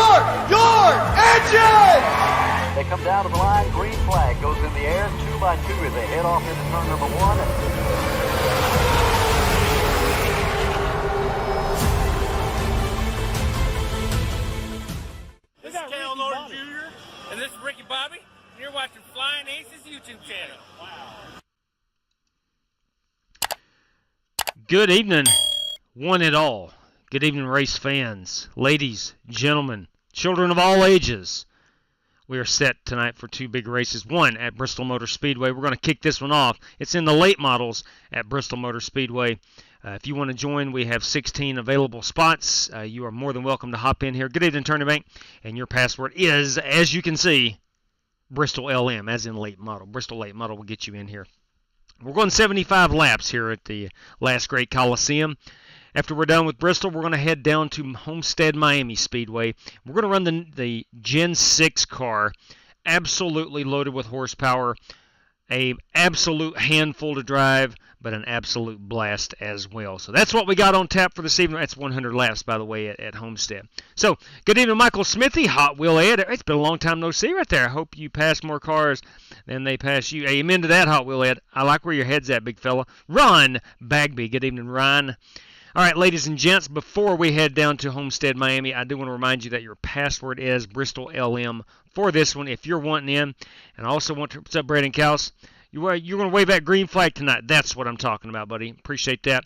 Start your engine! They come down to the line, green flag goes in the air, 2 by 2 as they head off into turn number 1. This is Cal Norton Jr. and this is Ricky Bobby, and you're watching Flying Aces YouTube channel. Wow. Good evening, one and all. Good evening, race fans, ladies, gentlemen, children of all ages. We are set tonight for 2 big races. One at Bristol Motor Speedway. We're going to kick this one off. It's in the late models at Bristol Motor Speedway. If you want to join, we have 16 available spots. You are more than welcome to hop in here. Good evening, Tournament Bank. And your password is, as you can see, Bristol LM, as in late model. Bristol late model will get you in here. We're going 75 laps here at the Last Great Coliseum. After we're done with Bristol, we're going to head down to Homestead Miami Speedway. We're going to run the Gen 6 car, absolutely loaded with horsepower, a absolute handful to drive, but an absolute blast as well. So that's what we got on tap for this evening. That's 100 laps, by the way, at Homestead. So, good evening, Michael Smithy, Hot Wheel Ed. It's been a long time no see right there. I hope you pass more cars than they pass you. Amen to that, Hot Wheel Ed. I like where your head's at, big fella. Ron Bagby. Good evening, Ron. All right, ladies and gents, before we head down to Homestead Miami, I do want to remind you that your password is Bristol LM for this one if you're wanting in. And I also want to, what's up, Braden Cows? You're going to wave that green flag tonight. That's what I'm talking about, buddy. Appreciate that.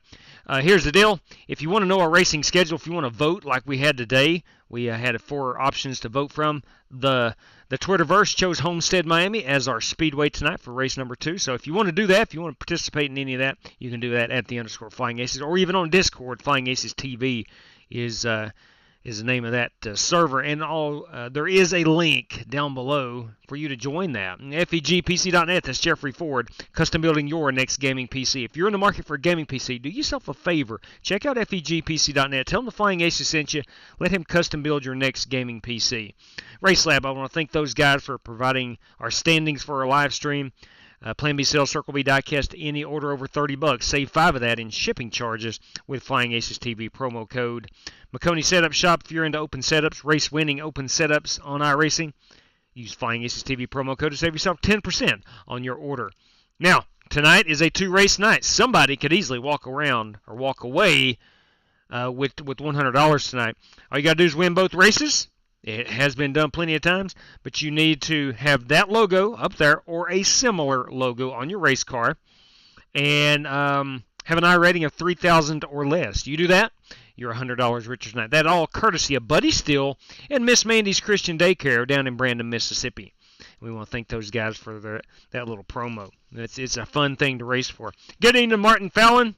Here's the deal. If you want to know our racing schedule, if you want to vote like we had today, we had 4 options to vote from. The Twitterverse chose Homestead Miami as our speedway tonight for race number 2. So if you want to do that, if you want to participate in any of that, you can do that at the _Flying Aces, or even on Discord. Flying Aces TV is the name of that server, and all there is a link down below for you to join that. FEGPC.net, that's Jeffrey Ford, custom building your next gaming PC. If you're in the market for a gaming PC, do yourself a favor. Check out FEGPC.net. Tell him the Flying Aces sent you. Let him custom build your next gaming PC. RaceLab, I want to thank those guys for providing our standings for our live stream. Plan B sales, Circle B diecast, any order over $30. Save 5 of that in shipping charges with Flying Aces TV promo code. McConey Setup Shop, if you're into open setups, race winning open setups on iRacing, use Flying Aces TV promo code to save yourself 10% on your order. Now, tonight is a 2-race night. Somebody could easily walk around or walk away with $100 tonight. All you got to do is win both races. It has been done plenty of times, but you need to have that logo up there or a similar logo on your race car and have an I rating of 3,000 or less. You do that, you're $100 richer tonight. That all courtesy of Buddy Steele and Miss Mandy's Christian Daycare down in Brandon, Mississippi. We want to thank those guys for that little promo. It's a fun thing to race for. Good evening, Martin Fallon.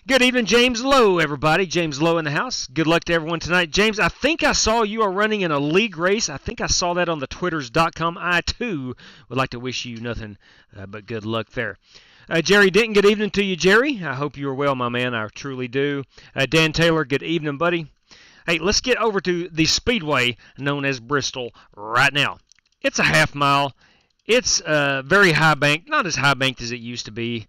Good evening, James Lowe, everybody. James Lowe in the house. Good luck to everyone tonight. James, I think I saw you are running in a league race. I think I saw that on the twitters.com. I, too, would like to wish you nothing but good luck there. Jerry Denton, good evening to you, Jerry. I hope you are well, my man. I truly do. Dan Taylor, good evening, buddy. Hey, let's get over to the speedway known as Bristol right now. It's a half mile. It's very high banked. Not as high banked as it used to be.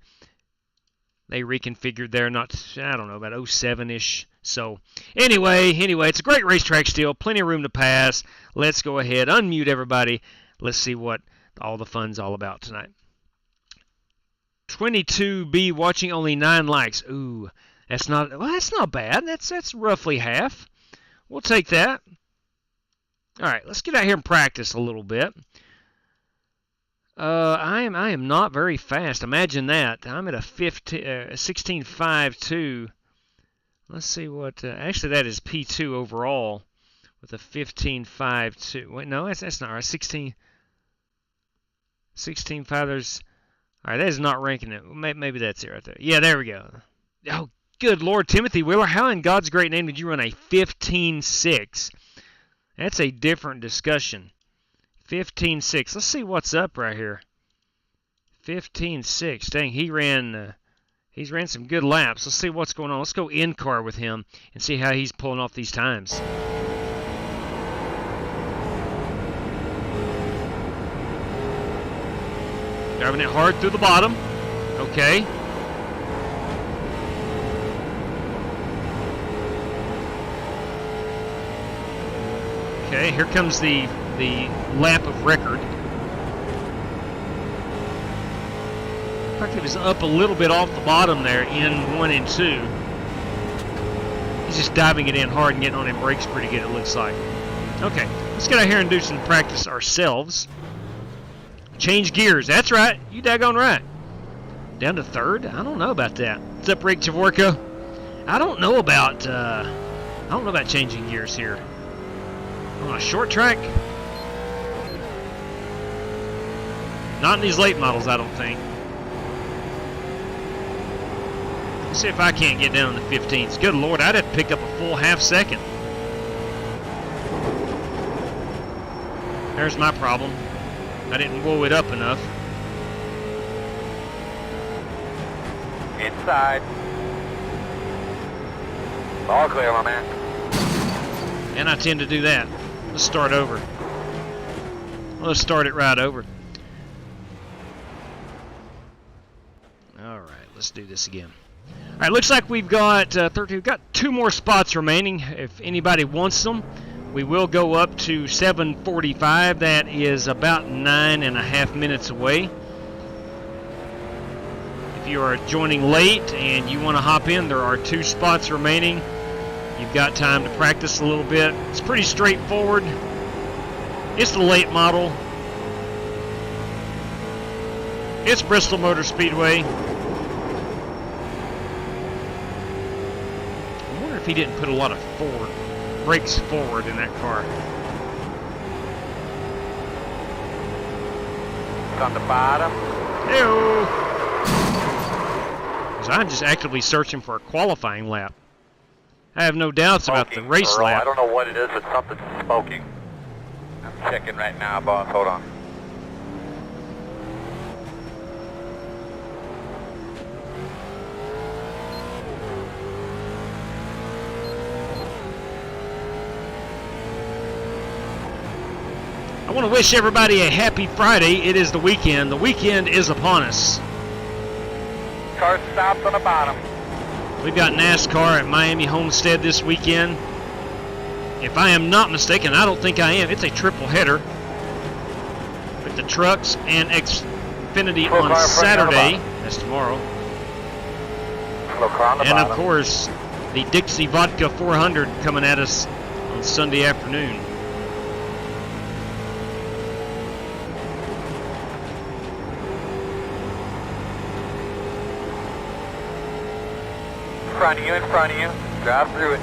They reconfigured there, about 07-ish. So, anyway, it's a great racetrack still. Plenty of room to pass. Let's go ahead, unmute everybody. Let's see what all the fun's all about tonight. 22B watching, only 9 likes. Ooh, that's not bad. That's roughly half. We'll take that. All right, let's get out here and practice a little bit. I am not very fast. Imagine that. I'm at a 16.52. Let's see what. Actually, that is P2 overall with a 15.52. Wait, no, that's not right. 16.5. There's. All right, that is not ranking it. Maybe that's it right there. Yeah, there we go. Oh, good Lord, Timothy Wheeler. How in God's great name did you run a 15.6? That's a different discussion. 15.6. Let's see what's up right here. 15.6. Dang, he's ran some good laps. Let's see what's going on. Let's go in car with him and see how he's pulling off these times. Driving it hard through the bottom. Okay. Okay, here comes the lap of record. Looks like it was up a little bit off the bottom there in 1 and 2. He's just diving it in hard and getting on them brakes pretty good, it looks like. Okay, let's get out here and do some practice ourselves. Change gears. That's right. You daggone right. Down to third? I don't know about that. What's up, Rick Javorka? I don't know about changing gears here. On a short track? Not in these late models, I don't think. Let's see if I can't get down in the 15s. Good Lord, I'd have to pick up a full half second. There's my problem. I didn't whoa it up enough. Inside. All clear, my man. And I tend to do that. Let's start over. Let's start it right over. All right, let's do this again. All right, looks like we've got 13. We've got 2 more spots remaining. If anybody wants them, we will go up to 7:45. That is about 9.5 minutes away. If you are joining late and you want to hop in, there are 2 spots remaining. You've got time to practice a little bit. It's pretty straightforward. It's the late model. It's Bristol Motor Speedway. I wonder if he didn't put a lot of brakes forward in that car. It's on the bottom. Hey-o! Because I'm just actively searching for a qualifying lap. I have no doubts about the race lap. I don't know what it is, but something's smoking. I'm checking right now, boss. Hold on. I want to wish everybody a happy Friday. It is the weekend. The weekend is upon us. Car stopped on the bottom. We've got NASCAR at Miami Homestead this weekend. If I am not mistaken, I don't think I am. It's a triple header with the trucks and Xfinity on Saturday. That's tomorrow. And of course, the Dixie Vodka 400 coming at us on Sunday afternoon. In front of you. Drive through it.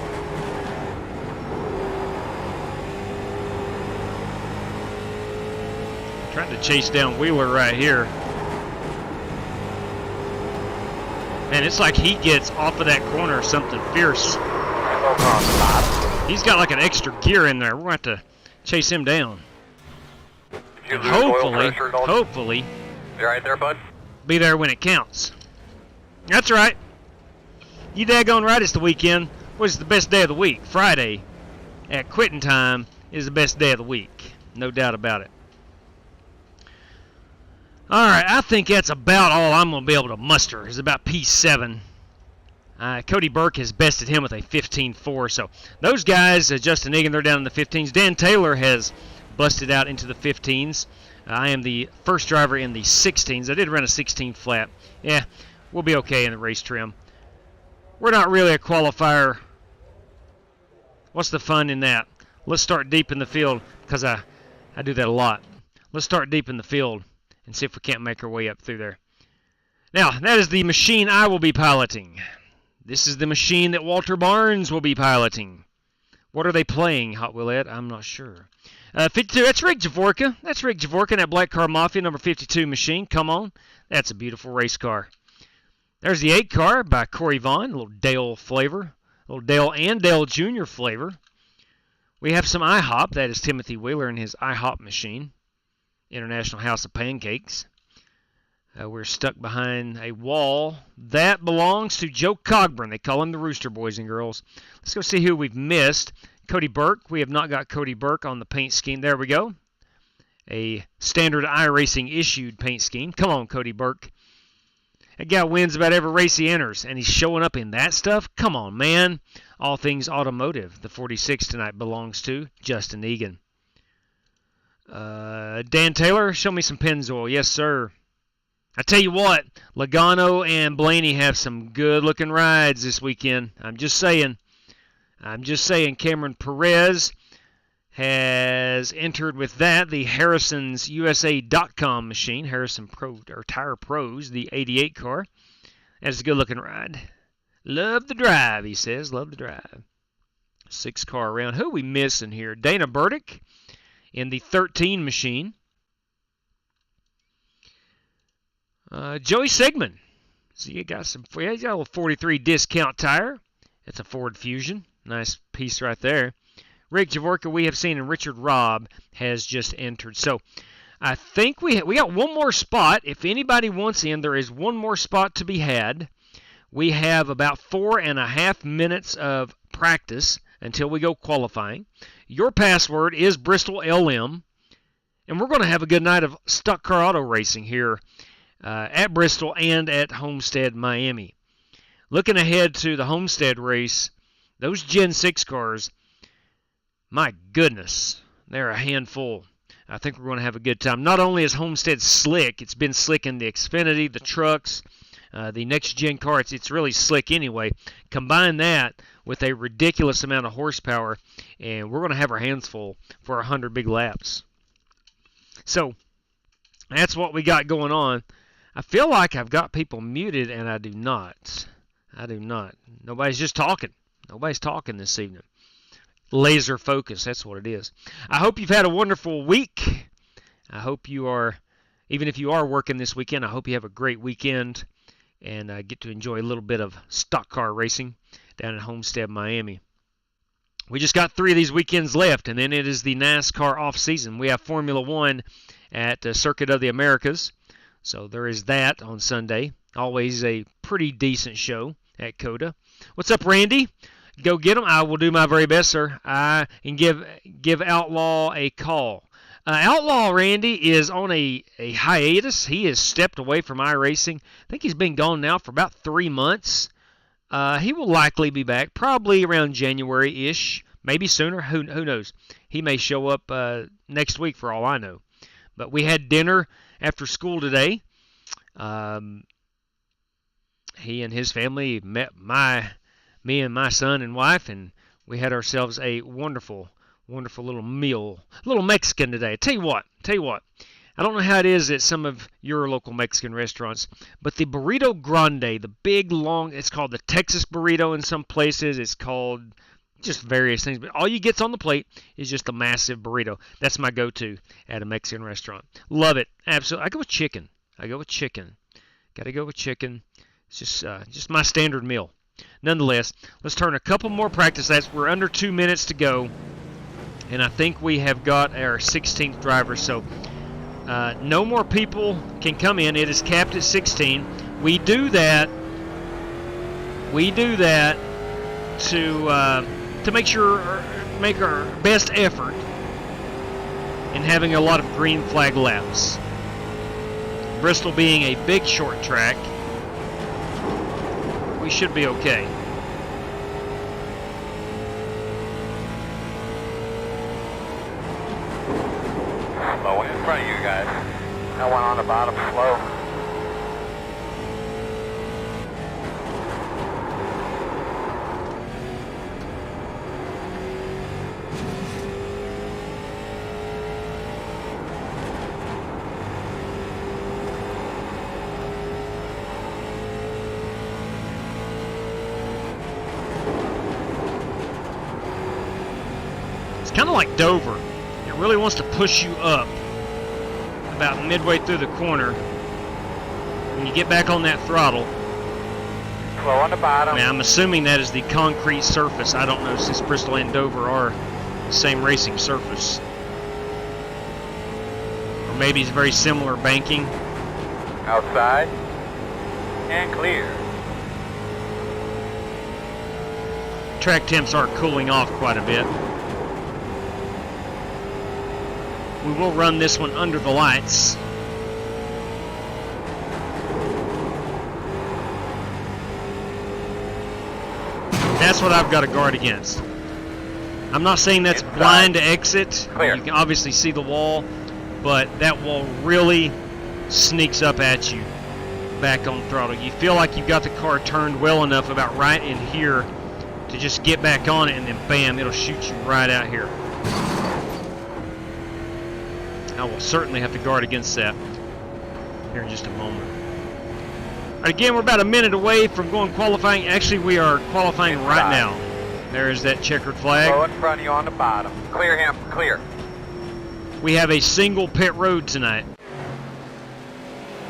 Trying to chase down Wheeler right here. And it's like he gets off of that corner something fierce. He's got like an extra gear in there. We're going to have to chase him down. And hopefully, you right there, bud? Be there when it counts. That's right. You daggone right, it's the weekend. What's the best day of the week? Friday at quitting time is the best day of the week. No doubt about it. Alright, I think that's about all I'm going to be able to muster is about P7. Cody Burke has bested him with a 15.4. So those guys, Justin Egan, they're down in the 15s. Dan Taylor has busted out into the 15s. I am the first driver in the 16s. I did run a 16 flat. Yeah, we'll be okay in the race trim. We're not really a qualifier. What's the fun in that? Let's start deep in the field, because I do that a lot. Let's start deep in the field and see if we can't make our way up through there. Now, that is the machine I will be piloting. This is the machine that Walter Barnes will be piloting. What are they playing, Hot Wheel Ed? I'm not sure. 52, that's Rick Javorka. That's Rick Javorka, that Black Car Mafia number 52 machine. Come on. That's a beautiful race car. There's the 8 car by Corey Vaughn, a little Dale flavor, a little Dale and Dale Jr. flavor. We have some IHOP, that is Timothy Wheeler and his IHOP machine, International House of Pancakes. We're stuck behind a wall. That belongs to Joe Cogburn. They call him the Rooster, boys and girls. Let's go see who we've missed. Cody Burke. We have not got Cody Burke on the paint scheme. There we go. A standard iRacing issued paint scheme. Come on, Cody Burke. That guy wins about every race he enters, and he's showing up in that stuff? Come on, man. All things automotive. The 46 tonight belongs to Justin Egan. Dan Taylor, show me some Pennzoil. Yes, sir. I tell you what, Logano and Blaney have some good-looking rides this weekend. I'm just saying. Cameron Perez has entered with that the HarrisonsUSA.com machine, Harrison Pro or Tire Pros, the 88 car. That's a good-looking ride. Love the drive, he says. Love the drive. 6-car round. Who are we missing here? Dana Burdick in the 13 machine. Joey Sigmund. So you got a little 43 discount tire. It's a Ford Fusion. Nice piece right there. Rick Javorka, we have seen, and Richard Robb has just entered. So I think we got one more spot. If anybody wants in, there is one more spot to be had. We have about 4.5 minutes of practice until we go qualifying. Your password is Bristol LM, and we're going to have a good night of stock car auto racing here at Bristol and at Homestead Miami. Looking ahead to the Homestead race, those Gen 6 cars, my goodness, they're a handful. I think we're going to have a good time. Not only is Homestead slick, it's been slick in the Xfinity, the trucks, the next-gen car. It's really slick anyway. Combine that with a ridiculous amount of horsepower, and we're going to have our hands full for 100 big laps. So that's what we got going on. I feel like I've got people muted, and I do not. Nobody's just talking. Nobody's talking this evening. Laser focus, that's what it is. I hope you've had a wonderful week. I hope you are, even if you are working this weekend, I hope you have a great weekend and get to enjoy a little bit of stock car racing down at Homestead, Miami. We just got 3 of these weekends left, and then it is the NASCAR off-season. We have Formula One at Circuit of the Americas, so there is that on Sunday. Always a pretty decent show at COTA. What's up, Randy? Go get them. I will do my very best, sir. And give Outlaw a call. Outlaw Randy is on a hiatus. He has stepped away from iRacing. I think he's been gone now for about 3 months. He will likely be back, probably around January-ish, maybe sooner. Who knows? He may show up next week for all I know. But we had dinner after school today. He and his family met me and my son and wife, and we had ourselves a wonderful little meal, a little Mexican today. Tell you what, I don't know how it is at some of your local Mexican restaurants, but the burrito grande, the big, long, it's called the Texas burrito in some places. It's called just various things, but all you get's on the plate is just a massive burrito. That's my go-to at a Mexican restaurant. Love it. Absolutely. I go with chicken. Got to go with chicken. It's just my standard meal. Nonetheless, let's turn a couple more practice laps. We're under 2 minutes to go, and I think we have got our 16th driver. So no more people can come in. It is capped at 16. We do that to make our best effort in having a lot of green flag laps. Bristol being a big short track, we should be okay. Slow in front of you guys. That one on the bottom slow. Kind of like Dover. It really wants to push you up about midway through the corner. When you get back on that throttle. Slow on the bottom. I mean, I'm assuming that is the concrete surface. I don't know, since Bristol and Dover are the same racing surface. Or maybe it's very similar banking. Outside. And clear. Track temps are cooling off quite a bit. We will run this one under the lights. That's what I've got to guard against. I'm not saying that's blind to exit. Clear. You can obviously see the wall, but that wall really sneaks up at you back on throttle. You feel like you've got the car turned well enough about right in here to just get back on it, and then bam, it'll shoot you right out here. I will certainly have to guard against that here in just a moment. All right, again, we're about a minute away from going qualifying. Actually, we are qualifying right now. There's that checkered flag. Slow in front of you on the bottom. Clear him, clear. We have a single pit road tonight.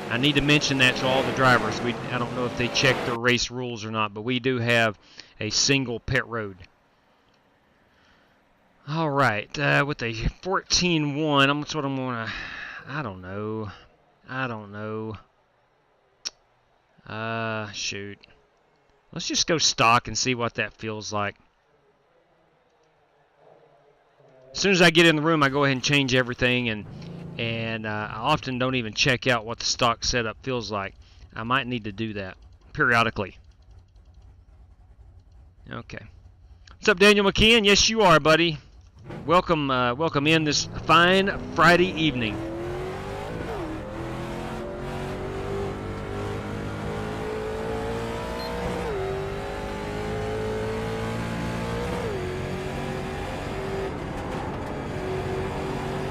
I need to mention that to all the drivers. I don't know if they check their race rules or not, but we do have a single pit road. All right, with a 14-1, that's what I'm going to, I don't know. Shoot. Let's just go stock and see what that feels like. As soon as I get in the room, I go ahead and change everything, and I often don't even check out what the stock setup feels like. I might need to do that periodically. Okay. What's up, Daniel McKeon? Yes, you are, buddy. Welcome in this fine Friday evening.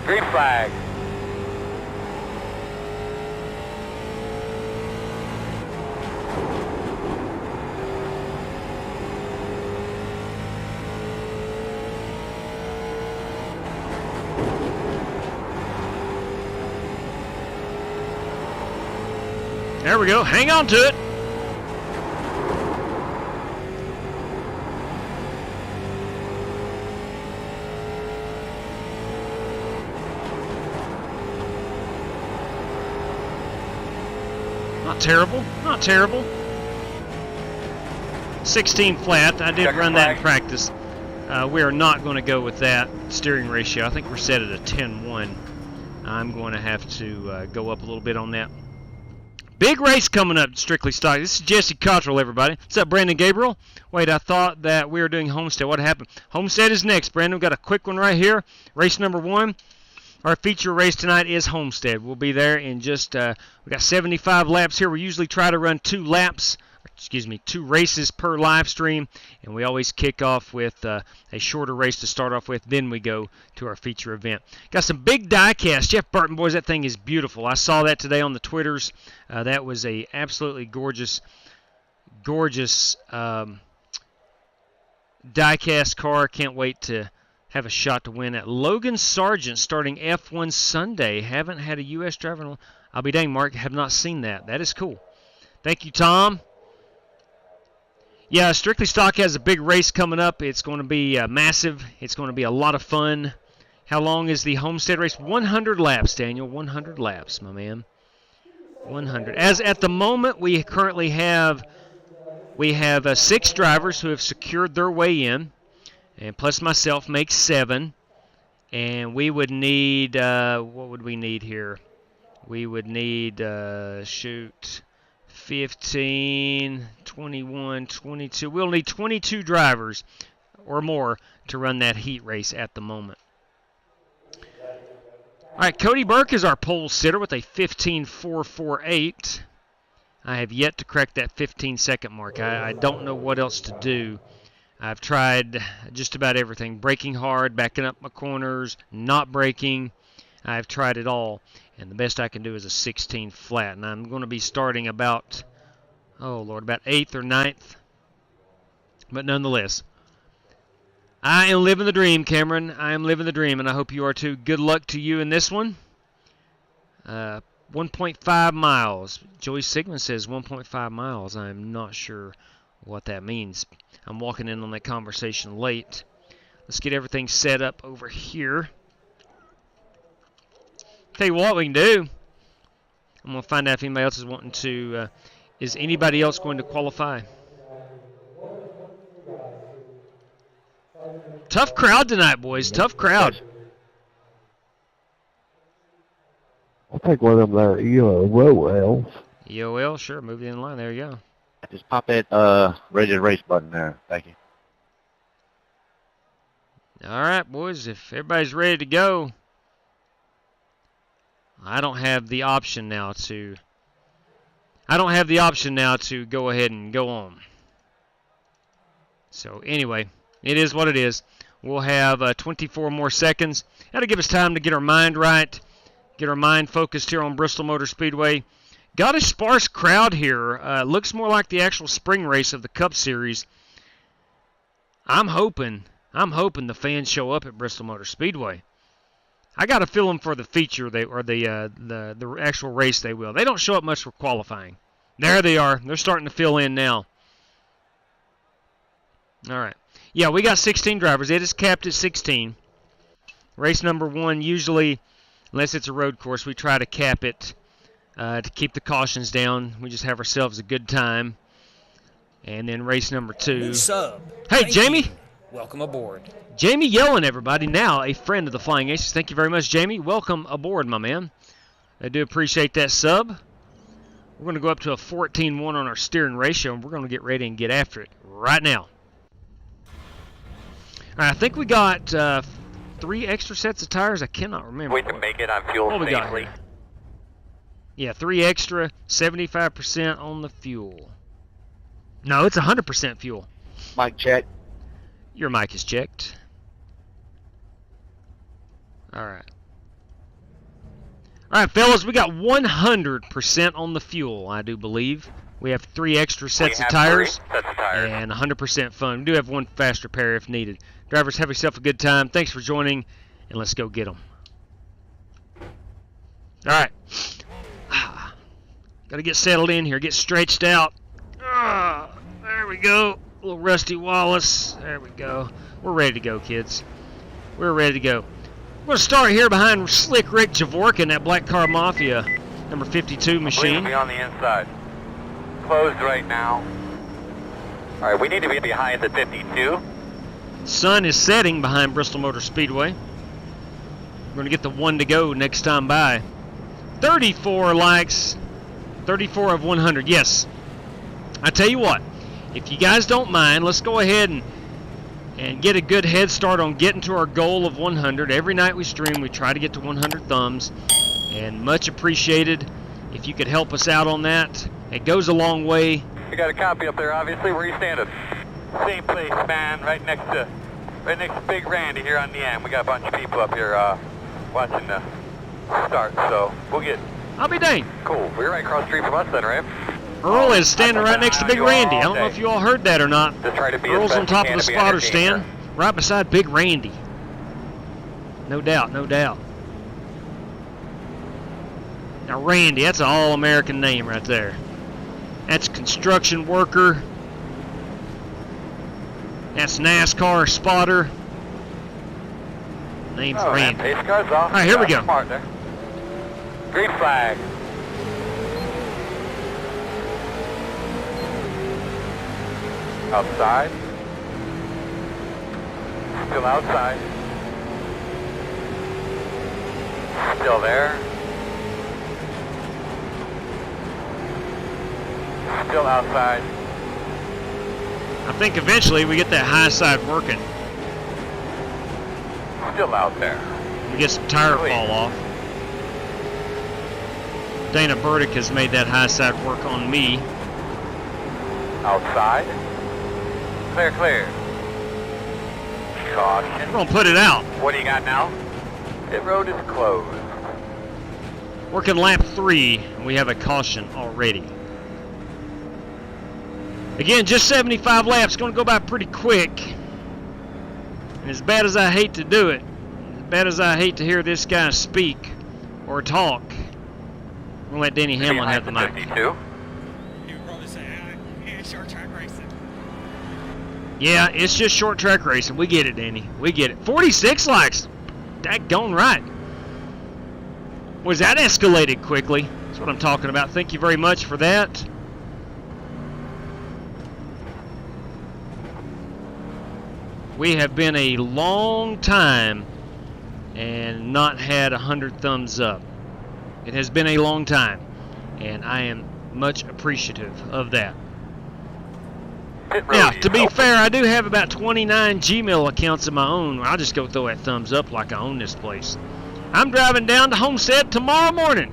Green flag. There we go. Hang on to it. Not terrible. Not terrible. 16 flat. I did run that in practice. We are not going to go with that steering ratio. I think we're set at a 10-1. I'm going to have to go up a little bit on that. Big race coming up, Strictly Stock. This is Jesse Cottrell, everybody. What's up, Brandon Gabriel? Wait, I thought that we were doing Homestead. What happened? Homestead is next, Brandon. We've got a quick one right here. Race number 1. Our feature race tonight is Homestead. We'll be there in just, we got 75 laps here. We usually try to run 2 races per live stream, and we always kick off with a shorter race to start off with. Then we go to our feature event. Got some big die cast. Jeff Burton, boys, that thing is beautiful. I saw that today on the Twitters. That was a absolutely gorgeous die cast car. Can't wait to have a shot to win it. Logan Sargent starting F1 Sunday. Haven't had a U.S. driver in a while. I'll be dang, Mark. Have not seen that. That is cool. Thank you, Tom. Yeah, Strictly Stock has a big race coming up. It's going to be massive. It's going to be a lot of fun. How long is the Homestead race? 100 laps, Daniel. 100 laps, my man. 100. As at the moment, we currently have 6 drivers who have secured their way in, and plus myself makes 7. And we would need what would we need here? We would need 15, 21, 22. We'll need 22 drivers or more to run that heat race at the moment. All right, Cody Burke is our pole sitter with a 15.448. I have yet to crack that 15-second mark. I don't know what else to do. I've tried just about everything. Braking hard, backing up my corners, not braking. I've tried it all. And the best I can do is a 16 flat. And I'm going to be starting about, about 8th or 9th. But nonetheless, I am living the dream, Cameron. I am living the dream, and I hope you are too. Good luck to you in this one. 1.5 miles. Joey Sigmund says 1.5 miles. I'm not sure what that means. I'm walking in on that conversation late. Let's get everything set up over here. Tell you what we can do. I'm going to find out if anybody else is wanting to. Is anybody else going to qualify? Tough crowd tonight, boys. Tough crowd. I'll take one of them there EOL. EOL, sure. Move it in line. There you go. Just pop that ready to race button there. Thank you. All right, boys, if everybody's ready to go, I don't have the option now to go ahead and go on. So anyway, it is what it is. We'll have 24 more seconds. That'll give us time to get our mind right, get our mind focused here on Bristol Motor Speedway. Got a sparse crowd here. Looks more like the actual spring race of the Cup Series. I'm hoping the fans show up at Bristol Motor Speedway. I got a feeling for the feature the actual race they will. They don't show up much for qualifying. There they are. They're starting to fill in now. All right. Yeah, we got 16 drivers. It is capped at 16. Race number 1, usually, unless it's a road course, we try to cap it to keep the cautions down. We just have ourselves a good time. And then race number 2. New sub. Hey, Thank Jamie. you. Welcome aboard. Jamie Yellen, everybody. Now a friend of the Flying Aces. Thank you very much, Jamie. Welcome aboard, my man. I do appreciate that sub. We're going to go up to a 14-1 on our steering ratio, and we're going to get ready and get after it right now. All right, I think we got 3 extra sets of tires. I cannot remember. We can make it on fuel What we got safely. here? Yeah, 3 extra, 75% on the fuel. No, it's 100% fuel. Mic check. Your mic is checked. All right. All right, fellas, we got 100% on the fuel, I do believe. We have 3 extra sets of tires and 100% fun. We do have 1 fast repair if needed. Drivers, have yourself a good time. Thanks for joining, and let's go get them. All right. Got to get settled in here, get stretched out. There we go. A little Rusty Wallace. There we go. We're ready to go, kids. We're ready to go. We're going to start here behind Slick Rick Javorkin, that Black Car Mafia number 52 machine. Please be on the inside. Closed right now. All right, we need to be behind the 52. Sun is setting behind Bristol Motor Speedway. We're going to get the 1 to go next time by. 34 likes. 34 of 100. Yes. I tell you what, if you guys don't mind, let's go ahead and get a good head start on getting to our goal of 100. Every night we stream, we try to get to 100 thumbs, and much appreciated if you could help us out on that. It goes a long way. We got a copy up there, obviously. Where are you standing? Same place, man. Right next to Big Randy here on the end. We got a bunch of people up here watching the start, so we'll get. I'll be dang. Cool. We're right across the street from us then, right? Earl is standing right next to Big Randy. I don't know if you all heard that or not. Just try to be Earl's as on best top you of the can to be spotter entertained, stand, right beside Big Randy. No doubt, no doubt. Now Randy, that's an all-American name right there. That's construction worker. That's NASCAR spotter. Name's Randy. Pace car's off. All right, here we go. Smart there. Green flag. Outside. Still outside. Still there. Still outside. I think eventually we get that high side working. Still out there. We get some tire fall off. Dana Burdick has made that high side work on me. Outside. Clear, clear. Caution. We're going to put it out. What do you got now? Pit road is closed. Working lap 3, and we have a caution already. Again, just 75 laps. Going to go by pretty quick. And as bad as I hate to do it, as bad as I hate to hear this guy speak or talk, I'm going to let Denny Hamlin have the mic. 52. You would probably say, short track racing. Yeah, it's just short track racing. We get it, Danny. We get it. 46 likes. Daggone right. Was that escalated quickly? That's what I'm talking about. Thank you very much for that. We have been a long time and not had 100 thumbs up. It has been a long time, and I am much appreciative of that. Pit road Now, is to be open. fair, I do have about 29 Gmail accounts of my own. I'll just go throw that thumbs up like I own this place. I'm driving down to Homestead tomorrow morning.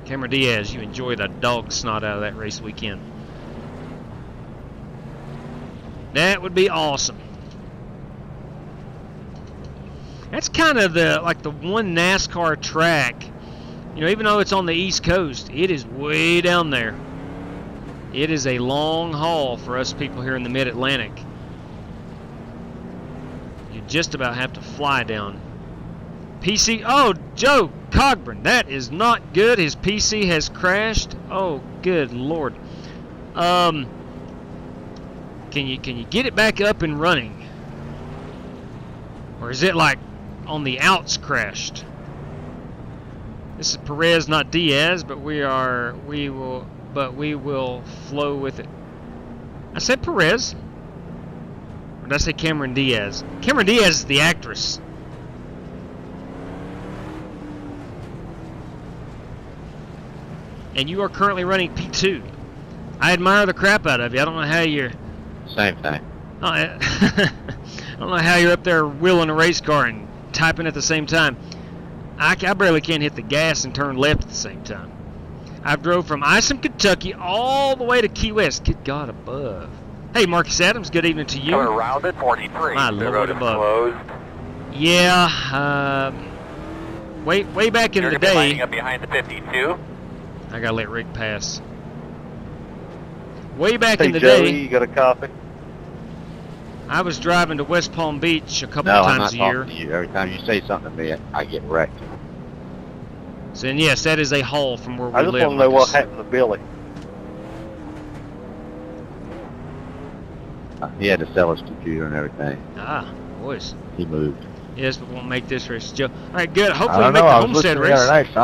Cameron Diaz, you enjoy the dog snot out of that race weekend. That would be awesome. That's kind of the one NASCAR track. You know, even though it's on the East Coast, it is way down there. It is a long haul for us people here in the Mid-Atlantic. You just about have to fly down. PC, oh, Joe Cogburn, that is not good. His PC has crashed. Oh, good Lord. Can you get it back up and running? Or is it like on the outs crashed? This is Perez, not Diaz, but we will flow with it. I said Perez. Or did I say Cameron Diaz? Cameron Diaz is the actress. And you are currently running P2. I admire the crap out of you. I don't know how you're... Same thing. I don't know how you're up there wheeling a race car and typing at the same time. I barely can hit the gas and turn left at the same time. I've drove from Isom, Kentucky, all the way to Key West. Good God above. Hey, Marcus Adams, good evening to you. Coming around at 43. My the Lord road is above. closed. Yeah, way back in You're the going to be lining day. up behind the 52. I gotta let Rick pass. Way back Hey, in the Joey, day, you got a coffee? I was driving to West Palm Beach a couple No, of I'm not times a year. talking to you. Every time you say something to me, I get wrecked. So, and yes, that is a haul from where we I just live. want to know what Marcus. happened to Billy. He had to sell his computer and everything. Ah, boys. He moved. Yes, but won't make this race, Joe. All right, good. I Hopefully, we don't make know. the I was Homestead listening the other race. night.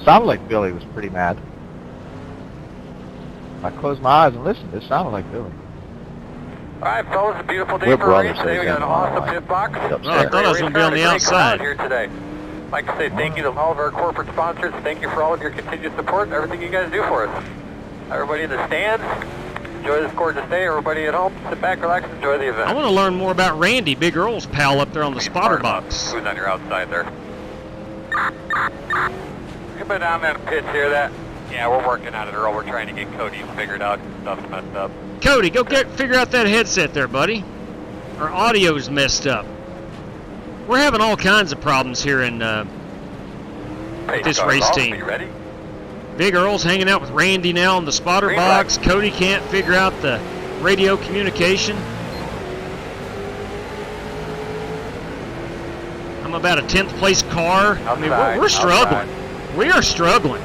Sounded like Billy was pretty mad. I closed my eyes and listened. It sounded like Billy. All right, fellas, a beautiful day We're for a brothers, race today. We so got an we awesome got pit box. Well, I thought I was going to be on the outside. Here today. I'd like to say thank you to all of our corporate sponsors. Thank you for all of your continued support and everything you guys do for us. Everybody in the stands, enjoy this gorgeous day. Everybody at home, sit back, relax, enjoy the event. I want to learn more about Randy, Big Earl's pal up there on the spotter box. Who's on your outside there? Anybody down there in the pits hear that? Yeah, we're working on it, Earl. We're trying to get Cody figured out. Stuff's messed up. Cody, go figure out that headset there, buddy. Our audio's messed up. We're having all kinds of problems here in this race team. Are you ready? Big Earl's hanging out with Randy now on the spotter Green box. flag. Cody can't figure out the radio communication. I'm about a 10th place car. I mean, Outside, we're struggling. outside. We are struggling.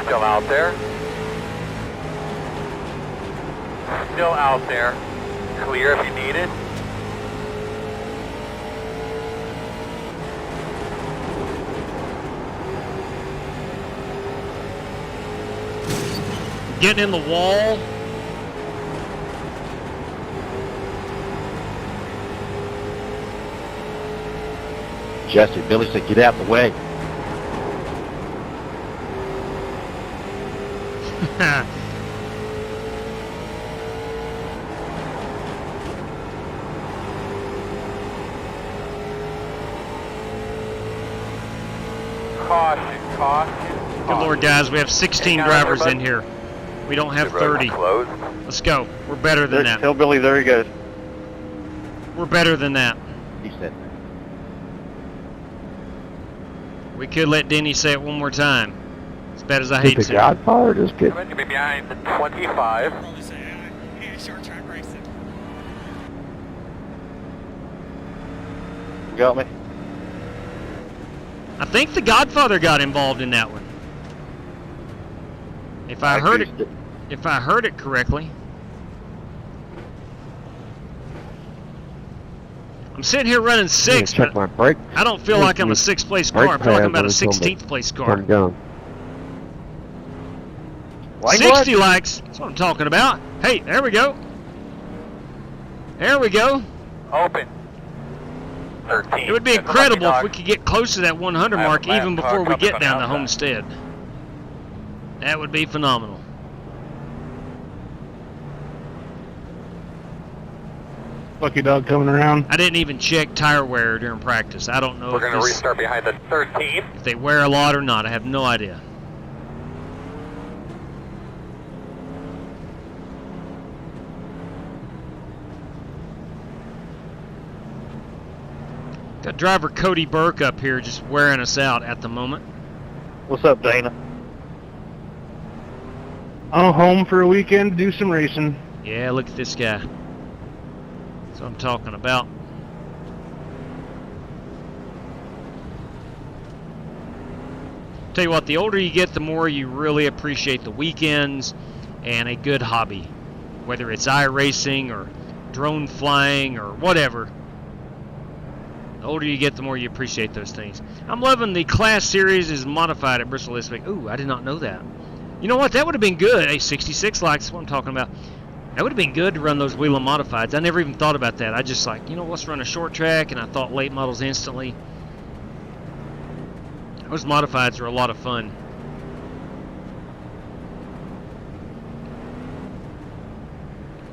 Still out there. Still out there. Clear if you need it. Getting in the wall. Jesse, Billy said, get out the way. Caution, caution. Good Lord, guys, we have 16 Hang on, drivers in everybody. here. We don't have The road 30. is closed. Let's go. We're better than that. Tell Billy, there he goes. We're better than that. He said, We could let Denny say it one more time. As bad as I Did hate the to. Godfather just get... You're be behind the 25. Probably say, yeah, short track racing. you got me? I think the Godfather got involved in that one. If I heard it, accused if I heard it correctly. I'm sitting here running I'm gonna sixth, check but my brake. I don't feel like I'm a sixth place car. I feel like I'm about a 16th place car. I'm going. 60 likes. That's what I'm talking about. Hey, there we go. There we go. Open. 13. It would be That's a lucky incredible if dog. we could get close to that 100 I have a mark lap even car before we coming get from down to outside. Homestead. That would be phenomenal. Lucky dog coming around. I didn't even check tire wear during practice. I don't know We're going to if restart behind the 13. they wear a lot or not. I have no idea. Got driver Cody Burke up here just wearing us out at the moment. What's up, Dana? I'm home for a weekend to do some racing. Yeah, look at this guy. That's what I'm talking about. Tell you what, the older you get, the more you really appreciate the weekends and a good hobby. Whether it's iRacing or drone flying or whatever. The older you get, the more you appreciate those things. I'm loving the class series is modified at Bristol this week. Ooh, I did not know that. You know what? That would have been good. Hey, 66 likes, that's what I'm talking about. That would have been good to run those wheel and modifieds. I never even thought about that. I just like, you know, let's run a short track, and I thought late models instantly. Those modifieds are a lot of fun.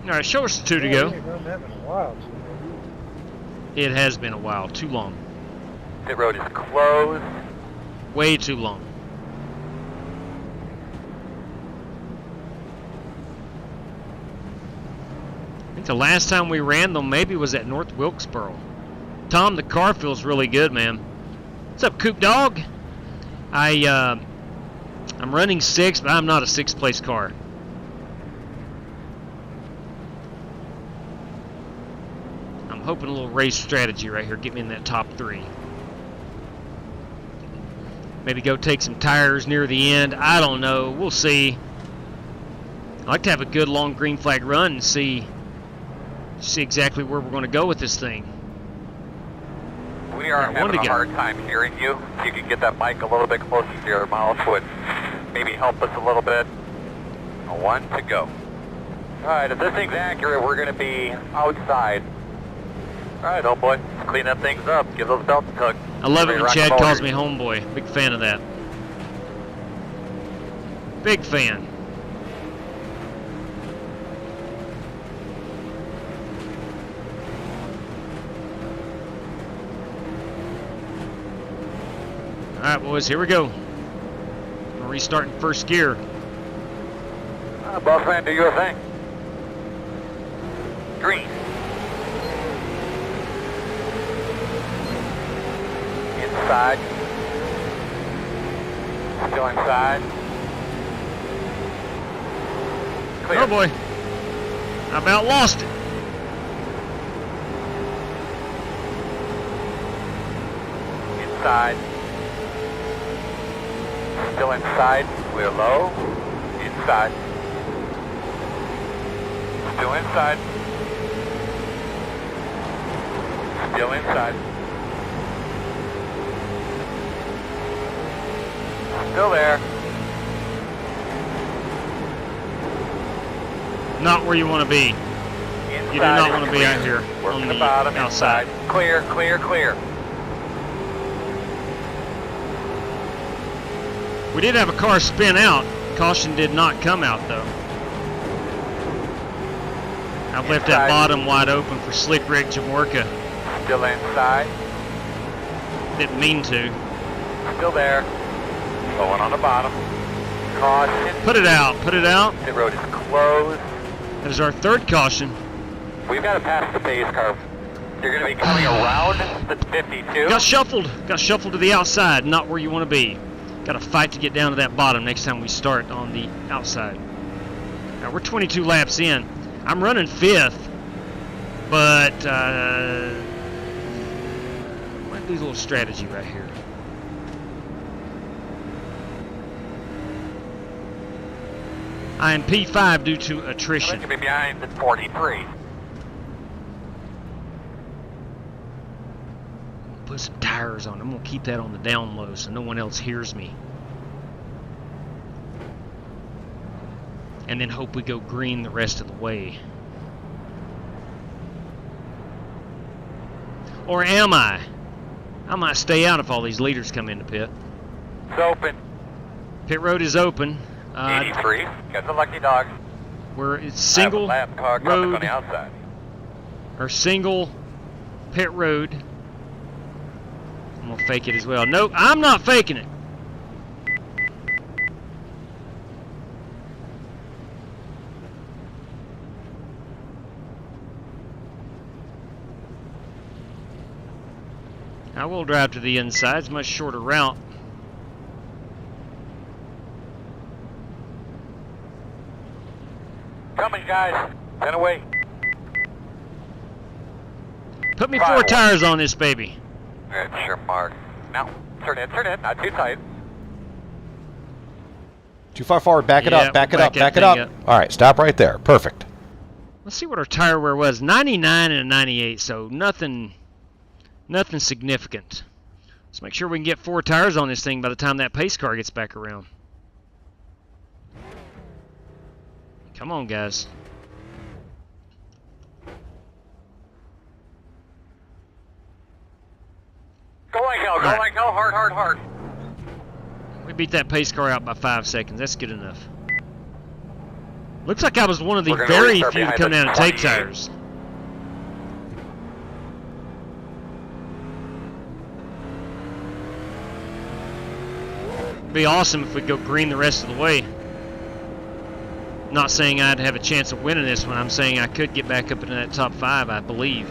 All right, show us the two to go. It has been a while, too long. Pit road is closed. Way too long. I think the last time we ran them maybe was at North Wilkesboro. Tom, the car feels really good, man. What's up, Coop Dog? I'm running 6th, but I'm not a 6th place car. I'm hoping a little race strategy right here, get me in that top 3. Maybe go take some tires near the end. I don't know. We'll see. I'd like to have a good long green flag run and see exactly where we're going to go with this thing. We are having a hard time hearing you. If you can get that mic a little bit closer to your mouth would maybe help us a little bit. 1 to go. All right, if this thing's accurate, we're going to be outside. All right, old boy, let's clean up things up. Give those belts a tug. I love it when Chad calls me homeboy. Big fan of that. Big fan. All right, boys, here we go. We're restarting first gear. Boss man, do your thing. Green. Inside. Still inside. Clear. Oh boy. I about lost it. Inside. Still inside. We're low. Inside. Still inside. Still inside. Still there. Not where you want to be. Inside. You do not want to be out here Working on the the bottom, outside. inside. Clear, clear, clear. We did have a car spin out. Caution did not come out though. I've left that bottom wide open for Slick Rick Jamorka. Still inside. Didn't mean to. Still there. Going on the bottom. Caution. Put it out. Put it out. The road is closed. That is our third caution. We've got to pass the base car. You're going to be coming around the 52. Got shuffled. Got shuffled to the outside. Not where you want to be. Got to fight to get down to that bottom next time we start on the outside. Now we're 22 laps in. I'm running 5th, but I might do a little strategy right here. I am P5 due to attrition. Going to be behind the 43. Put some tires on. I'm going to keep that on the down low so no one else hears me. And then hope we go green the rest of the way. Or am I? I might stay out if all these leaders come into pit. It's open. Pit road is open. 83. Got the lucky dog. It's single lap car coming road. on the outside. Our single pit road. I'm going to fake it as well. Nope, I'm not faking it. I will drive to the inside. It's a much shorter route. Coming, guys. 10 away. Put me 4 tires on this baby. Good, sure, Mark. Now, turn in, not too tight. Too far forward. Back it Yeah, up. Back it back up. that Back it thing up. up. All right, stop right there. Perfect. Let's see what our tire wear was. 99 and a 98, so nothing significant. Let's make sure we can get 4 tires on this thing by the time that pace car gets back around. Come on, guys. Go like hell, go Right. like hell, hard. We beat that pace car out by 5 seconds. That's good enough. Looks like I was one of the We're gonna very restart few to behind come the down and take 28. tires. It'd be awesome if we go green the rest of the way. Not saying I'd have a chance of winning this one. I'm saying I could get back up into that top 5, I believe.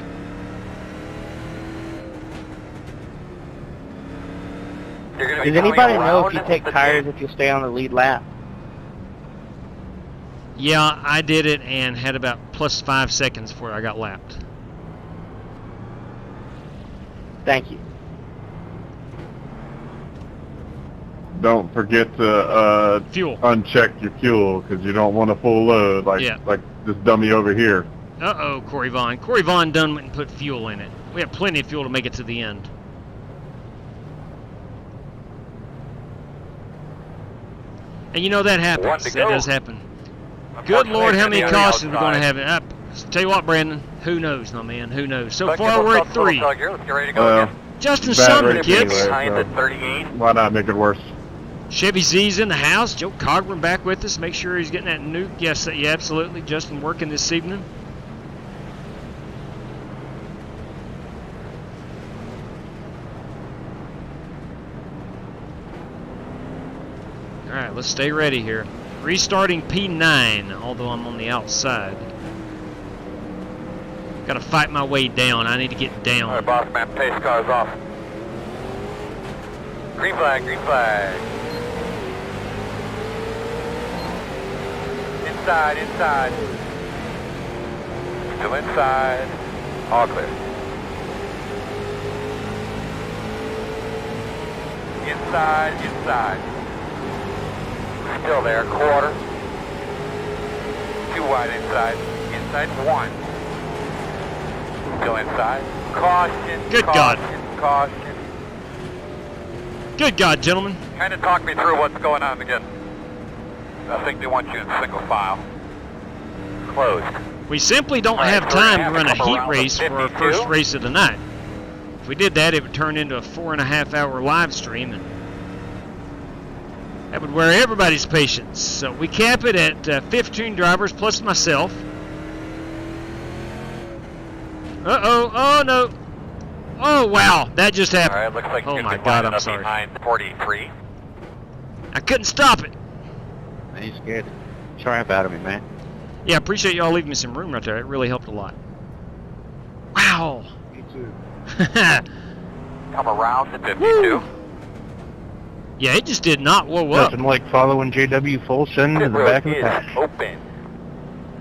You're gonna be Does anybody coming know if around you take the tires gate. if you stay on the lead lap? Yeah, I did it and had about plus 5 seconds before I got lapped. Thank you. Don't forget to Fuel. uncheck your fuel because you don't want a full load like Yeah. this dummy over here. Uh-oh, Corey Vaughn. Corey Vaughn done went and put fuel in it. We have plenty of fuel to make it to the end. And you know that happens. One to That go. does happen. Good Lord, how many Unfortunately, cautions we're going to outside. have? Tell you what, Brandon, who knows, my man, who knows? So Buck, far, full we're stop, at full 3. stop here. Let's get ready to go Well, again. Justin bad Sumner, race kids. anyway. Behind so- the 38. Why not make it worse? Chevy Z's in the house. Joe Cogburn back with us. Make sure he's getting that nuke. Yes, yeah, absolutely. Justin working this evening. All right, let's stay ready here. Restarting P9, although I'm on the outside. Got to fight my way down. I need to get down. All right, boss man, pace car's off. Green flag, green flag. Inside. Still inside. All clear. Inside. Still there, quarter. 2 wide inside. Inside 1. Still inside. Caution. Good God. Caution. Good God, gentlemen. Kind of talk me through what's going on again. I think they want you in single file. Closed. We simply don't All right, have so time we're to gonna run a have to come heat around race the for our 52. first race of the night. If we did that, it would turn into a 4.5-hour live stream, and that would wear everybody's patience. So we cap it at 15 drivers plus myself. Uh-oh, oh no. Oh wow, that just All happened. right, looks like Oh you're my gonna be God, lining I'm up sorry. behind 43. I couldn't stop it. Man, you scared the crap out of me, man. Yeah, I appreciate y'all leaving me some room right there. It really helped a lot. Wow. Me too. Come around to 52. Woo. Yeah, it just did not whoa up. Nothing like following JW full send to Pit the road back of the is pack. open.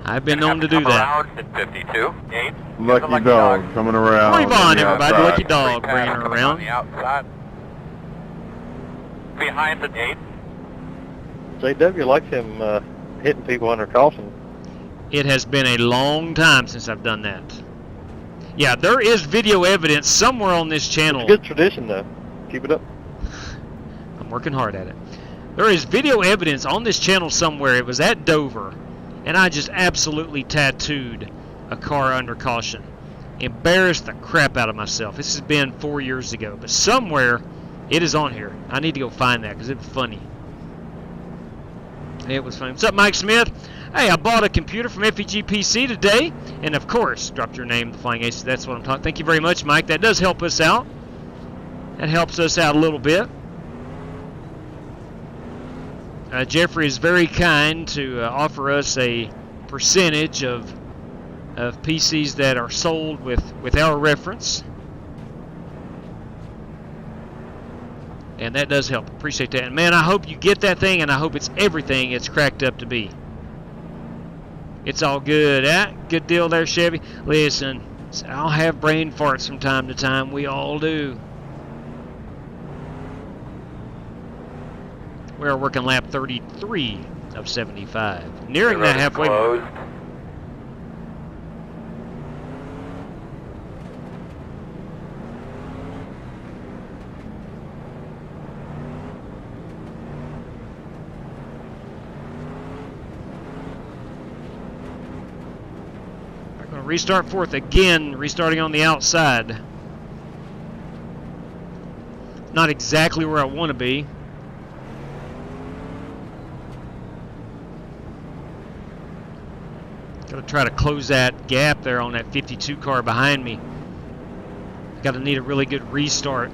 I've been known to do Come that. around to 52. 8. Lucky dog coming around. Corey Vaughn, on the everybody. outside. Lucky dog Free bringing pass her coming around. On the outside. Behind the 8. JW likes him hitting people under caution. It has been a long time since I've done that. Yeah, there is video evidence somewhere on this channel. It's a good tradition, though. Keep it up. I'm working hard at it. There is video evidence on this channel somewhere. It was at Dover, and I just absolutely tattooed a car under caution. Embarrassed the crap out of myself. This has been 4 years ago, but somewhere it is on here. I need to go find that because it was funny. It was funny. What's up, Mike Smith? Hey, I bought a computer from FEG PC today, and of course, dropped your name, the Flying Aces. That's what I'm talking. Thank you very much, Mike. That does help us out. That helps us out a little bit. Jeffrey is very kind to offer us a percentage of PCs that are sold with our reference. And that does help. Appreciate that. And man, I hope you get that thing, and I hope it's everything it's cracked up to be. It's all good. Good deal there, Chevy. Listen, I'll have brain farts from time to time. We all do. We're working lap 33 of 75. Nearing that halfway mark. Restart fourth again, restarting on the outside. Not exactly where I want to be. Got to try to close that gap there on that 52 car behind me. Got to need a really good restart.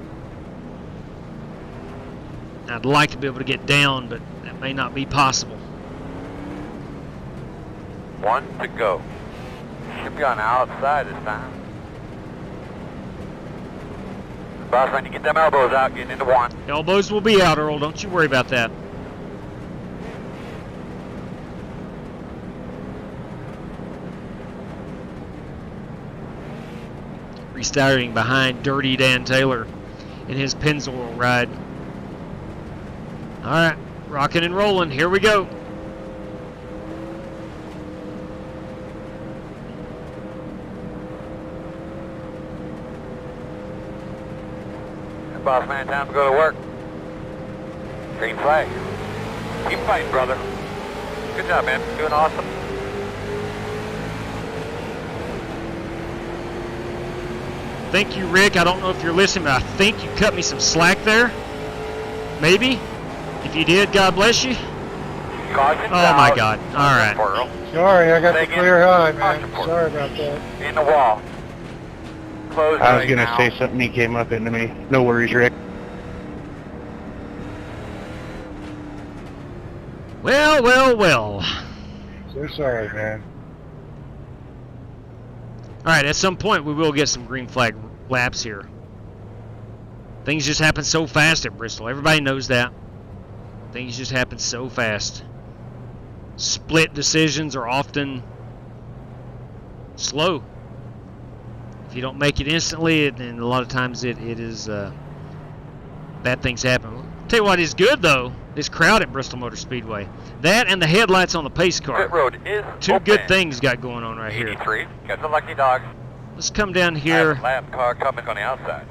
I'd like to be able to get down, but that may not be possible. 1 to go. Should be on the outside this time. Boss, when you get them elbows out, getting into 1. Elbows will be out, Earl. Don't you worry about that. Restarting behind Dirty Dan Taylor in his Pennzoil ride. All right, rocking and rolling. Here we go. Boss man, time to go to work. Green flag. Keep fighting, brother. Good job, man. Doing awesome. Thank you, Rick. I don't know if you're listening, but I think you cut me some slack there. Maybe. If you did, God bless you. Caution Oh my God. All right. Sorry, I got the Second. clear high, man. Caution. Sorry about that. In the wall. Close I was right gonna now. say something, he came up into me. No worries, Rick. Well, well, well. So sorry, man. All right, at some point we will get some green flag laps here. Things just happen so fast at Bristol. Everybody knows that. Things just happen so fast. Split decisions are often slow. If you don't make it instantly, then a lot of times it is bad things happen. I'll tell you what is good though, this crowd at Bristol Motor Speedway. That and the headlights on the pace car. Pit road is Two open. good things got going on right here. 83. Got the lucky dog. Let's come down I have here. a lap car coming on the outside.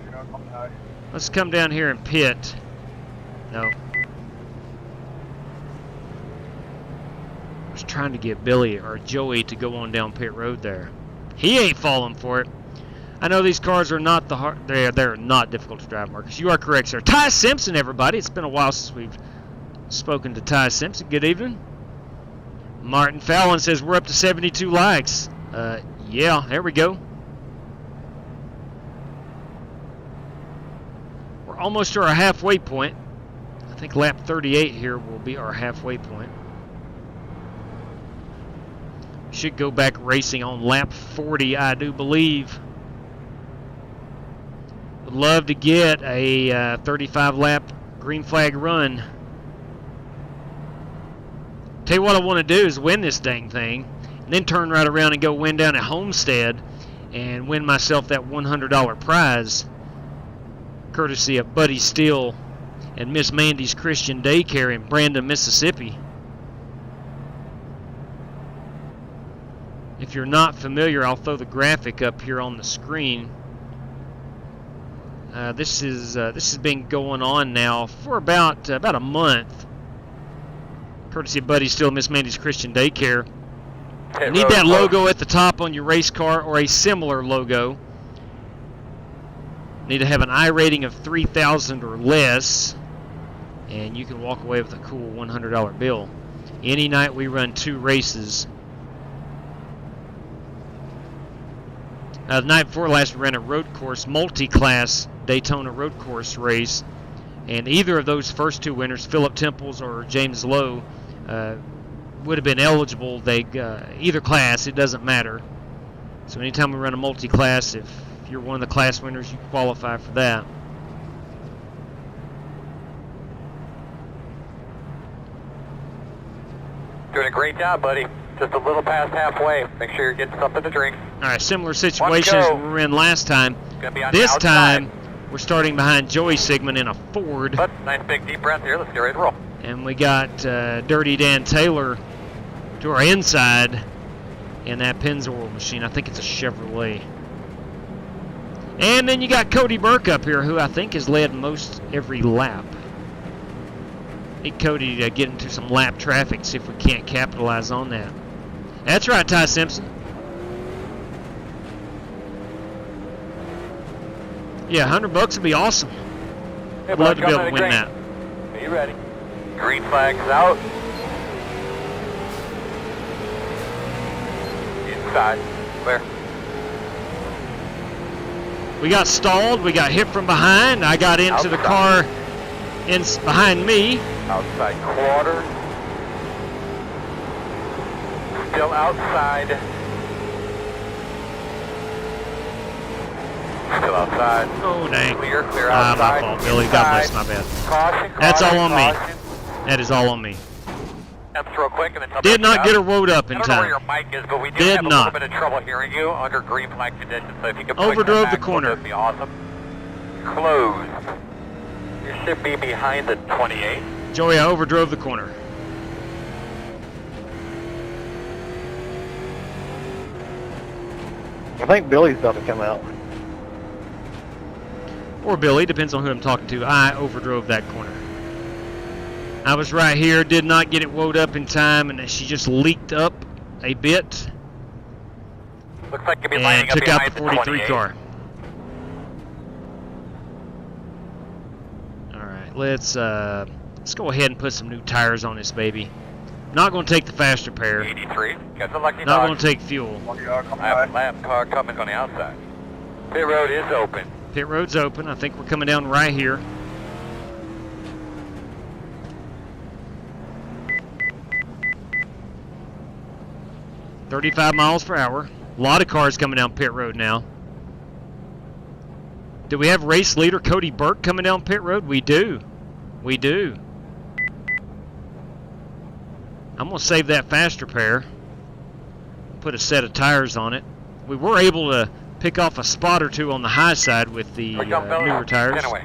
Let's come down here and pit. No. I was trying to get Billy or Joey to go on down pit road there. He ain't falling for it. I know these cars are not the hard. They're not difficult to drive, Marcus. You are correct, sir. Ty Simpson, everybody. It's been a while since we've spoken to Ty Simpson. Good evening. Martin Fallon says we're up to 72 likes. Yeah, there we go. We're almost to our halfway point. I think lap 38 here will be our halfway point. Should go back racing on lap 40, I do believe. Would love to get a 35 lap green flag run. Tell you what I want to do is win this dang thing, and then turn right around and go win down at Homestead and win myself that $100 prize, courtesy of Buddy Steele and Miss Mandy's Christian Daycare in Brandon, Mississippi. If you're not familiar, I'll throw the graphic up here on the screen. This has been going on now for about a month. Courtesy of Buddy Steele, Miss Mandy's Christian Daycare. You need that logo at the top on your race car or a similar logo. Need to have an I rating of 3,000 or less, and you can walk away with a cool $100 bill. Any night we run 2 races. The night before last, we ran a road course, multi-class Daytona road course race, and either of those first 2 winners, Philip Temples or James Lowe, would have been eligible. Either class, it doesn't matter. So anytime we run a multi-class, if you're one of the class winners, you qualify for that. Doing a great job, buddy. Just a little past halfway. Make sure you're getting something to drink. All right, similar situation as we were in last time. Gonna be on This the outside. time, we're starting behind Joey Sigmund in a Ford. But nice big deep breath here. Let's get ready to roll. And we got Dirty Dan Taylor to our inside in that Pennzoil machine. I think it's a Chevrolet. And then you got Cody Burke up here, who I think has led most every lap. Need Cody to get into some lap traffic, see if we can't capitalize on that. That's right, Ty Simpson. Yeah, $100 would be awesome. Hey, I'd love to be able to coming win green. that. Are you ready? Green flag's out. Inside. Clear. We got stalled. We got hit from behind. I got into the car behind me. Outside quarter. Still outside. Still outside. Oh, dang. Clear My outside. fault, Billy. God bless my bad. Caution, That's all caution, on me. caution. That is all on me. Steps real quick and then tell me Did what you not got. get her woed up in I don't know where time. your mic is, but we do Did have a not. little bit of trouble hearing you under green flag conditions. So if you could push Overdrove that back the a little corner. bit, that'd be awesome. Closed. You should be behind the 28. Joey, I overdrove the corner. I think Billy's about to come out. Or Billy, depends on who I'm talking to. I overdrove that corner. I was right here, did not get it woed up in time, and she just leaked up a bit Looks like you'll be and lining up took out behind the 43 28. car. Alright, let's go ahead and put some new tires on this baby. Not going to take the faster pair. 83. Got the lucky Not dog. going to take fuel. I have a lap car coming on the outside. Pit road is open. Pit road's open. I think we're coming down right here. $35 miles per hour. A lot of cars coming down pit road now. Do we have race leader Cody Burke coming down pit road? We do. We do. I'm going to save that faster pair. Put a set of tires on it. We were able to pick off a spot or two on the high side with the newer tires. 10 away.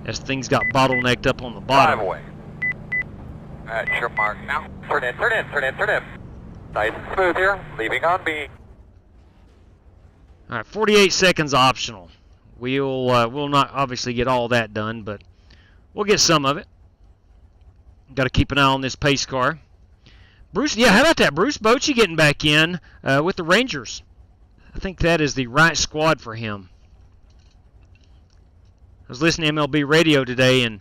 As things got bottlenecked up on the 5 bottom. away. Alright, your mark now. Turn in, turn in, turn in, turn in. Nice and smooth here. Leaving on B. All right, 48 seconds optional. We'll not obviously get all that done, but we'll get some of it. Got to keep an eye on this pace car. Bruce, yeah, how about that? Bruce Bochy getting back in with the Rangers. I think that is the right squad for him. I was listening to MLB radio today and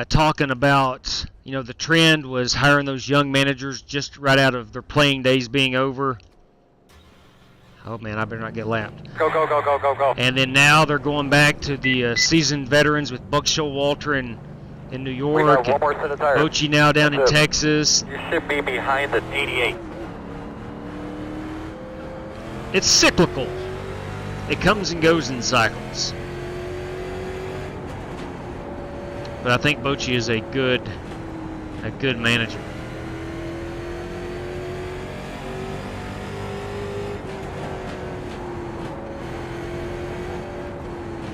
talking about, the trend was hiring those young managers just right out of their playing days being over. Oh, man, I better not get lapped. Go, go, go, go, go, go. And then now they're going back to the seasoned veterans with Buck Showalter in New We York. got one more set of tires. Bochy now down in That's it. Texas. You should be behind the 88. It's cyclical. It comes and goes in cycles. But I think Bochy is a good manager.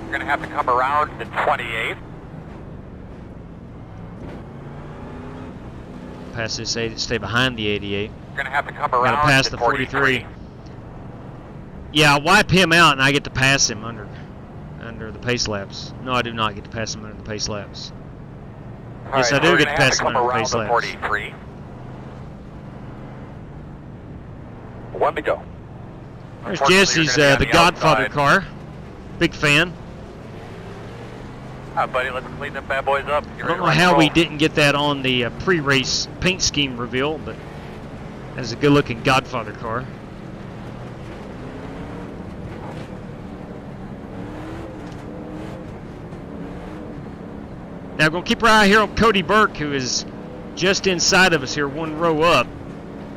You're going to have to come around the 28. Pass this 8, stay behind the 88. You're going to have to come Gotta around pass to the 43. Yeah, I'll wipe him out and I get to pass him under the pace laps. No, I do not get to pass him under the pace laps. All Yes, right, I do we're get gonna to have pass him come under the around pace the laps. 43. 1 to go. There's Unfortunately, Jesse's you're gonna be the on Godfather outside. car. Big fan. Alright, buddy, let's clean them bad boys up. I don't know how we didn't get that on the pre-race paint scheme reveal, but that's a good-looking Godfather car. Now, we're going to keep our eye here on Cody Burke, who is just inside of us here, one row up.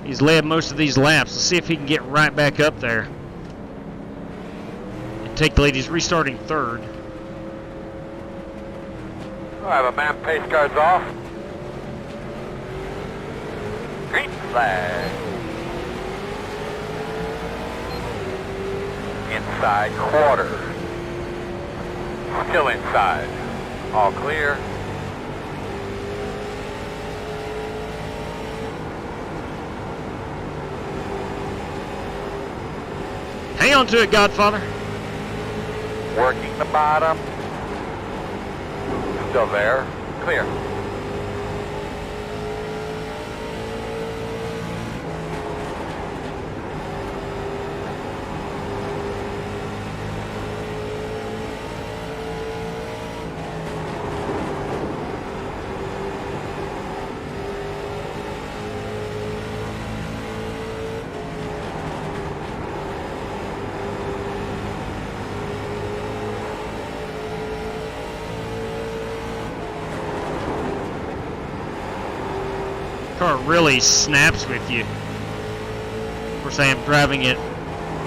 He's led most of these laps. Let's see if he can get right back up there and take the lead. He's restarting third. All right, my man, pace car's off. Green flag. Inside quarter. Still inside. All clear. Hang on to it, Godfather. Working the bottom. Still there. Clear. Car really snaps with you. Of course, I am driving it,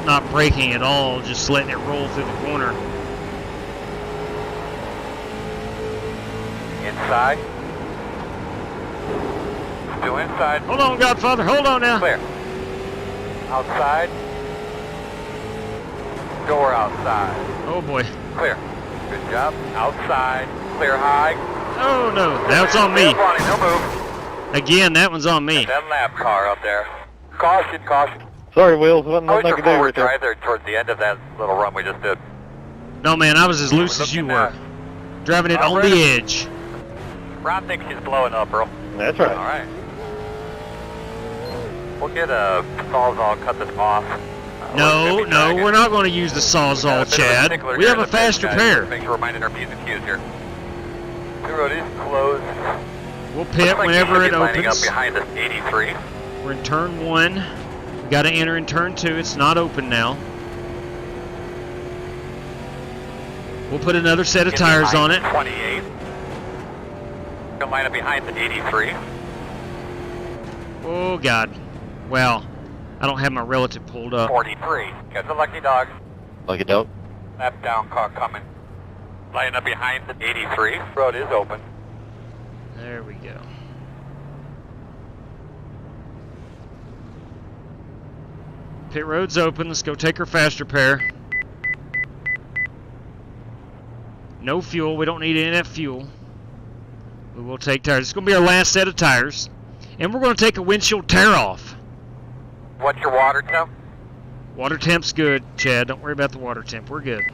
not braking at all, just letting it roll through the corner. Inside. Still inside. Hold on, Godfather, hold on now. Clear. Outside. Door outside. Oh boy. Clear. Good job. Outside. Clear high. Oh no, that's on me. No move. Again, that one's on me. That lap car up there. Caution, caution. Sorry, Wheels. Wasn't How was nothing I your could do forward right there. drive there towards the end of that little run we just did? No, man, I was as loose as you were. Driving it on the edge. Ron thinks she's blowing up, bro. That's right. All right. We'll get a Sawzall, cut this off. No, no, we're not going to use the Sawzall, Chad. We have a faster pair. Make sure we're minding our P's and Q's here. The road is closed. We'll pit whenever it Lining up opens. behind us, 83. We're in turn 1. We got to enter in turn 2. It's not open now. We'll put another set of tires on it. 28. Gonna line up behind the 83. Oh God. Well, I don't have my relative pulled up. 43. Got the lucky dog. Lucky dog. Lap down car coming. Lining up behind the 83. Road is open. There we go. Pit road's open. Let's go take our faster pair. No fuel. We don't need any of that fuel. We will take tires. It's going to be our last set of tires. And we're going to take a windshield tear off. What's your water temp? Water temp's good, Chad. Don't worry about the water temp. We're good.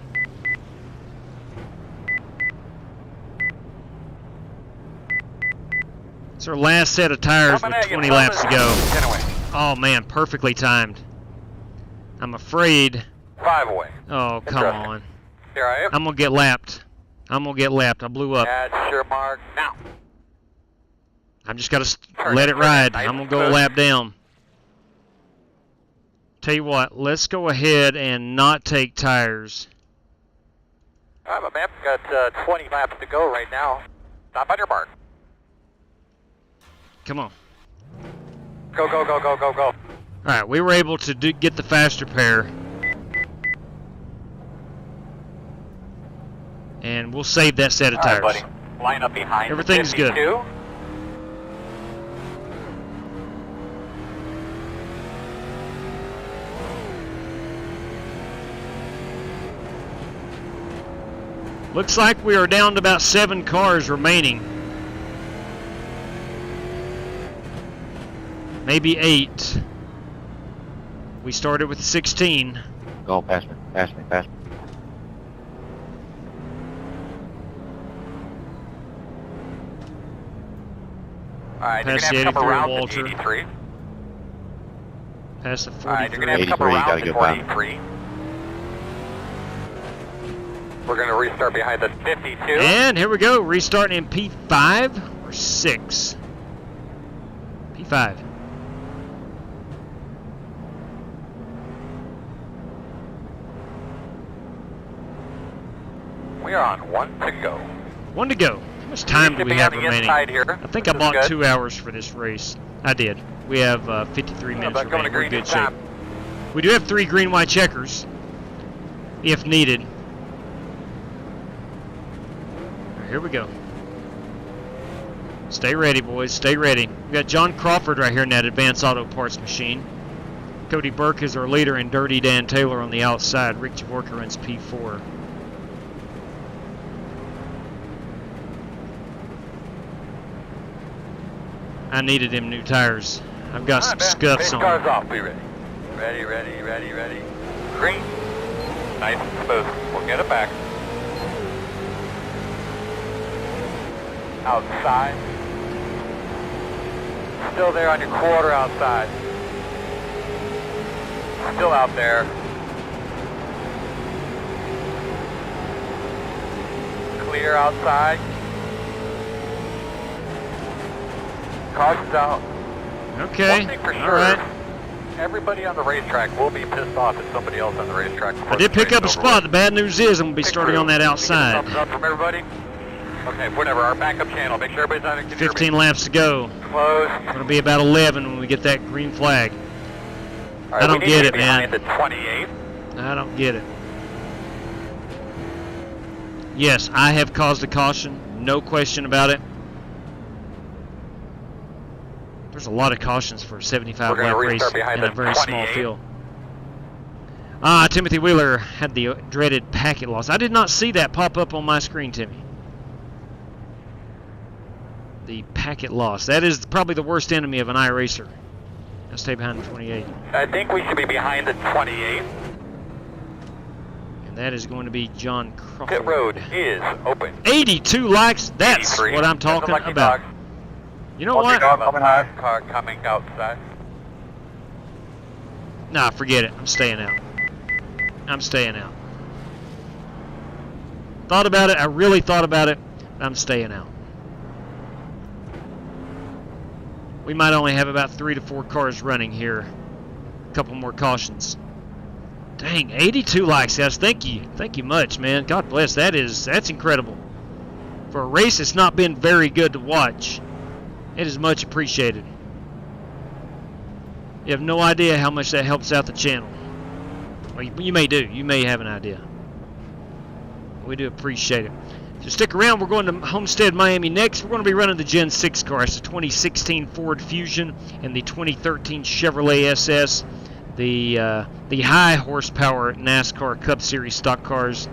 It's our last set of tires with 20 laps to go. Oh man, perfectly timed. I'm afraid. 5 away. Oh, come on. Here I am. I'm going to get lapped. I blew up. Add sure mark now. I'm just got to let it ride. I'm going to go a lap down. Tell you what, let's go ahead and not take tires. All right, my man. Got 20 laps to go right now. Stop on your mark. Come on. Go, go, go, go, go, go. All right, we were able to get the faster pair. And we'll save that set of tires. All right, buddy. Line up behind. Everything's the 52. good. Looks like we are down to about 7 cars remaining. Maybe 8. We started with 16. Go past me, past me, past me. All right, Past you're the going to have to come 83, around Walter. the 83. Past the All right, you're going 43. to have to come 83, around gotta the go by. 43. We're going to restart behind the 52. And here we go, restarting in P5 or 6? P5. We are on 1 to go. 1 to go. How much time do we have remaining? Here. I think I bought 2 hours for this race. I did. We have 53 minutes remaining. We're in good shape. We do have 3 green-white checkers, if needed. Here we go. Stay ready, boys. Stay ready. We got John Crawford right here in that Advanced Auto Parts machine. Cody Burke is our leader, and Dirty Dan Taylor on the outside. Rick Javorka runs P4. I needed them new tires. I've got some scuffs on. Cars off. Be ready. Ready, ready, ready, ready. Green. Nice and smooth. We'll get it back. Outside. Still there on your quarter outside. Still out there. Clear outside. Caution's out. Okay. One thing for sure, all right. everybody on the racetrack will be pissed off at somebody else on the racetrack. I did pick up a spot. The bad news is I'm going to be starting on that outside. Thumbs up from everybody. Okay, whatever. Our backup channel. Make sure everybody's on it. 15 laps to go. Close. Going to be about 11 when we get that green flag. Right, I don't get it, man. The 28. I don't get it. Yes, I have caused a caution. No question about it. There's a lot of cautions for a 75 lap race in a very small field. Timothy Wheeler had the dreaded packet loss. I did not see that pop up on my screen, Timmy. The packet loss. That is probably the worst enemy of an iRacer. I'll stay behind the 28. I think we should be behind the 28. And that is going to be John Crawford. Pit road is open. 82 likes. That's 83. what I'm talking about. Dog. You know what? Car coming outside. Nah, forget it. I'm staying out. I'm staying out. Thought about it. I really thought about it. I'm staying out. We might only have about 3 to 4 cars running here. A couple more cautions. Dang, 82 likes, guys. Thank you. Thank you much, man. God bless. That's incredible. For a race that's not been very good to watch, it is much appreciated. You have no idea how much that helps out the channel. Well, you may do. You may have an idea. We do appreciate it. So stick around. We're going to Homestead, Miami next. We're going to be running the Gen 6 car. It's the 2016 Ford Fusion and the 2013 Chevrolet SS. The high horsepower NASCAR Cup Series stock cars.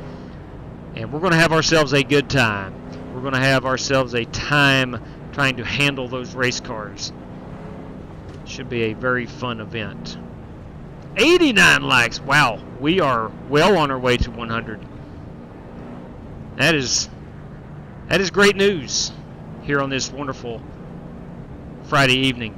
And we're going to have ourselves a good time. We're going to have ourselves a time trying to handle those race cars. Should be a very fun event. 89 likes. Wow, we are well on our way to 100. That is great news here on this wonderful Friday evening.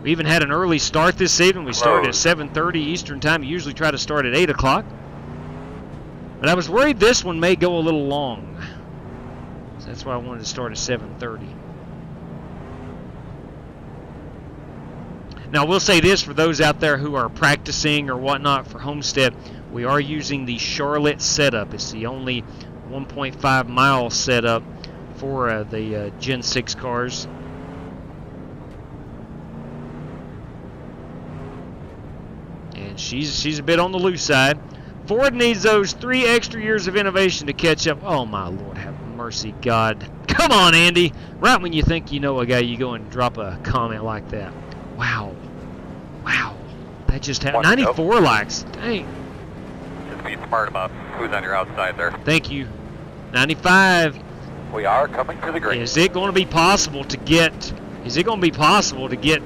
We even had an early start this evening. We started at 7:30 Eastern Time. We usually try to start at 8 o'clock. But I was worried this one may go a little long. So that's why I wanted to start at 7:30. Now, we'll say this for those out there who are practicing or whatnot for Homestead. We are using the Charlotte setup. It's the only 1.5 mile setup for the Gen 6 cars. And she's a bit on the loose side. Ford needs those 3 extra years of innovation to catch up. Oh, my Lord, have mercy, God. Come on, Andy. Right when you think you know a guy, you go and drop a comment like that. Wow. Wow. That just happened. 94 likes. Dang. Just be smart about who's on your outside there. Thank you. 95. We are coming to the green. Is it going to be possible to get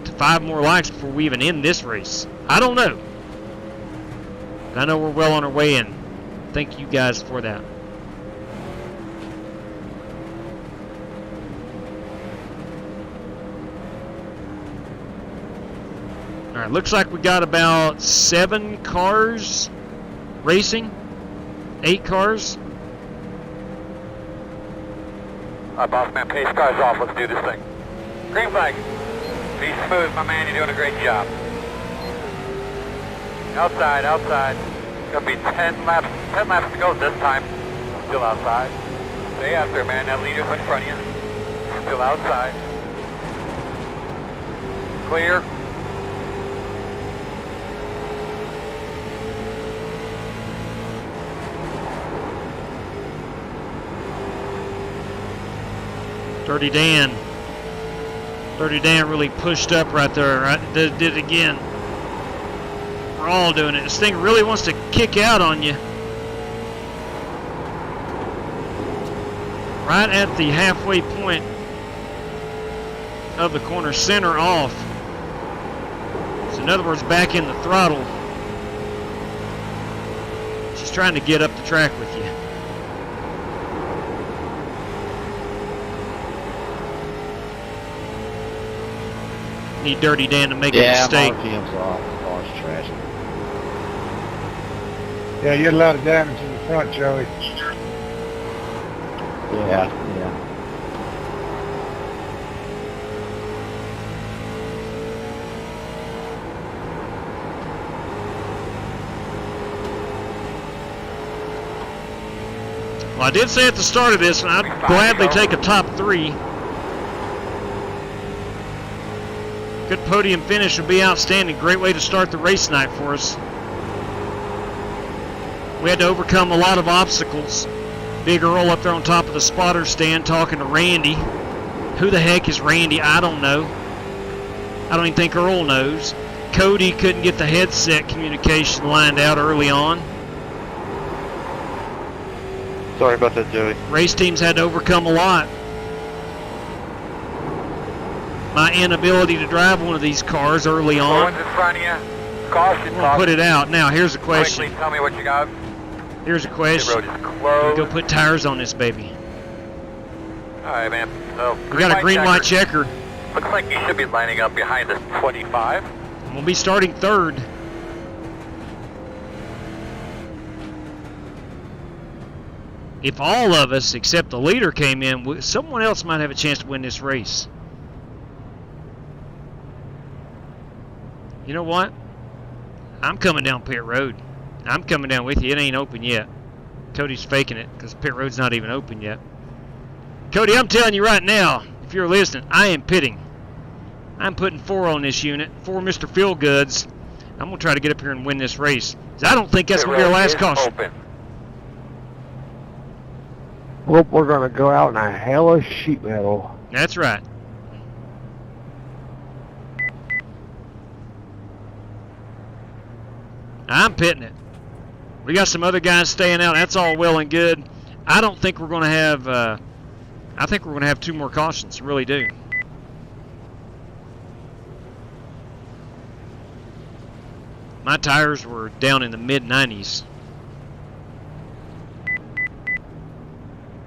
5 more likes before we even end this race? I don't know. I know we're well on our way in. Thank you guys for that. All right, looks like we got about 7 cars racing. 8 cars. All right, boss man, pace cars off. Let's do this thing. Green flag. Be smooth, my man. You're doing a great job. Outside, outside. Gonna be 10 laps to go this time. Still outside. Stay out there, man. That leader's in front of you. Still outside. Clear. Dirty Dan. Dirty Dan really pushed up right there. Right? Did it again. We're all doing it. This thing really wants to kick out on you. Right at the halfway point of the corner, center off. So in other words, back in the throttle. She's trying to get up the track with you. Need Dirty Dan to make a mistake. Yeah, my RPM's off. Car's trash. Yeah, you had a lot of damage in the front, Joey. Yeah. Well, I did say at the start of this, and I'd gladly take a top 3. Good podium finish would be outstanding. Great way to start the race night for us. We had to overcome a lot of obstacles. Big Earl up there on top of the spotter stand talking to Randy. Who the heck is Randy? I don't know. I don't even think Earl knows. Cody couldn't get the headset communication lined out early on. Sorry about that, Joey. Race teams had to overcome a lot. My inability to drive one of these cars early on. One's in front of you. Caution. We'll put it out. Now, here's a question. Quickly, tell me what you got. Here's a question. The road is closed. Go put tires on this baby. All right, man. So We got a green light checker. Looks like you should be lining up behind the 25. And we'll be starting 3rd. If all of us except the leader came in, someone else might have a chance to win this race. You know what? I'm coming down pit road. I'm coming down with you. It ain't open yet. Cody's faking it because pit road's not even open yet. Cody, I'm telling you right now, if you're listening, I am pitting. I'm putting 4 on this unit, 4 Mr. Feelgoods. I'm going to try to get up here and win this race. I don't think that's going to be our last caution. Open. Well, we're going to go out in a hell of sheet metal. That's right. I'm pitting it. We got some other guys staying out. That's all well and good. I don't think we're going to have. I think we're going to have 2 more cautions. Really do. My tires were down in the mid-90s.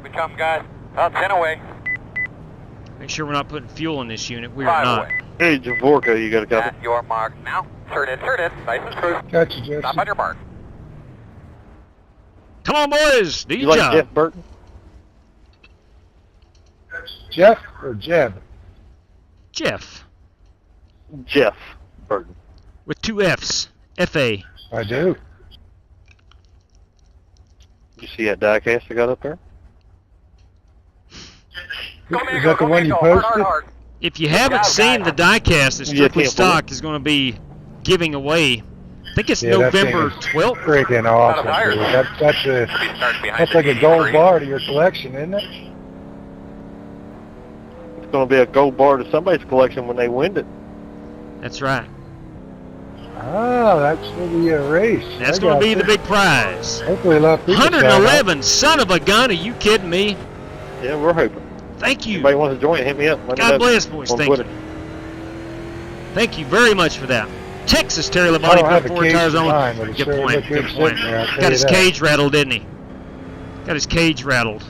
We come, guys. About 10 away. Make sure we're not putting fuel in this unit. We are 5 not. away. Hey, Javorka, you got a couple? At your mark now. Turn it. Nice and cruise. Gotcha, Jesse. Stop on your mark. Come on, boys. Do You your like job. Jeff Burton? Jeff or Jeb? Jeff. Jeff Burton. With 2 F's. F-A. I do. You see that diecast I got up there? Is that the one you posted? If you haven't seen the diecast that Strictly Stock is going to be giving away, I think it's November 12th. Freaking awesome, dude. That's like a gold bar to your collection, isn't it? It's going to be a gold bar to somebody's collection when they win it. That's right. Oh, that's for the race. That's going to be the big prize. Hopefully a lot of people 111, son of a gun. Are you kidding me? Yeah, we're hoping. Thank you. Anybody wants to join, hit me up. God bless, boys. Thank you. Thank you very much for that. Texas Terry Labonte put 4 tires on. Good point. Good point. Got his cage rattled, didn't he? Got his cage rattled.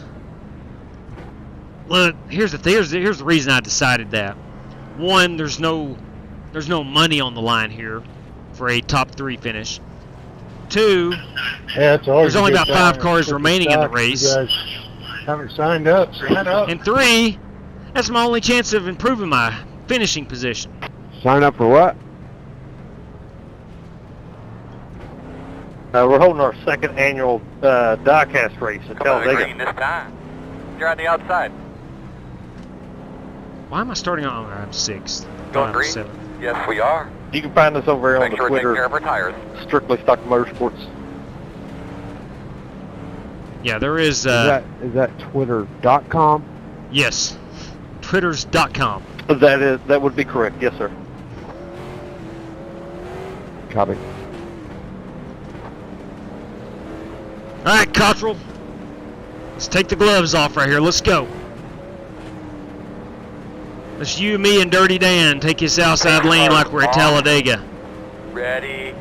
Look, here's the reason I decided that. One, there's no there's no money on the line here for a top 3 finish. 2, Yeah, it's always there's only a good about 5 time cars to remaining in the stock. race. You guys haven't signed up, sign up. And 3, that's my only chance of improving my finishing position. Sign up for what? We're holding our 2nd annual diecast race in Come on, green Talladega. this time. You're on the outside. Why am I starting on? I'm 6th. Going I'm green? 7th. Yes, we are. You can find us over here on Make the sure we're taking care Twitter, of our tires. Strictly Stock Motorsports. Yeah, there is. Is that Twitter.com? Yes, Twitters.com. That would be correct. Yes, sir. Copy. All right, Cottrell. Let's take the gloves off right here. Let's go. Let's you, me, and Dirty Dan take this outside lane like we're at Talladega. Ready.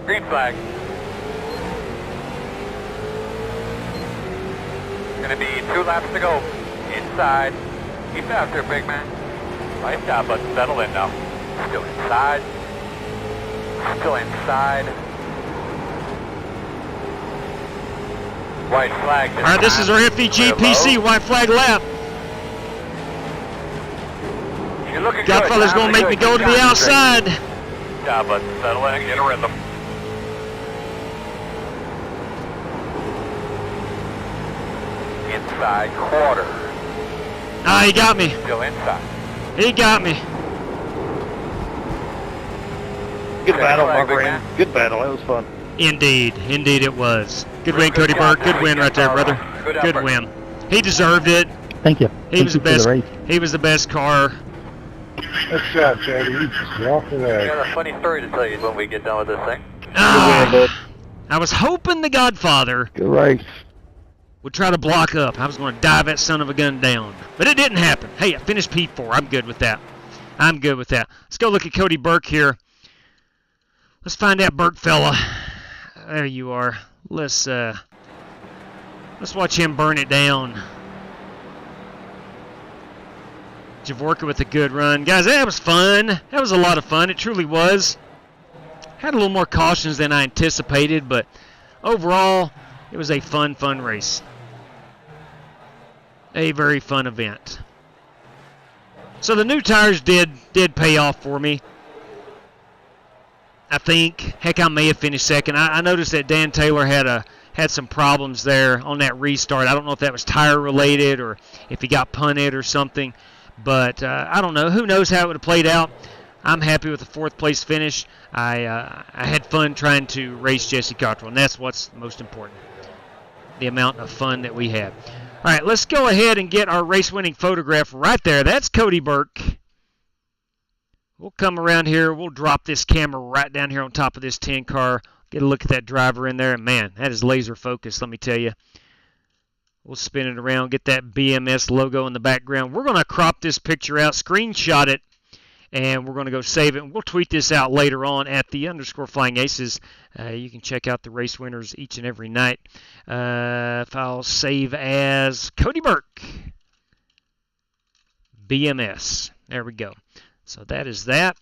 Green flag. Gonna be 2 laps to go. Inside. Keep after, big man. Nice job, but settle in now. Still inside. Still inside. White flag. All right, this is our FEGPC white flag lap. You're looking Godfather's good. going to make me go to the outside. Yeah, but settle in, get a rhythm. Inside quarter. Ah, he got me. Still inside. He got me. Good Check battle, flag, my big friend. man. Good battle. That was fun. Indeed, indeed it was. Good win, Cody job. Burke. Good win right there, brother. Good Good effort. win. He deserved it. Thank you. He was the best. He was the best car. Good job, Chad. You're off the I way. got a funny story to tell you when we get done with this thing. Ah, I was hoping the Godfather Good race. would try to block up. I was going to dive that son of a gun down. But it didn't happen. Hey, I finished P4. I'm good with that. I'm good with that. Let's go look at Cody Burke here. Let's find that Burke fella. There you are. Let's watch him burn it down. Javorka with a good run. Guys, that was fun. That was a lot of fun. It truly was. Had a little more cautions than I anticipated, but overall, it was a fun race. A very fun event. So the new tires did pay off for me. I think. Heck, I may have finished 2nd. I noticed that Dan Taylor had some problems there on that restart. I don't know if that was tire related or if he got punted or something. But I don't know. Who knows how it would have played out. I'm happy with the 4th place finish. I had fun trying to race Jesse Cottrell, and that's what's most important. The amount of fun that we had. All right, let's go ahead and get our race-winning photograph right there. That's Cody Burke. We'll come around here. We'll drop this camera right down here on top of this 10 car. Get a look at that driver in there. And man, that is laser focused, let me tell you. We'll spin it around, get that BMS logo in the background. We're going to crop this picture out, screenshot it, and we're going to go save it. And we'll tweet this out later on at the _FlyingAces. You can check out the race winners each and every night. File save as Cody Burke. BMS. There we go. So that is that.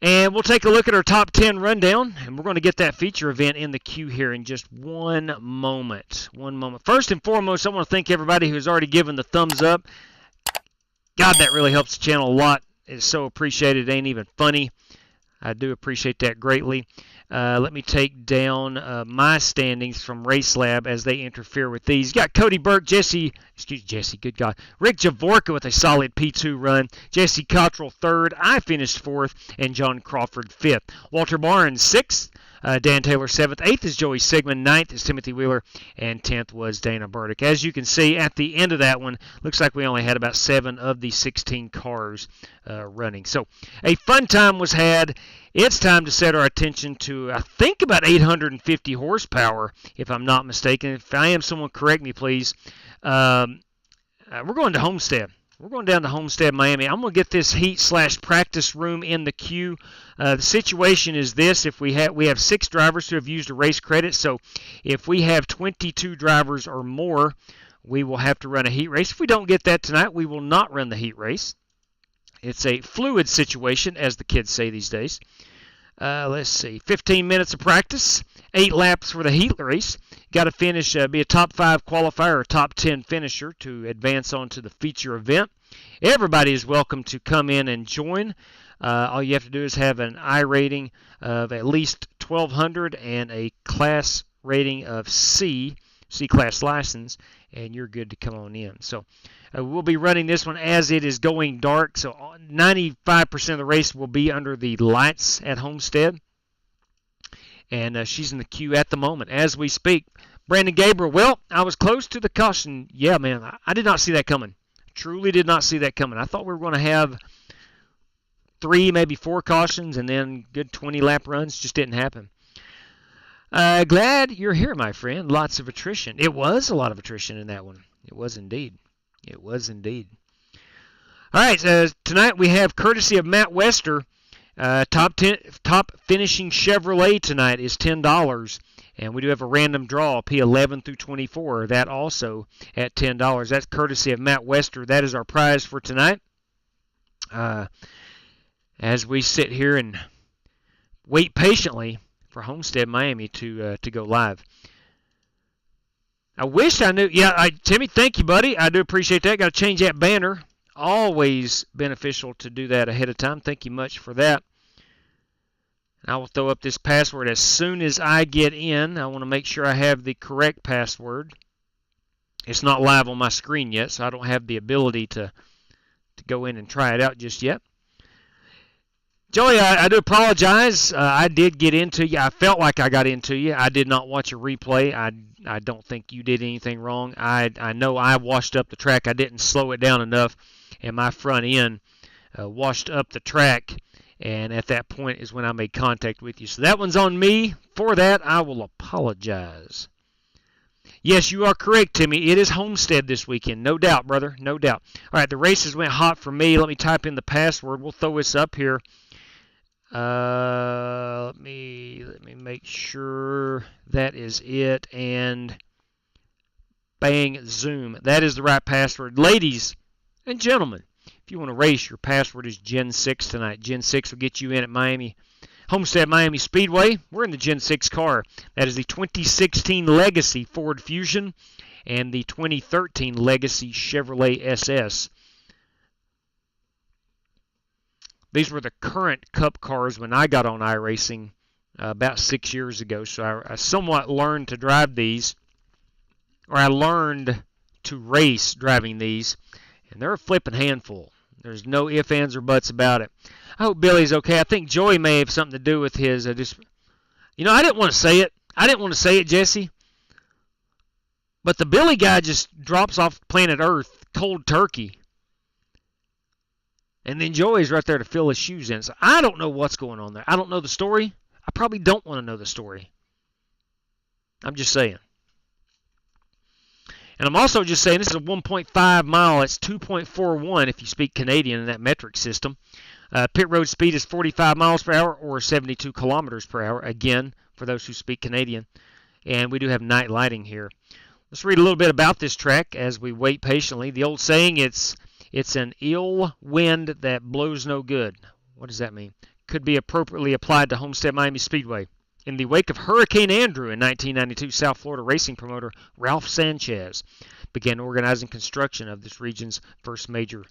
And we'll take a look at our top 10 rundown, and we're going to get that feature event in the queue here in just one moment. First and foremost, I want to thank everybody who's already given the thumbs up. God, that really helps the channel a lot. It's so appreciated. It ain't even funny. I do appreciate that greatly. Let me take down my standings from RaceLab as they interfere with these. You got Cody Burke, Jesse, good God. Rick Javorka with a solid P2 run. Jesse Cottrell 3rd. I finished 4th. And John Crawford 5th. Walter Barnes 6th. Dan Taylor 7th. 8th is Joey Sigmund. 9th is Timothy Wheeler. And 10th was Dana Burdick. As you can see at the end of that one, looks like we only had about 7 of the 16 cars running. So a fun time was had. It's time to set our attention to, I think, about 850 horsepower, if I'm not mistaken. If I am, someone correct me, please. We're going to Homestead. We're going down to Homestead, Miami. I'm going to get this heat/practice room in the queue. The situation is this. If we have 6 drivers who have used a race credit, so if we have 22 drivers or more, we will have to run a heat race. If we don't get that tonight, we will not run the heat race. It's a fluid situation, as the kids say these days. Let's see, 15 minutes of practice, 8 laps for the heat race. Got to finish, be a top 5 qualifier or top 10 finisher to advance on to the feature event. Everybody is welcome to come in and join. All you have to do is have an I rating of at least 1200 and a class rating of C class license, and you're good to come on in. So we'll be running this one as it is going dark, so 95% of the race will be under the lights at Homestead. And she's in the queue at the moment as we speak. Brandon Gabriel, well, I was close to the caution. Yeah, man, I did not see that coming. Truly did not see that coming. I thought we were going to have 3, maybe 4 cautions and then good 20-lap runs. Just didn't happen. Glad you're here, my friend. Lots of attrition. It was a lot of attrition in that one. It was indeed. It was indeed. All right, tonight we have courtesy of Matt Wester. Top finishing Chevrolet tonight is $10, and we do have a random draw, P11 through 24. That also at $10. That's courtesy of Matt Wester. That is our prize for tonight. As we sit here and wait patiently for Homestead Miami to go live. I wish I knew. Yeah, Timmy, thank you, buddy. I do appreciate that. Got to change that banner. Always beneficial to do that ahead of time. Thank you much for that. I will throw up this password as soon as I get in. I want to make sure I have the correct password. It's not live on my screen yet, so I don't have the ability to go in and try it out just yet. Joey, I do apologize. I did get into you. I felt like I got into you. I did not watch a replay. I don't think you did anything wrong. I know I washed up the track. I didn't slow it down enough, and my front end washed up the track, and at that point is when I made contact with you. So that one's on me. For that, I will apologize. Yes, you are correct, Timmy. It is Homestead this weekend. No doubt, brother. No doubt. All right, the races went hot for me. Let me type in the password. We'll throw this up here. Let me make sure that is it, and bang, zoom. That is the right password. Ladies and gentlemen, if you want to race, your password is Gen 6 tonight. Gen 6 will get you in at Miami, Homestead Miami Speedway. We're in the Gen 6 car. That is the 2016 Legacy Ford Fusion and the 2013 Legacy Chevrolet SS. These were the current Cup cars when I got on iRacing about 6 years ago. So I somewhat learned to drive these, or I learned to race driving these, and they're a flipping handful. There's no ifs, ands, or buts about it. I hope Billy's okay. I think Joey may have something to do with his. I didn't want to say it. I didn't want to say it, Jesse. But the Billy guy just drops off planet Earth cold turkey. And then Joey's right there to fill his shoes in. So I don't know what's going on there. I don't know the story. I probably don't want to know the story. I'm just saying. And I'm also just saying this is a 1.5 mile. It's 2.41 if you speak Canadian in that metric system. Pit road speed is 45 miles per hour or 72 kilometers per hour. Again, for those who speak Canadian. And we do have night lighting here. Let's read a little bit about this track as we wait patiently. The old saying, it's an ill wind that blows no good. What does that mean? Could be appropriately applied to Homestead Miami Speedway. In the wake of Hurricane Andrew in 1992, South Florida racing promoter Ralph Sanchez began organizing construction of this region's first major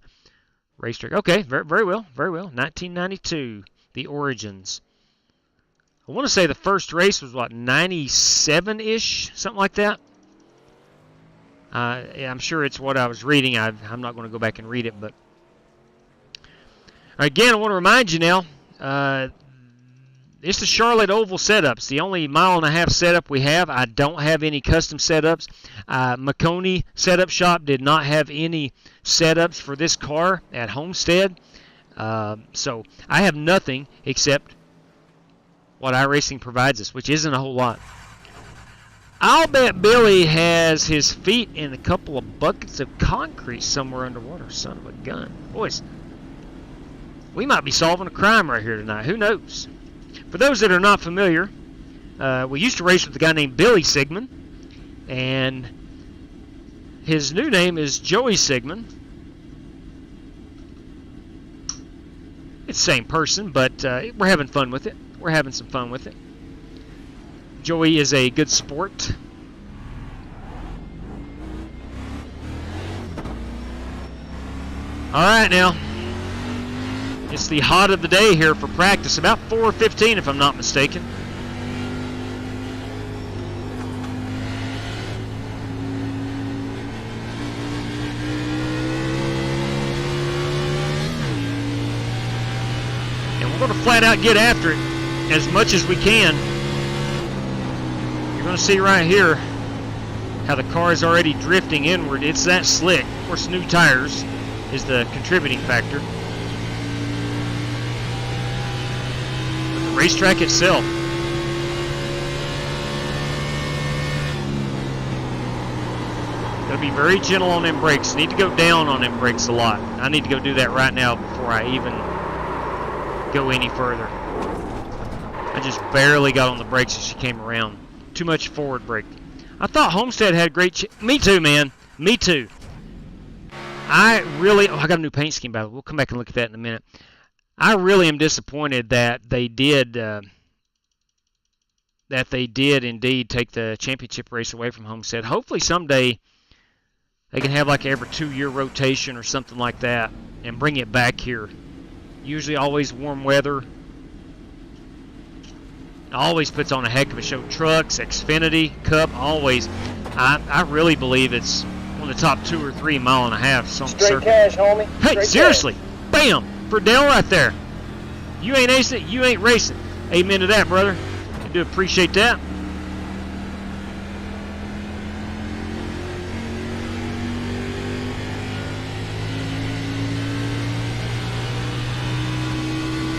racetrack. Okay, very well, very well. 1992, the origins. I want to say the first race was, 97-ish, something like that. I'm sure it's what I was reading. I'm not going to go back and read it, but again, I want to remind you now, it's the Charlotte Oval setup. It's the only 1.5 mile setup we have. I don't have any custom setups. McConey Setup Shop did not have any setups for this car at Homestead. So I have nothing except what iRacing provides us, which isn't a whole lot. I'll bet Billy has his feet in a couple of buckets of concrete somewhere underwater. Son of a gun. Boys, we might be solving a crime right here tonight. Who knows? For those that are not familiar, we used to race with a guy named Billy Sigmund, and his new name is Joey Sigmund. It's the same person, but we're having fun with it. We're having some fun with it. Joey is a good sport. All right, now. It's the hot of the day here for practice. About 4:15, if I'm not mistaken. And we're going to flat out get after it as much as we can. You're going to see right here how the car is already drifting inward. It's that slick. Of course, new tires is the contributing factor. But the racetrack itself, gotta be very gentle on them brakes. Need to go down on them brakes a lot. I need to go do that right now before I even go any further. I just barely got on the brakes as she came around. Too much forward brake. I thought Homestead had great. Me too, man. Me too. I really. Oh, I got a new paint scheme, by the way. We'll come back and look at that in a minute. I really am disappointed that they did. That they did indeed take the championship race away from Homestead. Hopefully someday they can have like every 2-year rotation or something like that and bring it back here. Usually always warm weather. Always puts on a heck of a show. Trucks, Xfinity, Cup, always. I really believe it's one of the top 2 or 3 mile-and-a-half. Straight cash, homie. Hey, Straight seriously. Bam. For Dale right there. You ain't acing it, you ain't racing. Amen to that, brother. I do appreciate that.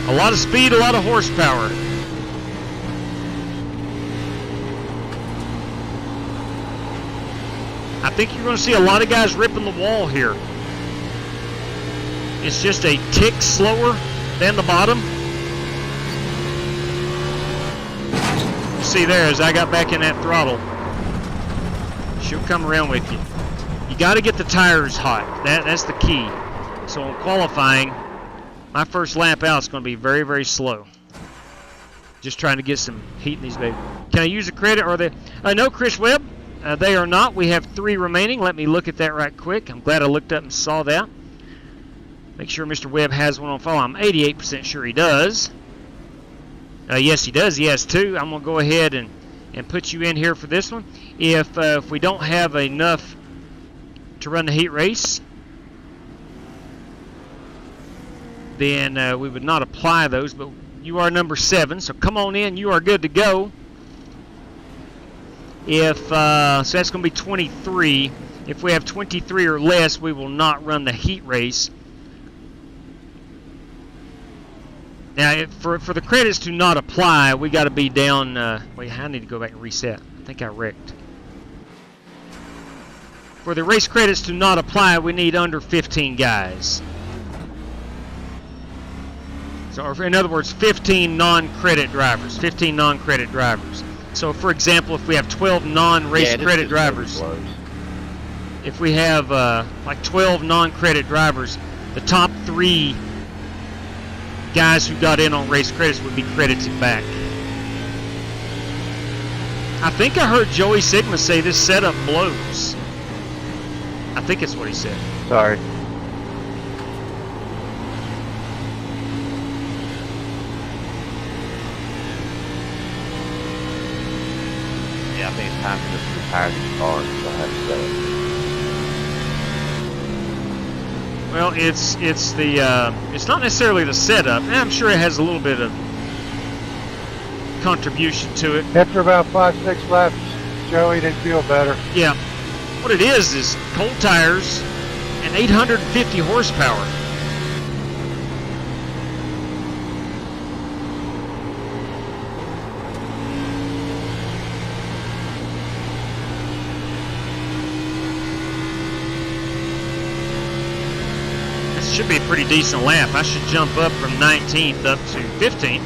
A lot of speed, a lot of horsepower. I think you're going to see a lot of guys ripping the wall here. It's just a tick slower than the bottom. See there, as I got back in that throttle, she'll come around with you. You got to get the tires hot. That's the key. So in qualifying, my first lap out is going to be very, very slow. Just trying to get some heat in these babies. Can I use a credit? Or they? No, Chris Webb. They are not. We have 3 remaining. Let me look at that right quick. I'm glad I looked up and saw that. Make sure Mr. Webb has one on file. I'm 88% sure he does. Yes, he does. He has 2. I'm going to go ahead and put you in here for this one. If we don't have enough to run the heat race, then we would not apply those. But you are number 7, so come on in. You are good to go. So that's going to be 23. If we have 23 or less, we will not run the heat race. Now, for the credits to not apply, we got to be down. Wait, I need to go back and reset. I think I wrecked. For the race credits to not apply, we need under 15 guys. So, in other words, 15 non-credit drivers. 15 non-credit drivers. So, for example, if we have 12 non-race credit drivers, if we have like 12 non-credit drivers, the top 3 guys who got in on race credits would be credited back. I think I heard Joey Sigma say this setup blows. I think it's what he said. Sorry. Yeah, I think it's time for this to retire the car, so I have to set it. Well, it's not necessarily the setup. I'm sure it has a little bit of contribution to it. After about 5-6 laps, Joey didn't feel better. Yeah. What it is cold tires and 850 horsepower. Should be a pretty decent lap. I should jump up from 19th up to 15th.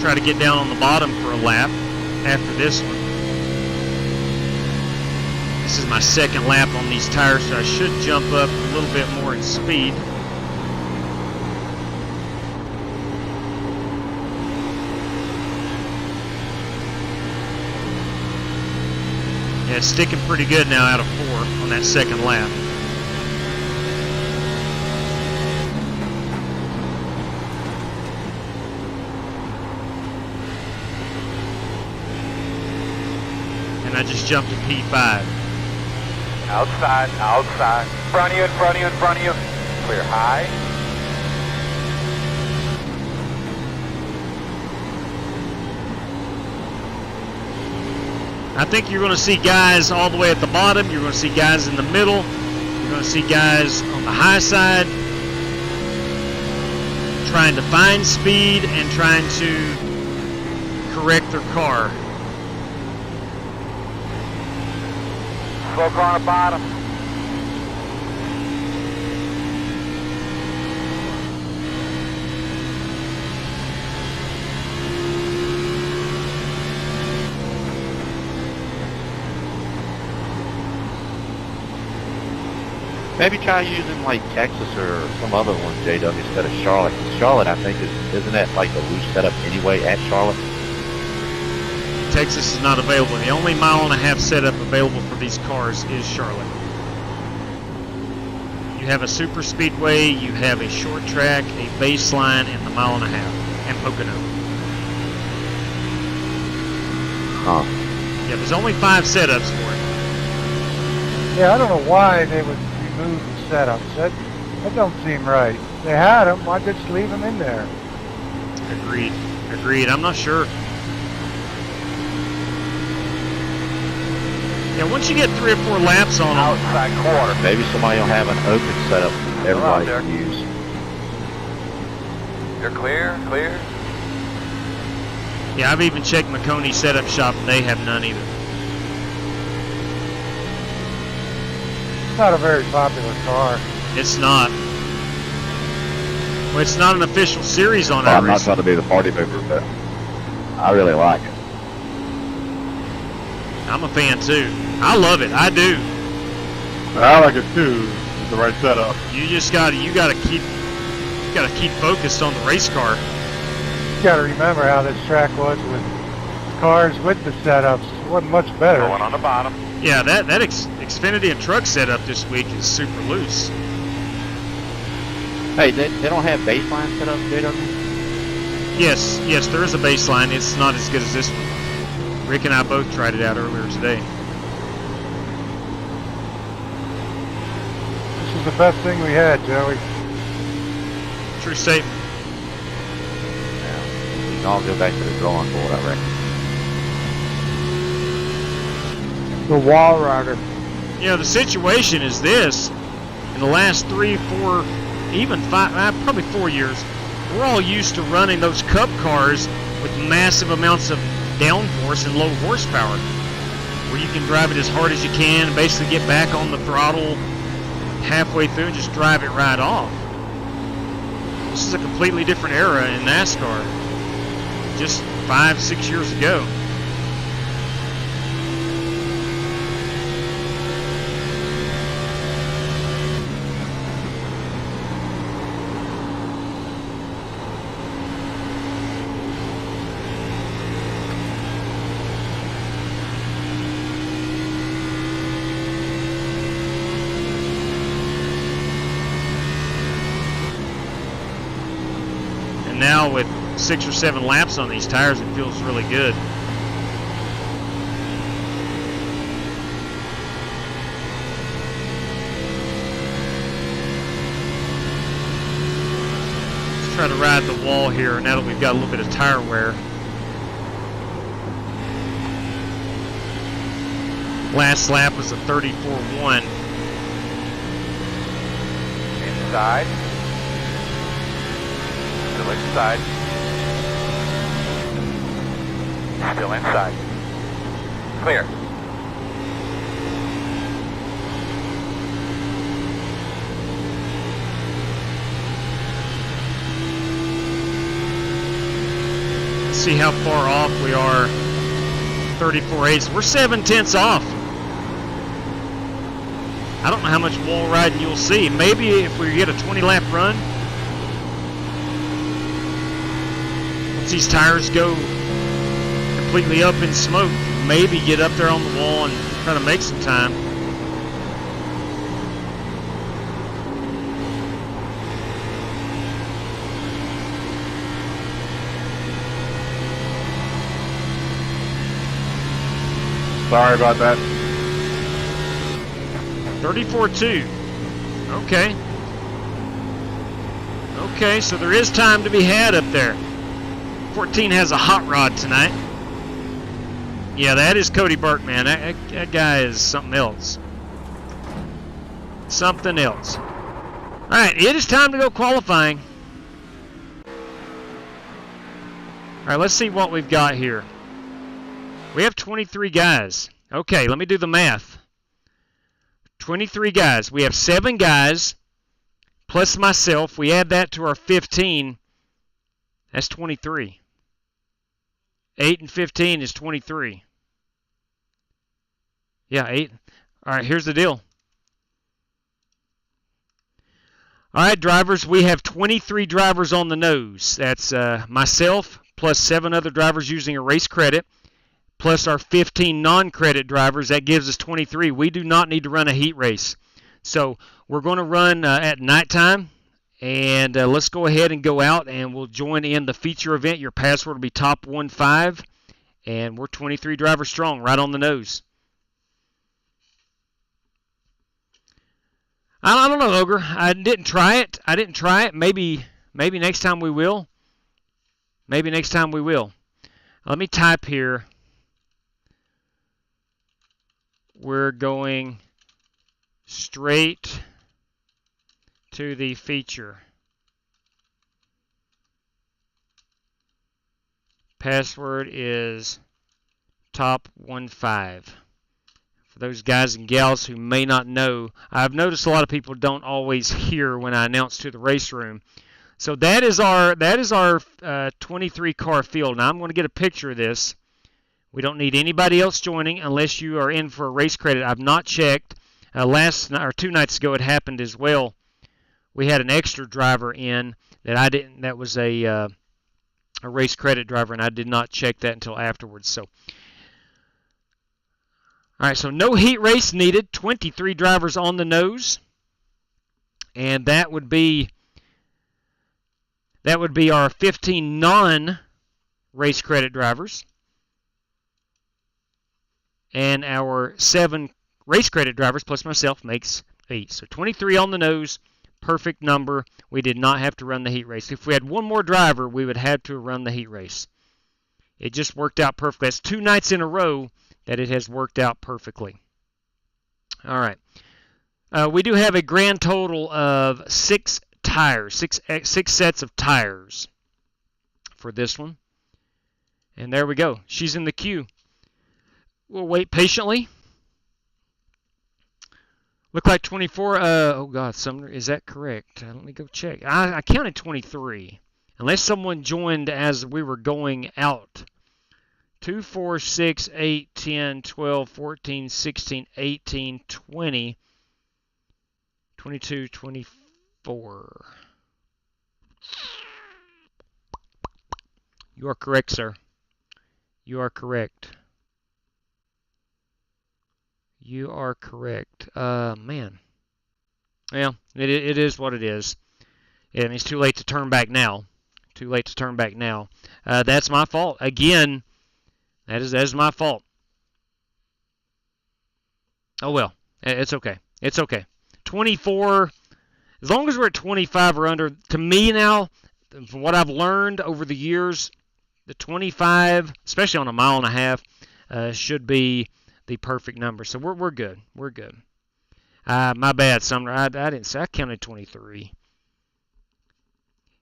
Try to get down on the bottom for a lap after this one. This is my second lap on these tires, so I should jump up a little bit more in speed. Yeah, it's sticking pretty good now out of 4 on that second lap. And I just jumped to P5. Outside, outside. In front of you, in front of you, in front of you. Clear high. I think you're going to see guys all the way at the bottom. You're going to see guys in the middle. You're going to see guys on the high side trying to find speed and trying to correct their car. Slow car on the bottom. Maybe try using like Texas or some other one, JW, instead of Charlotte. Charlotte, I think, isn't that like a loose setup anyway at Charlotte? Texas is not available. The only 1.5 mile setup available for these cars is Charlotte. You have a super speedway, you have a short track, a baseline, and the 1.5 mile, and Pocono. Huh. Yeah, there's only 5 setups for it. Yeah, I don't know why they would remove the setups. That don't seem right. They had them. Why just leave them in there? Agreed. Agreed. I'm not sure. Yeah, once you get 3 or 4 laps on them, Outside quarter. Maybe somebody will have an open setup that everybody there. can use. You're clear, clear. yeah, I've even checked McConey's setup shop, and they have none either. It's not a very popular car. It's not. Well, it's not an official series on Well, I'm not iRacing. trying to be the party mover, but I really like it. I'm a fan too. I love it. I do. I like it too. It's the right setup. You just gotta keep focused on the race car. You got to remember how this track was with cars with the setups. It wasn't much better. Going on the bottom. Yeah, that Xfinity and truck setup this week is super loose. Hey, they don't have baseline set up, JW? Yes, there is a baseline. It's not as good as this one. Rick and I both tried it out earlier today. This is the best thing we had, Joey. True statement. We can all go back to the drawing board, I reckon. The wall rider. You know, the situation is this. In the last 3, 4, even 5, probably 4 years, we're all used to running those Cup cars with massive amounts of downforce and low horsepower, where you can drive it as hard as you can and basically get back on the throttle halfway through and just drive it right off. This is a completely different era in NASCAR, just 5, 6 years ago. Now with 6 or 7 laps on these tires, it feels really good. Let's try to ride the wall here now that we've got a little bit of tire wear. Last lap was a 34.1. Inside. Still inside. Still inside. Clear. Let's see how far off we are. 34.8. We're 7/10 off. I don't know how much wall riding you'll see. Maybe if we get a 20-lap run, once these tires go completely up in smoke, maybe get up there on the wall and try to make some time. Sorry about that. 34.2. Okay. Okay, so there is time to be had up there. 14 has a hot rod tonight. Yeah, that is Cody Burke, man. That guy is something else. Something else. All right, it is time to go qualifying. All right, let's see what we've got here. We have 23 guys. Okay, let me do the math. 23 guys. We have 7 guys plus myself. We add that to our 15. That's 23. 8 and 15 is 23. Yeah, 8. All right, here's the deal. All right, drivers, we have 23 drivers on the nose. That's myself plus 7 other drivers using a race credit, plus our 15 non-credit drivers. That gives us 23. We do not need to run a heat race. So we're going to run at nighttime, and let's go ahead and go out, and we'll join in the feature event. Your password will be top 15, and we're 23 drivers strong, right on the nose. I don't know, Ogre. I didn't try it. Maybe next time we will. Maybe next time we will. Let me type here. We're going straight to the feature. Password is top 15. For those guys and gals who may not know, I've noticed a lot of people don't always hear when I announce to the race room. So that is our 23 car field. Now I'm going to get a picture of this. We don't need anybody else joining unless you are in for a race credit. I've not checked. Last night or 2 nights ago, it happened as well. We had an extra driver in that I didn't. That was a race credit driver, and I did not check that until afterwards. So, all right. So no heat race needed. 23 drivers on the nose, and that would be our 15 non-race credit drivers. And our 7 race credit drivers plus myself makes 8. So 23 on the nose, perfect number. We did not have to run the heat race. If we had one more driver, we would have to run the heat race. It just worked out perfectly. That's 2 nights in a row that it has worked out perfectly. All right. We do have a grand total of 6 tires, 6 sets of tires for this one. And there we go. She's in the queue. We'll wait patiently. Look like 24. Oh, God, Sumner, is that correct? Let me go check. I counted 23. Unless someone joined as we were going out. 2, 4, 6, 8, 10, 12, 14, 16, 18, 20, 22, 24. You are correct, sir. You are correct. You are correct. Man. Well, it is what it is. And it's too late to turn back now. Too late to turn back now. That's my fault. Again, that is my fault. Oh, well. It's okay. It's okay. 24. As long as we're at 25 or under, to me now, from what I've learned over the years, the 25, especially on a mile and a half, should be the perfect number. So we're good. We're good. My bad, Sumner. I didn't say. I counted 23.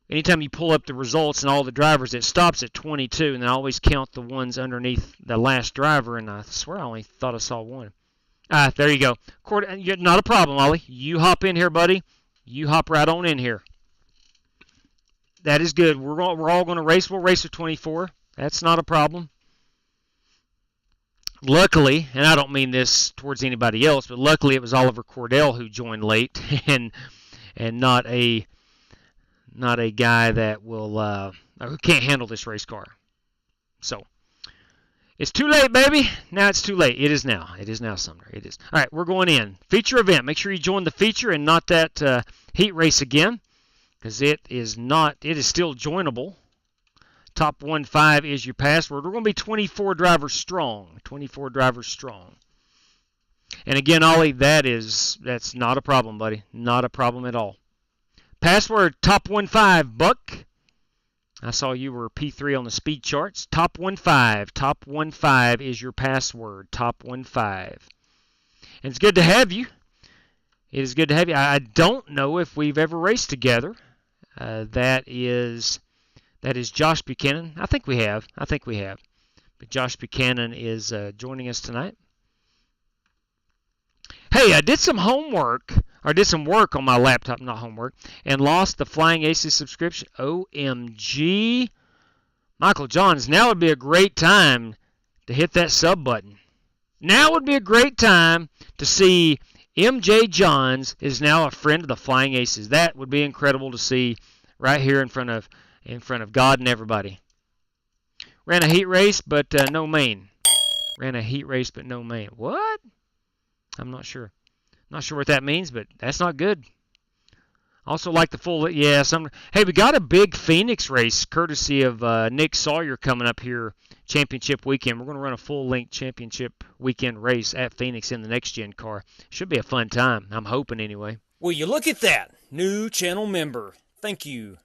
Anytime you pull up the results and all the drivers, it stops at 22, and I always count the ones underneath the last driver, and I swear I only thought I saw one. There you go. Not a problem, Ollie. You hop in here, buddy. You hop right on in here. That is good. We're all going to race. We'll race at 24. That's not a problem. luckily, and I don't mean this towards anybody else, but luckily it was Oliver Cordell who joined late, and not a guy that will who can't handle this race car. So it's too late, baby. Now it's too late. It is now. It is now, Sumner. It is. All right, we're going in. Feature event. Make sure you join the feature and not that heat race again, because it is still joinable. Top 1-5 is your password. We're going to be 24 drivers strong. 24 drivers strong. And again, Ollie, that's not a problem, buddy. Not a problem at all. Password top 1-5, Buck. I saw you were P3 on the speed charts. Top 1-5. Top 1-5 is your password. Top 1-5. And it's good to have you. It is good to have you. I don't know if we've ever raced together. That is Josh Buchanan. I think we have. But Josh Buchanan is joining us tonight. Hey, I did some homework. Or did some work on my laptop, not homework, and lost the Flying Aces subscription. OMG. Michael Johns, now would be a great time to hit that sub button. Now would be a great time to see MJ Johns is now a friend of the Flying Aces. That would be incredible to see right here in front of God and everybody. Ran a heat race, but no main. Ran a heat race, but no main. What? I'm not sure. Not sure what that means, but that's not good. Also like the full, yeah. Hey, we got a big Phoenix race courtesy of Nick Sawyer coming up here, championship weekend. We're going to run a full-length championship weekend race at Phoenix in the next-gen car. Should be a fun time. I'm hoping anyway. Will you look at that? New channel member. Thank you.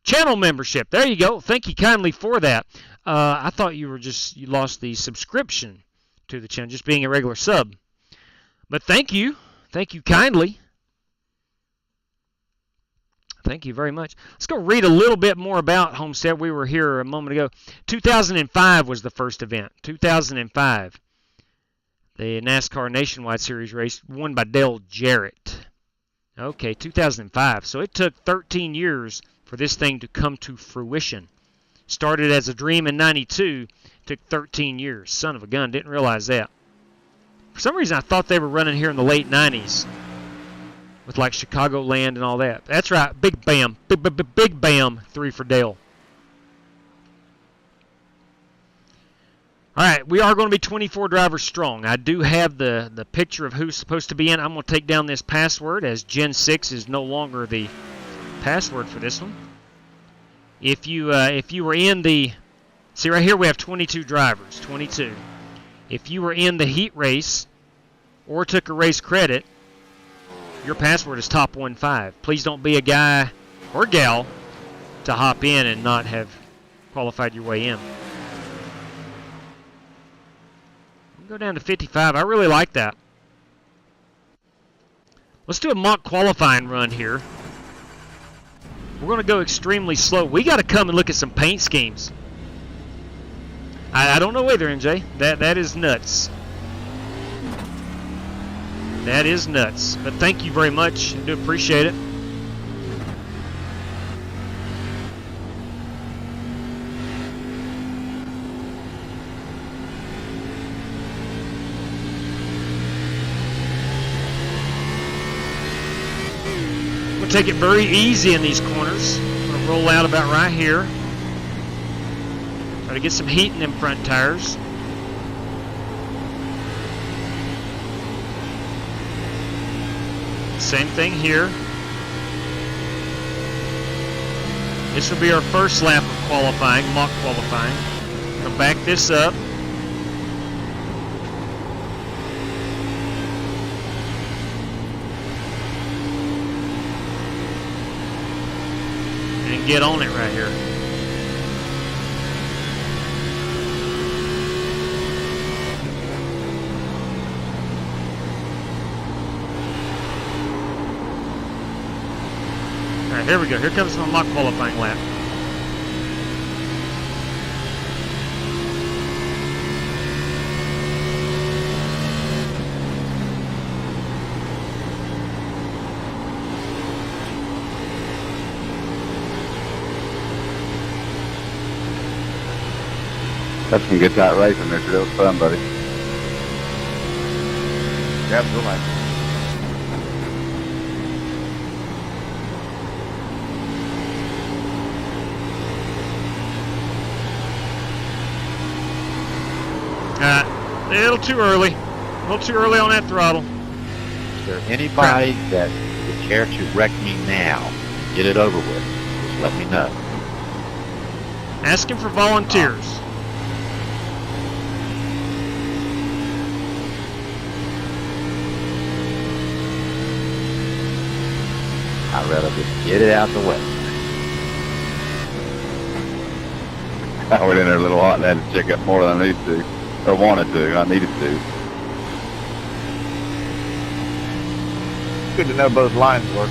Channel membership. There you go. Thank you kindly for that. I thought you lost the subscription to the channel, just being a regular sub. But thank you. Thank you kindly. Thank you very much. Let's go read a little bit more about Homestead. We were here a moment ago. 2005 was the first event. 2005. The NASCAR Nationwide Series race won by Dale Jarrett. Okay, 2005. So it took 13 years for this thing to come to fruition. Started as a dream in 92. Took 13 years. Son of a gun. Didn't realize that. For some reason, I thought they were running here in the late 90s with like Chicagoland and all that. That's right. Big bam. Big bam. 3 for Dale. All right. We are going to be 24 drivers strong. I do have the picture of who's supposed to be in. I'm going to take down this password as Gen 6 is no longer the password for this one. If you were in the... See, right here we have 22 drivers. 22. If you were in the heat race or took a race credit, your password is top 1-5. Please don't be a guy or gal to hop in and not have qualified your way in. We'll go down to 55. I really like that. Let's do a mock qualifying run here. We're going to go extremely slow. We got to come and look at some paint schemes. I don't know either, MJ. That is nuts. That is nuts. But thank you very much. I do appreciate it. We'll take it very easy in these corners. I'm going to roll out about right here. Try to get some heat in them front tires. Same thing here. This will be our first lap of qualifying, mock qualifying. Gonna back this up. And get on it right here. Alright, here we go. Here comes my mock qualifying lap. That's some good tight racing, Richard. It was fun, buddy. Yeah, absolutely. A little too early. A little too early on that throttle. Is there anybody that would care to wreck me now? Get it over with. Just let me know. Asking for volunteers. I'd rather just get it out of the way. I went in there a little hot and had to check up more than I needed to. Or wanted to. I needed to. Good to know both lines work.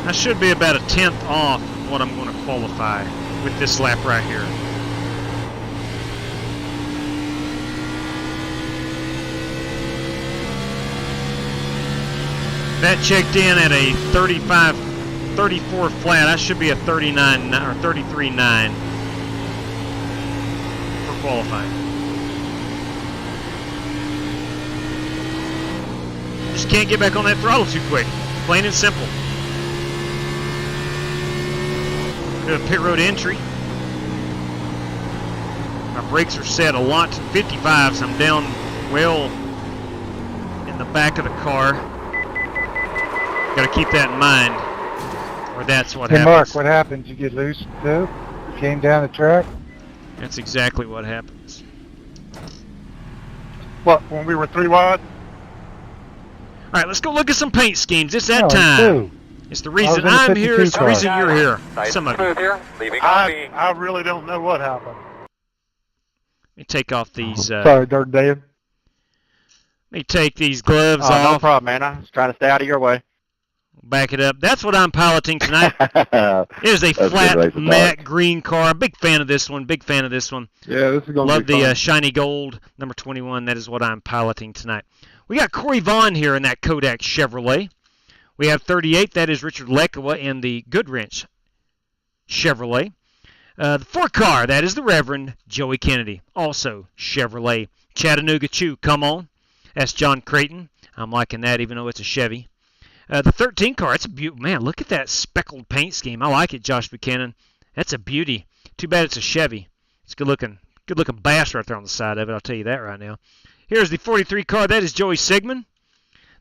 I should be about a 10th off what I'm going to qualify with this lap right here. That checked in at a 34 flat. I should be a 39 or 33.9 for qualifying. Just can't get back on that throttle too quick. Plain and simple. Do a pit road entry. My brakes are set a lot to 55, so I'm down well in the back of the car. Got to keep that in mind, or that's what happens. Hey Mark, what happened? Did you get loose too? You came down the track? That's exactly what happens. What, when we were 3 wide? All right, let's go look at some paint schemes. It's that No, time. two. It's the reason I was in I'm the here. 52 It's the reason car. you're here. Nice Some of you. smooth here. Leaving on B. I really don't know what happened. Let me take off these. Sorry, Dirt Dave. Let me take these gloves Oh, no off. problem, man. I was trying to stay out of your way. Back it up. That's what I'm piloting tonight. Yeah, It is a That's good flat racing, matte Mark. green car. Big fan of this one. Big fan of this one. Yeah, this is going to Love be the fun. shiny gold number 21. That is what I'm piloting tonight. We got Corey Vaughn here in that Kodak Chevrolet. We have 38. That is Richard Lekawa in the Goodwrench Chevrolet. The 4 car, that is the Reverend Joey Kennedy, also Chevrolet. Chattanooga Chew, come on. That's John Creighton. I'm liking that even though it's a Chevy. The 13 car, it's a beauty. Man, look at that speckled paint scheme. I like it, Josh Buchanan. That's a beauty. Too bad it's a Chevy. It's good looking bass right there on the side of it, I'll tell you that right now. Here's the 43 car, that is Joey Sigmund.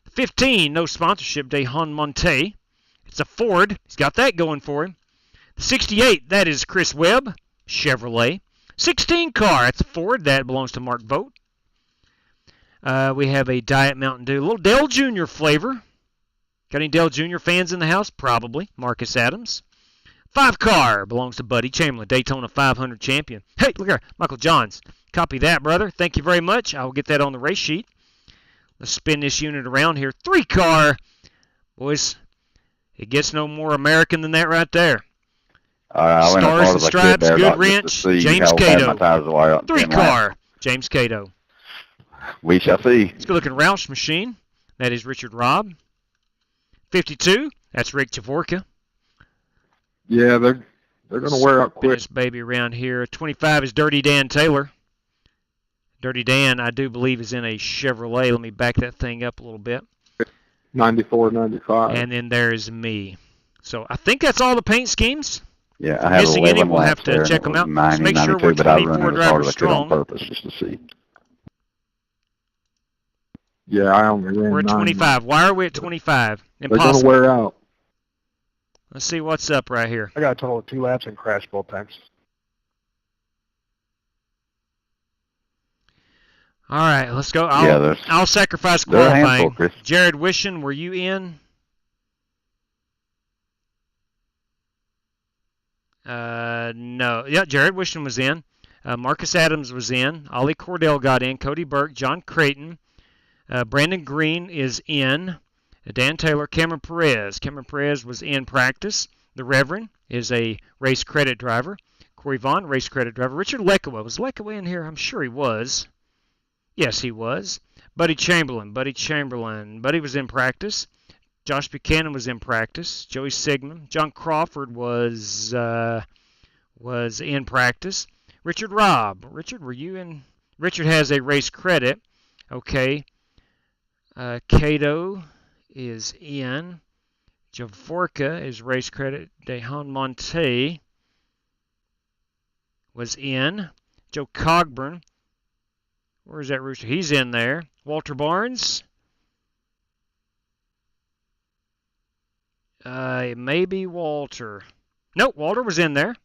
The 15, no sponsorship, Dehan Monte. It's a Ford. He's got that going for him. The 68, that is Chris Webb, Chevrolet. 16 car, it's a Ford. That belongs to Mark Vogt. We have a Diet Mountain Dew. A little Dale Jr. flavor. Got any Dale Jr. fans in the house? Probably. Marcus Adams. 5 car belongs to Buddy Chamberlain, Daytona 500 champion. Hey, look here, Michael Johns. Copy that, brother. Thank you very much. I will get that on the race sheet. Let's spin this unit around here. 3 car. Boys, it gets no more American than that right there. I went as Stars hard and as I could Stripes, there, Good Doc, just Ranch, to see James how fast my Cato. tires were out. 3 car, James Cato. We shall see. Let's go look at Roush Machine. That is Richard Robb. 52, that's Rick Javorka. Yeah, they're going to wear out quick. This baby around here. 25 is Dirty Dan Taylor. Dirty Dan, I do believe, is in a Chevrolet. Let me back that thing up a little bit. 94, 95. And then there's me. So I think that's all the paint schemes. Yeah, I have Missing any, 11 we'll have laps to there, check and them it out. was Let's make sure 90, we're 92, but I 24 run it as hard drivers as I could on strong. purpose just to see. Yeah, I only ran We're at 9. 25. Why are we at 25? They're going to Impossible. wear out. Let's see what's up right here. I got a total of 2 laps and crashed both times. All right, let's go. I'll sacrifice they're a handful, qualifying. Chris. Jared Wishon, were you in? No. Yeah, Jared Wishon was in. Marcus Adams was in. Ollie Cordell got in. Cody Burke, John Creighton. Brandon Green is in. Dan Taylor, Cameron Perez. Cameron Perez was in practice. The Reverend is a race credit driver. Corey Vaughn, race credit driver. Richard Lekowa. Was Lekowa in here? I'm sure he was. Yes, he was. Buddy Chamberlain. Buddy was in practice. Josh Buchanan was in practice. Joey Sigmund. John Crawford was in practice. Richard Robb. Richard, were you in? Richard has a race credit. Okay. Cato is in. Javorka is race credit. Dehan Monte was in. Joe Cogburn. Where's that rooster? He's in there. Walter Barnes. Maybe Walter. Nope, Walter was in there.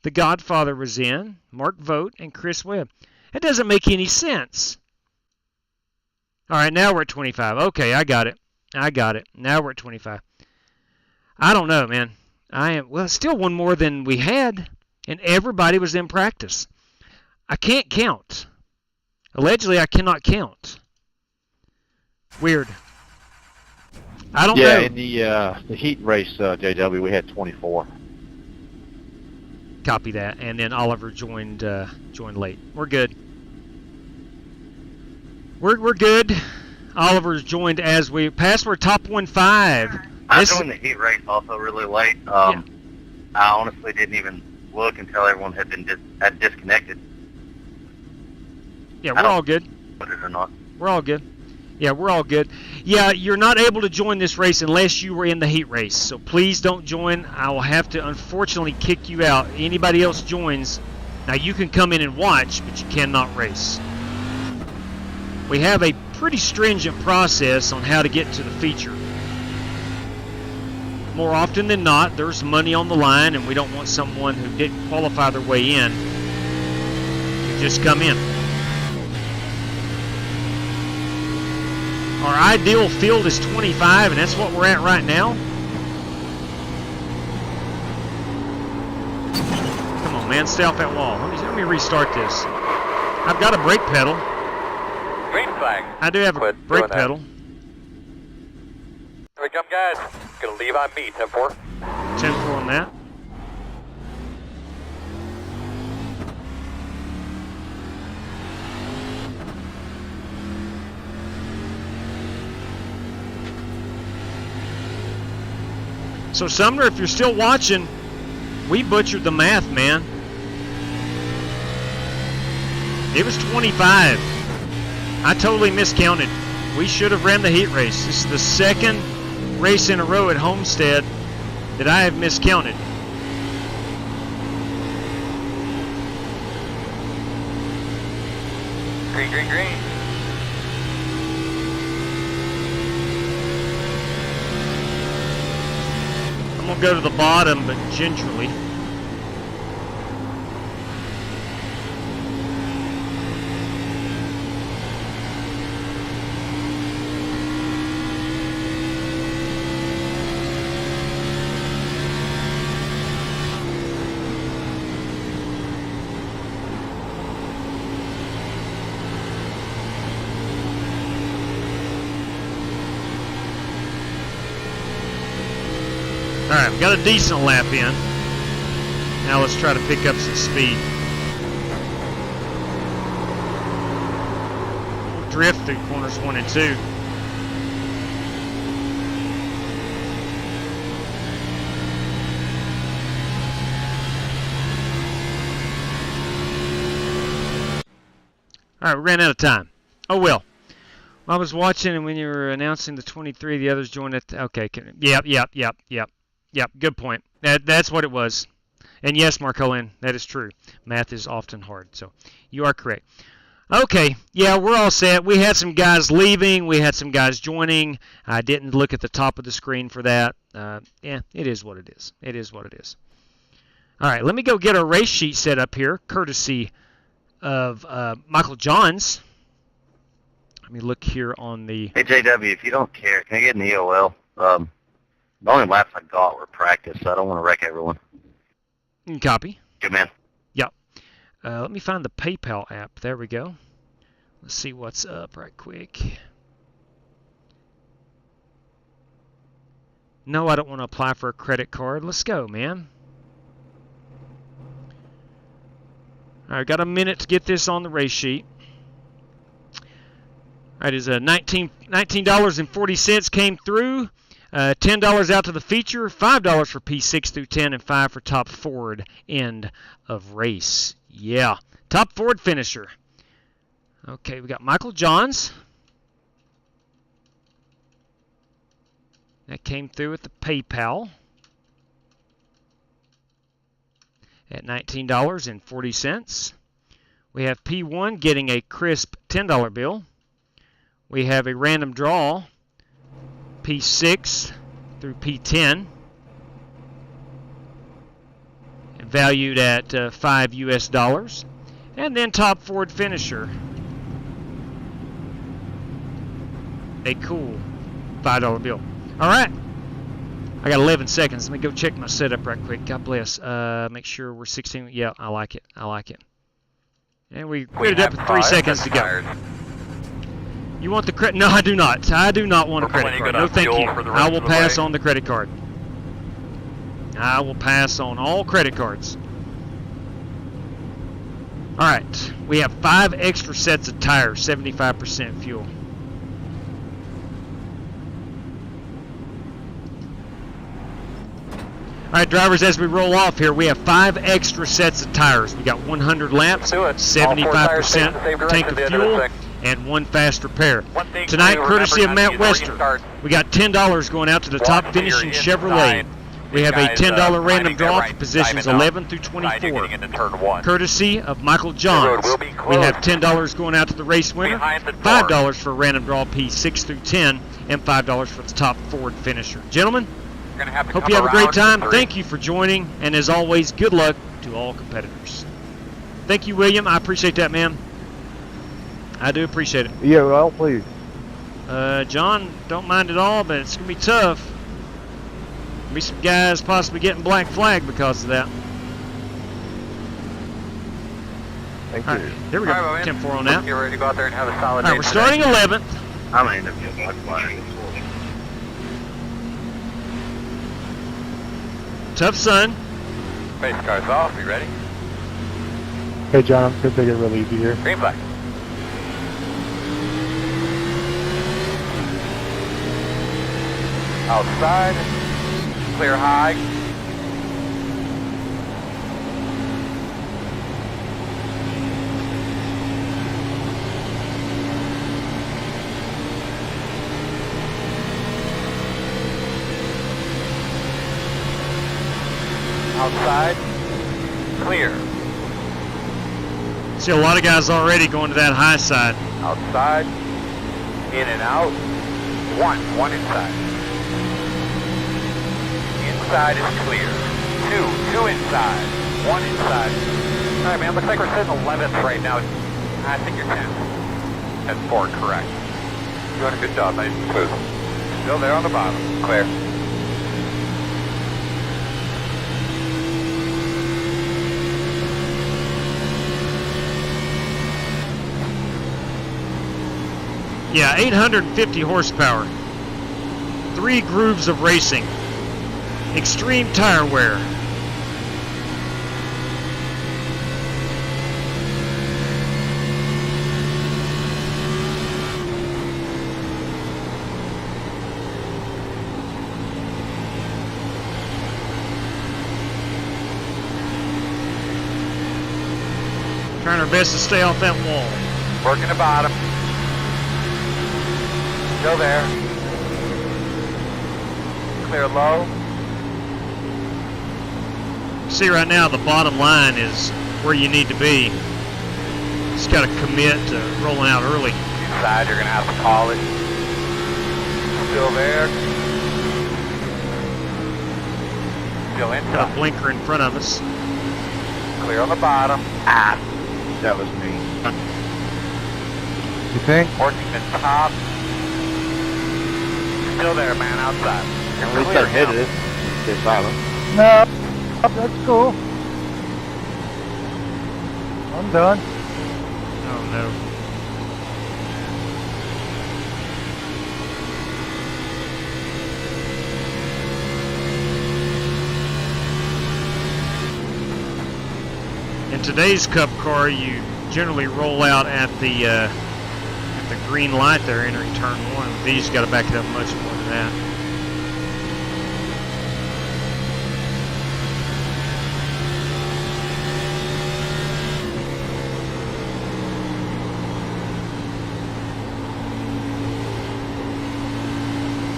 The Godfather was in. Mark Vogt and Chris Webb. That doesn't make any sense. All right, now we're at 25. Okay, I got it. Now we're at 25. I don't know, man. Still one more than we had, and everybody was in practice. I can't count. Allegedly, I cannot count. Weird. I don't know. Yeah, in the heat race, JW, we had 24. Copy that. And then Oliver joined late. We're good. We're good. Oliver's joined as we pass. We're top 1-5. I joined the heat race also really late. I honestly didn't even look until everyone had disconnected. Yeah, we're all good. Whether or not. We're all good. Yeah, we're all good. Yeah, you're not able to join this race unless you were in the heat race. So please don't join. I will have to, unfortunately, kick you out. Anybody else joins, now you can come in and watch, but you cannot race. We have a pretty stringent process on how to get to the feature. More often than not, there's money on the line, and we don't want someone who didn't qualify their way in to just come in. Our ideal field is 25, and that's what we're at right now. Come on, man, stay off that wall. Let me restart this. I've got a brake pedal. Green flag. I do have a brake pedal. Here we come, guys. Gonna leave on me, 10-4. 10-4 on that. So, Sumner, if you're still watching, we butchered the math, man. It was 25. I totally miscounted. We should have ran the heat race. This is the second race in a row at Homestead that I have miscounted. Green, green, green. I'm going to go to the bottom, but gingerly. Alright, we got a decent lap in. Now let's try to pick up some speed. We'll drift through corners 1 and 2. Alright, we ran out of time. Oh well. I was watching, and when you were announcing the 23, the others joined it. Okay, Yep, good point. That's what it was. And yes, Marcolin, that is true. Math is often hard, so you are correct. Okay, yeah, we're all set. We had some guys leaving. We had some guys joining. I didn't look at the top of the screen for that. Yeah, it is what it is. It is what it is. All right, let me go get our race sheet set up here, courtesy of Michael Johns. Let me look here on the... Hey, JW, if you don't care, can I get an EOL? The only laps I got were practice, so I don't want to wreck everyone. Copy. Good, man. Yep. Let me find the PayPal app. There we go. Let's see what's up right quick. No, I don't want to apply for a credit card. Let's go, man. All right, got a minute to get this on the race sheet. All right, is $19.40 came through. $10 out to the feature, $5 for P6 through 10, and $5 for top Ford end of race. Yeah, top Ford finisher. Okay, we got Michael Johns. That came through with the PayPal at $19.40. We have P1 getting a crisp $10 bill. We have a random draw, P6 through P10, valued at $5 US. And then top Ford finisher, a cool $5 bill. All right, I got 11 seconds. Let me go check my setup right quick. God bless. Make sure we're 16. Yeah, I like it. I like it. And we put it up with 3 seconds to go. You want the credit? No, I do not. I do not want a credit card. No, thank you. I will pass on the credit card. I will pass on all credit cards. All right, we have 5 extra sets of tires, 75% fuel. All right, drivers, as we roll off here, we have 5 extra sets of tires. We got 100 laps, 75% tank of fuel, and 1 fast repair. Tonight, courtesy of Matt Wester, we got $10 going out to the top finishing Chevrolet. We have a $10 random draw for positions 11 through 24. Courtesy of Michael Johns, we have $10 going out to the race winner, $5 for a random draw P6 through 10, and $5 for the top Ford finisher. Gentlemen, hope you have a great time. Thank you for joining, and as always, good luck to all competitors. Thank you, William. I appreciate that, man. I do appreciate it. Yeah, well, please. John, don't mind at all, but it's going to be tough. There'll be some guys possibly getting black flag because of that. Thank all you. Right, here we go. 10-4 on that. Get ready to go out there and have a solid all right, we're starting 11th. I'm going to end up getting black flag. Tough sun. Race car's off. You ready? Hey, John, I'm going to take it real easy here. Green flag. Outside. Clear high. Outside. Clear. See a lot of guys already going to that high side. Outside. In and out. One inside. Inside is clear. Two inside. One inside. All right, man, looks like we're sitting 11th right now. I think you're 10th. That's 4, correct. You're doing a good job, nice and smooth. Still there on the bottom. Clear. Yeah, 850 horsepower. 3 grooves of racing. Extreme tire wear. Trying our best to stay off that wall. Working the bottom. Go there. Clear low. See right now the bottom line is where you need to be. Just got to commit to rolling out early. Inside, you're going to have to call it. Still there. Still inside. Got a blinker in front of us. Clear on the bottom. Ah, that was me. You think? Working the top. Still there, man, outside. At least I hit it. Stay silent. No, that's cool. I'm done. Oh no. In today's Cup car, you generally roll out at the green light there entering turn 1. With these, you got to back it up much more than that.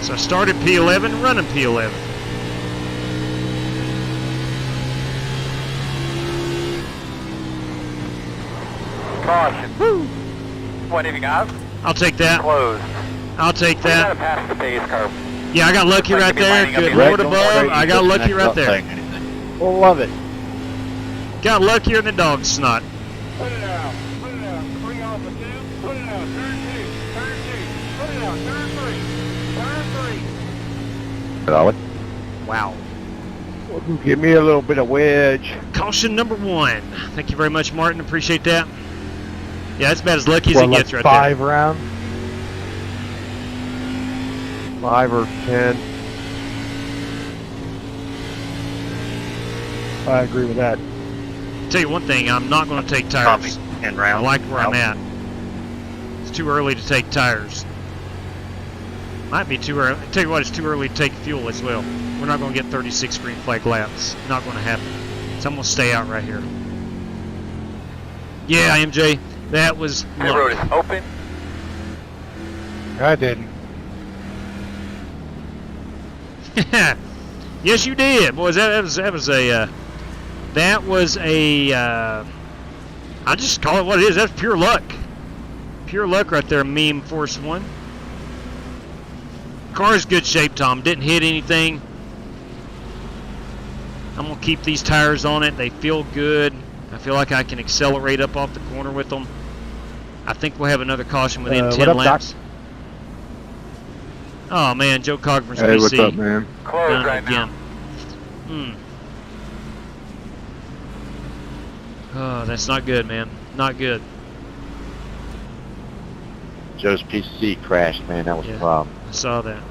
So I started P11, running P11. Caution. Woo! What have you got? I'll take that. Closed. I'll take We gotta that. pass the pace car. Yeah, I got lucky Looks right like you'll be there. lining up Good your Lord right. above. I got lucky right there. We'll love it. Got luckier than dog snot. Put it out. Put it out. 3 off of 2. Put it out. Turn 2. Turn 2. Put it out. Turn 3. Turn 3. Solid. Wow. Give me a little bit of wedge. Caution number 1. Thank you very much, Martin. Appreciate that. Yeah, that's about as lucky as Well, it gets like right 5 rounds. 5 or 10. I agree with that. there. Tell you one thing, I'm not going to take Copy. tires. 10 I rounds. like where I'm Out. at. It's too early to take tires. Might be too early. Tell you what, it's too early to take fuel as well. We're not going to get 36 green flag laps. Not going to happen. So I'm going to stay out right here. Yeah, MJ, that was The road luck. is open. I didn't. Yes, you did, boys. That was a. I just call it what it is. That's pure luck. Pure luck right there, Meme Force 1. Car's good shape, Tom. Didn't hit anything. I'm gonna keep these tires on it. They feel good. I feel like I can accelerate up off the corner with them. I think we'll have another caution within 10 what up, laps. Oh man, Joe Cogburn's Hey, PC. what's up, man? Closed Done right again. now. Oh, that's not good, man. Not good. Joe's PC crashed, man. That was Yeah. a problem. I saw that.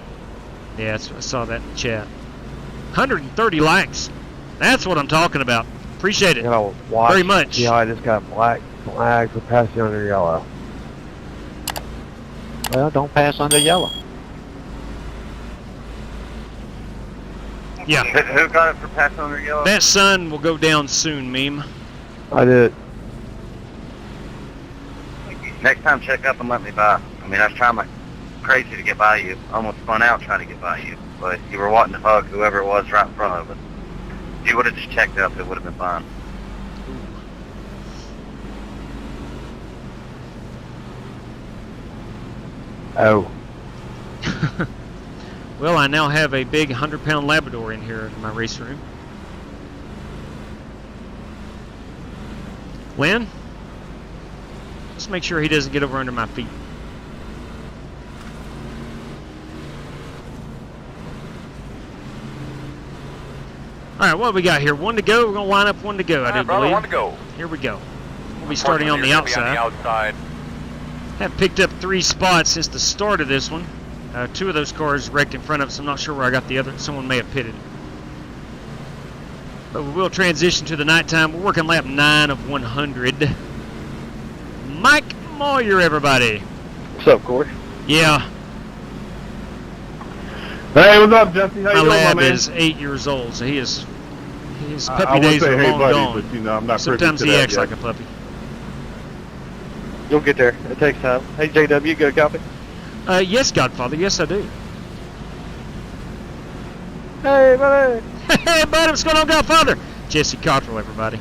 Yeah, I saw that in the chat. 130 likes. That's what I'm talking about. Appreciate it. You gotta watch. Very much. See how I just got black flag for passing under yellow. Well, don't pass under yellow. Yeah. Who got it for passing under yellow? That sun will go down soon, Meme. I did. Next time, check up and let me by. I mean, I was trying like crazy to get by you. Almost spun out trying to get by you. But you were wanting to hug whoever it was right in front of us. If you would have just checked up, it would have been fine. Oh. Well, I now have a big 100-pound Labrador in here in my race room. Lynn, let's make sure he doesn't get over under my feet. All right, what do we got here? 1 to go. We're going to line up 1 to go, I do brother, believe. 1 to go. Here we go. We'll be starting on the You're gonna be outside. on the outside. Have picked up 3 spots since the start of this one. 2 of those cars wrecked in front of us. I'm not sure where I got the other. Someone may have pitted. But we will transition to the nighttime. We're working lap 9 of 100. Mike Moyer, everybody. What's up, Corey? Yeah, Hey, what's up, Jesse? How my you doing, lab my man? is 8 years old, so his I puppy would days say are hey, long buddy, gone. but you know I'm not Sometimes privy he to that acts yet. like a puppy. You'll get there. It takes time. Hey, JW, you got a copy? Yes, Godfather. Yes, I do. Hey, buddy. Hey, buddy, what's going on, Godfather? Jesse Cottrell, everybody.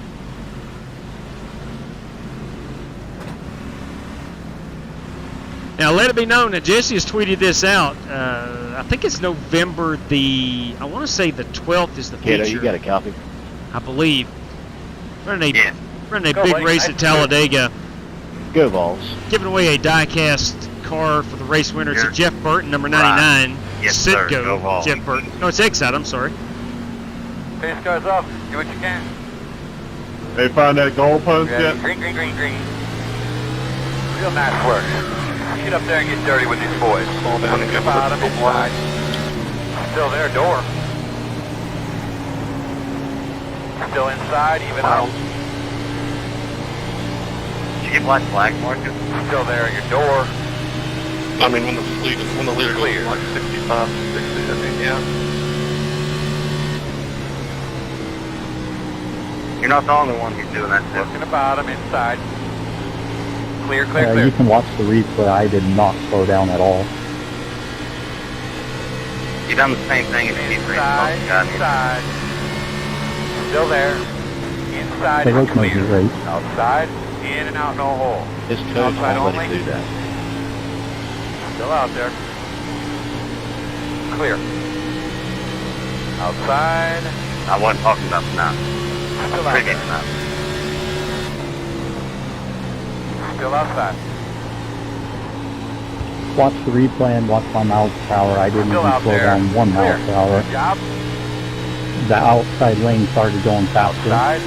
Now, let it be known that Jesse has tweeted this out. I think it's November the, I want to say the 12th is the feature. Kato, you got a copy? I believe. Running a Go, big buddy. race at Talladega, Go Balls. giving away a die-cast car for the race winner. It's a Jeff Burton, number 99. Yes, sir. Go Sitco, Vols. Jeff Burton. No, it's Exide, I'm sorry. Pace cars off. Do what you can. They find that goal post Yeah, yet? green, green, green, green. Real nice work. Get up there and get dirty with these boys. Fall down and get Bottom inside. Still there, door. Still inside, even out. you get black flag, Marcus? Still there at your door. I mean, when the leader goes Clear. like 65, 60, I mean, yeah. You're not the only one who's doing that stuff. Looking about him inside. Clear, clear, clear. You can watch the replay. I did not slow down at all. You've done the same thing as Inside, inside. Still there. Inside They is look like clear. you're right. Outside, in and out, no hole. His coach Outside won't let only. him do that. Still out there. Clear. Outside. I wasn't talking about tonight. Still out Previous there. tonight. Still outside. Watch the replay and watch my miles per hour. I didn't Still even out slow there. down 1 mile Clear. per hour. Good job. The outside lane started going faster. Outside.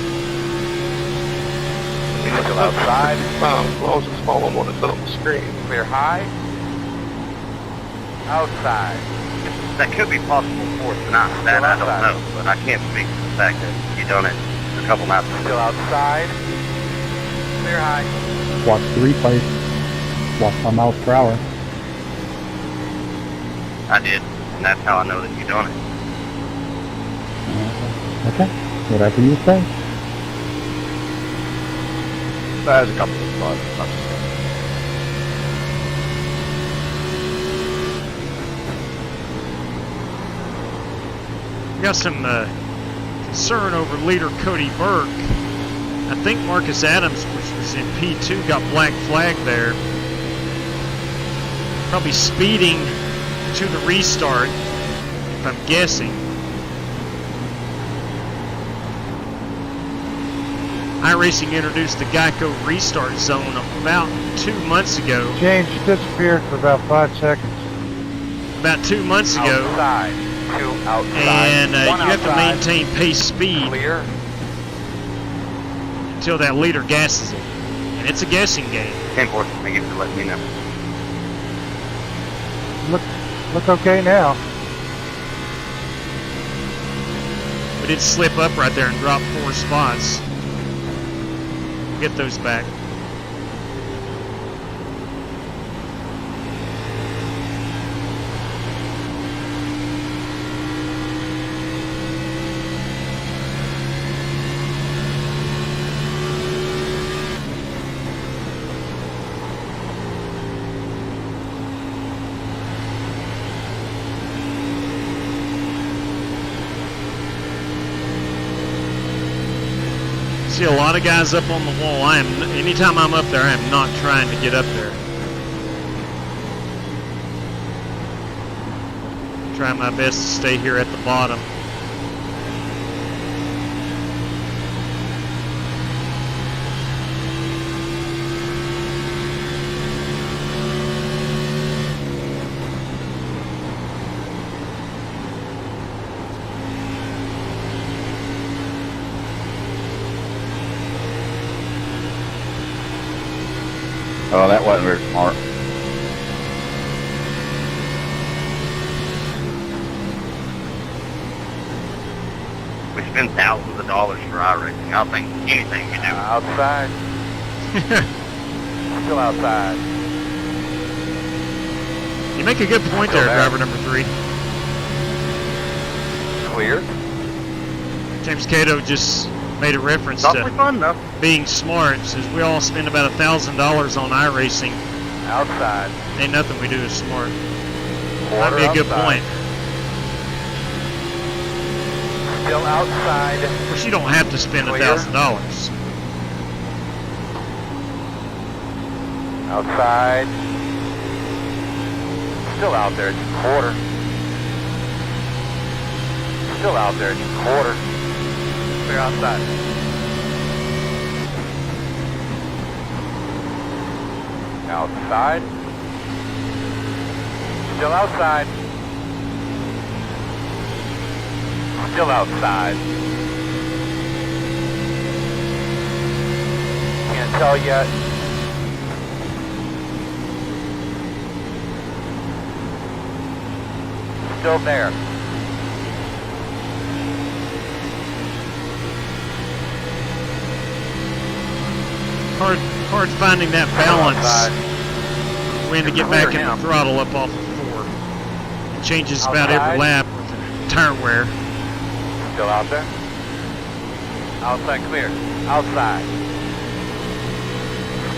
Still outside. As long as it's following what it said on the screen. Clear high. Outside. That could be possible for tonight. That I don't know, but I can't speak to the fact that you done it a couple nights ago. Still outside. Clear high. Watch the replay. Watch my miles per hour. I did, and that's how I know that you done it. Okay. Whatever you say. There's a couple of spots. Not just We got some concern over leader Cody Burke. I think Marcus Adams, which was in P2, got black flag there. Probably speeding to the restart, if I'm guessing. iRacing introduced the Geico restart zone about 2 months ago. James disappeared for about 5 seconds. About 2 months ago. Outside. Two outside. And you One have to outside. maintain pace speed Clear. until that leader gasses it. And it's a guessing game. 10-4, thank you for letting me know. Look okay now. We did slip up right there and drop 4 spots. We'll get those back. See a lot of guys up on the wall. Anytime I'm up there, I am not trying to get up there. Trying my best to stay here at the bottom. Oh, that wasn't very smart. We spend thousands of dollars for iRacing. I'll think anything you do. Outside. Still outside. You make a good point there, driver number 3. Clear. James Cato just made a reference It's awfully to fun, though. being smart. Says we all spend about $1,000 on iRacing. Outside. Ain't nothing we do is smart. Quarter That'd be a good outside. point. Still outside. Of course, you don't have to spend Clear. $1,000. Outside. Still out there. It's a quarter. Still out there. It's a quarter. Clear outside. Outside. Still outside. Still outside. Can't tell yet. Still there. Hard finding that balance when to get back in the throttle up off of 4. It changes about every lap with the tire wear. Still out there? Outside clear. Outside.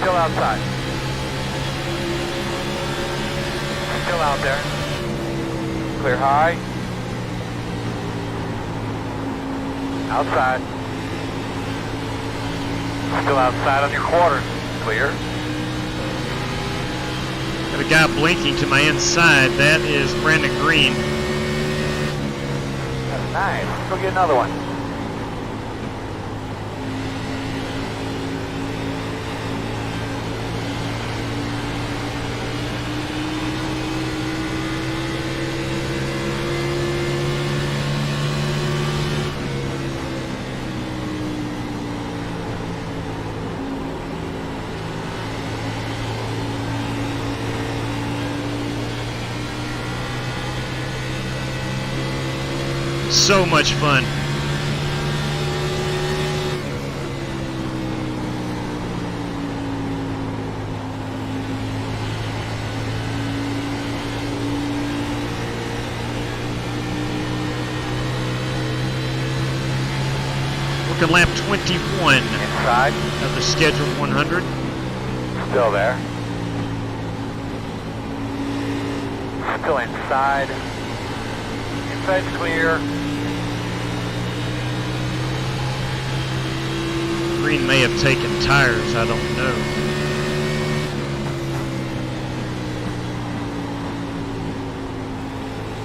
Still outside. Still out there. Clear high. Outside. Still outside on your quarters. Clear. Got a guy blinking to my inside. That is Brandon Green. That's nice. Let's go get another one. So much fun. Working lap 21 Inside. of the scheduled 100. Still there. Still inside. Inside's clear. Green may have taken tires, I don't know.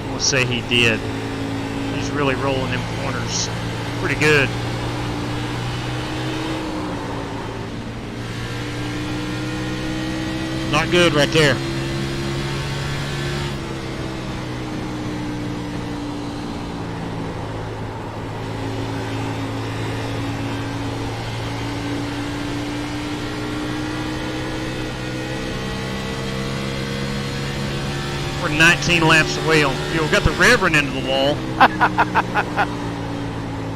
We'll say he did. He's really rolling them corners pretty good. Not good right there. We're 19 laps away on fuel. Got the Reverend into the wall.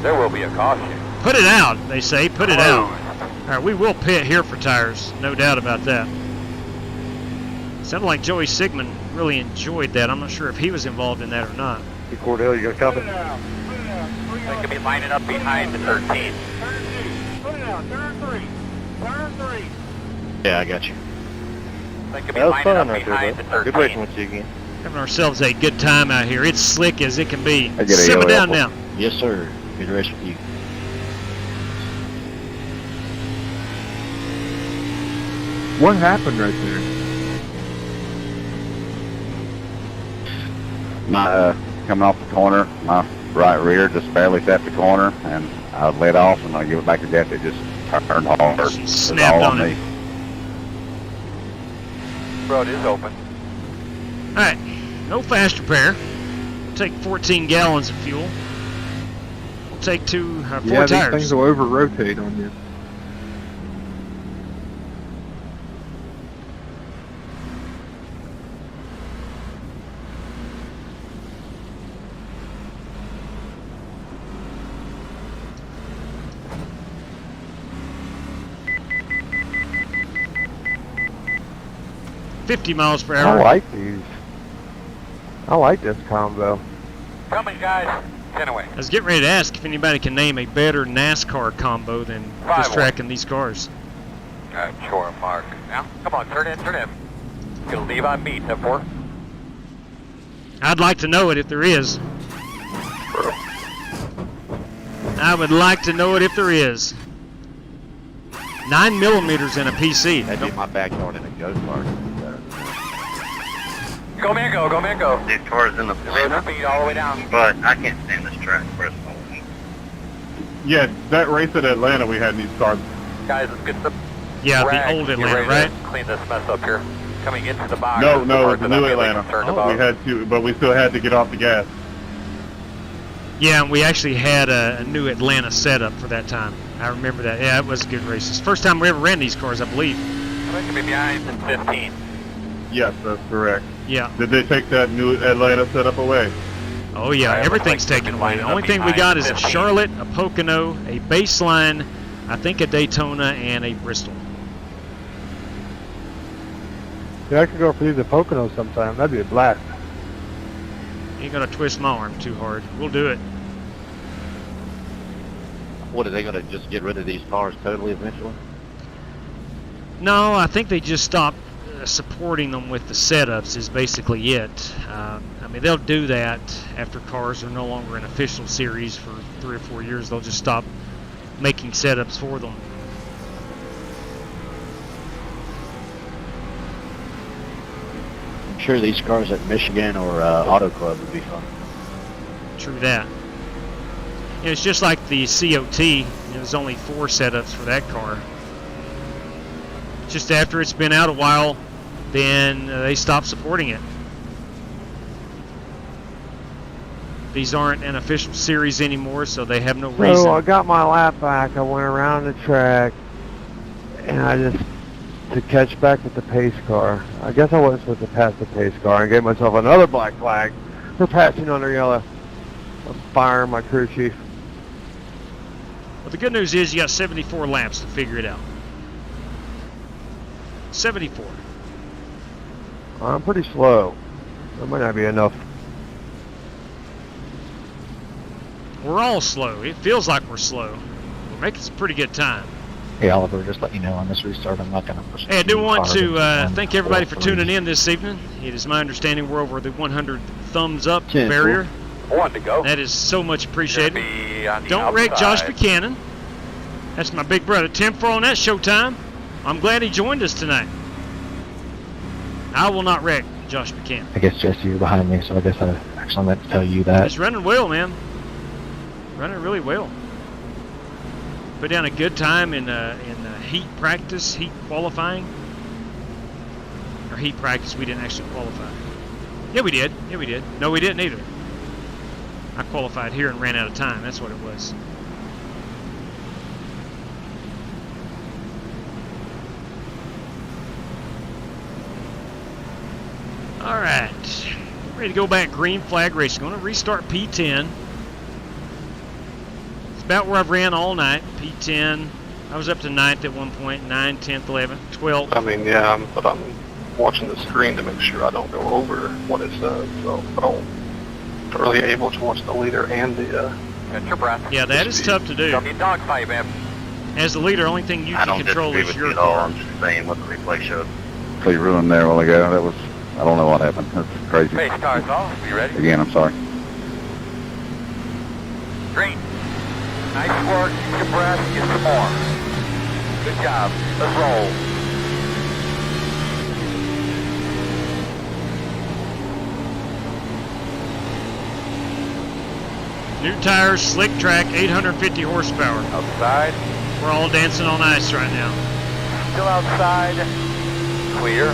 There will be a caution. Put it out, they say. Put it out. All right, we will pit here for tires. No doubt about that. Sounded like Joey Sigmund really enjoyed that. I'm not sure if he was involved in that or not. Hey, Cordell, you got a copy? They could be lining up behind the 13. Put it out. Turn 3. Turn 3. Yeah, I got you. They could be That was lining fun up right behind there, the bud. 13. Good racing with you again. Having ourselves a good time out here. It's slick as it can be. I get a Simmer yellow down apple. now. Yes, sir. Good race with you. What happened right there? My coming off the corner, my right rear just barely set the corner, and I let off, and I give it back to Jeff. It just turned hard. She It was snapped all on it. me. Road is open. All right, no fast repair. We'll take 14 gallons of fuel. We'll take four Yeah, tires. these things will over-rotate on you. $50 miles per I hour. like these. I like this combo. Coming, guys. 10 away. I was getting ready to ask if anybody can name a better NASCAR combo than this 5-1. track and these cars. All right, sure, Mark. Now, come on, turn in, turn in. Gonna leave on me, 10-4. I'd like to know it if there is. I would like to know it if there is. 9mm in a PC. That'd be my backyard in a go-kart. Go, man, go, go, man, go. These cars in the arena, Speed all the way down. but I can't stand this track, Bristol. Yeah, that race at Atlanta we had in these cars. Guys, let's get the Yeah, rag. the old Get Atlanta, ready right? to clean this mess up here. Coming into the box. No, is no, part the that I'm new really Atlanta. concerned We about. had to, but we still had to get off the gas. Yeah, and we actually had a new Atlanta setup for that time. I remember that. Yeah, it was good races. First time we ever ran these cars, I believe. We could be behind in 15. Yes, that's correct. Yeah. Did they take that new Atlanta setup away? Oh yeah, Right, everything's looks like taken we've away. been The only lining thing we up got is behind a 15. Charlotte, a Pocono, a Baseline, I think a Daytona, and a Bristol. Yeah, I could go for the Poconos sometime. That'd be a blast. You ain't gonna twist my arm too hard. We'll do it. What, are they going to just get rid of these cars totally eventually? No, I think they just stopped supporting them with the setups is basically it. I mean, they'll do that after cars are no longer an official series for 3 or 4 years. They'll just stop making setups for them. I'm sure these cars at Michigan or Auto Club would be fun. True that. You know, it's just like the COT. You know, there's only 4 setups for that car. Just after it's been out a while, then they stop supporting it. These aren't an official series anymore, so they have no reason. So I got my lap back. I went around the track, and I just to catch back with the pace car. I guess I wasn't supposed to pass the pace car, and gave myself another black flag for passing under yellow. I'm firing my crew chief. Well, the good news is you got 74 laps to figure it out. 74. I'm pretty slow. That might not be enough. We're all slow. It feels like we're slow. We're making some pretty good time. Hey Oliver, just let you know on this restart I'm not going to push. Hey, I do want to thank everybody for tuning in this evening. It is my understanding we're over the 100 thumbs up barrier. 1 to go. That is so much appreciated. Don't wreck Josh Buchanan. That's my big brother. 10-4 on that showtime. I'm glad he joined us tonight. I will not wreck Josh Buchanan. I guess Jesse, you're behind me, so I guess I actually meant to tell you that. He's running well, man. Running really well. Put down a good time in heat practice, heat qualifying. Or heat practice, we didn't actually qualify. Yeah, we did. Yeah, we did. No, we didn't either. I qualified here and ran out of time. That's what it was. All right, ready to go back. Green flag racing. Going to restart P10. It's about where I've ran all night. P10. I was up to 9th at one point. 9th, 10th, 11th, 12th. I mean, yeah, but I'm watching the screen to make sure I don't go over what it says. So I don't really able to watch the leader and the. Get your breath. Yeah, that is tough to do. Don't need dogfight, man. As the leader, only thing you can control is your car. car. I'm just saying what the replay showed. So you ruined there a while ago. That was, I don't know what happened. That's crazy. Pace car's off. You ready? Again, I'm sorry. Green. Nice work. Keep your breath. Get some more. Good job. Let's roll. New tires, slick track, 850 horsepower. Outside. We're all dancing on ice right now. Still outside. Clear.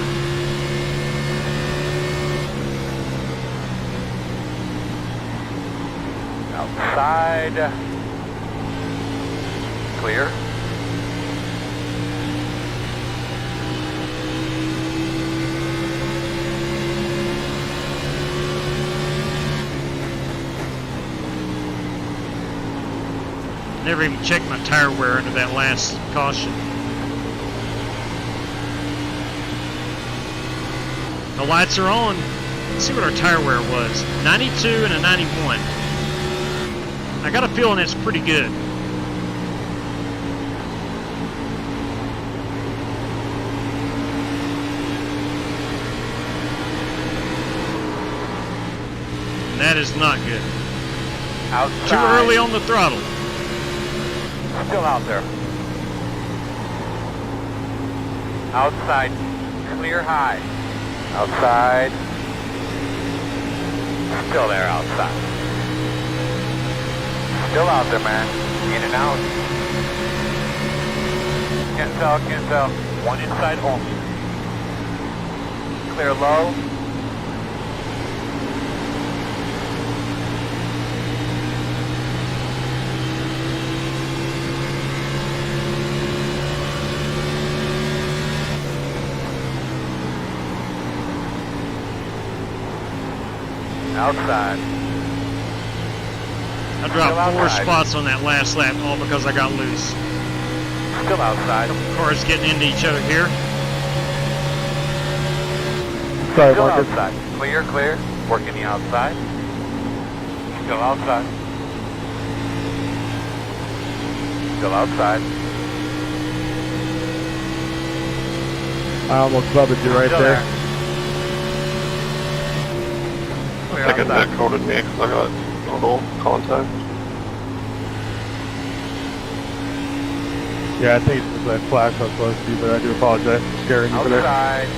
Outside. Clear. Never even checked my tire wear under that last caution. The lights are on. Let's see what our tire wear was. 92 and a 91. I got a feeling that's pretty good. That is not good. Outside. Too early on the throttle. Still out there. Outside. Clear high. Outside. Still there outside. Still out there, man. In and out. Can't tell. One inside only. Clear low. Outside. I dropped 4 spots on that last lap, all because I got loose. Still outside. Cars getting into each other here. outside, Still Marcus. outside. Clear, clear. Working the outside. Still outside. Still outside. I almost bubbled you right Still there. Clear I think outside. it coded me because I got a little contact. Yeah, I think it's because I flashed so close to you, but I do apologize for scaring you for that. Outside.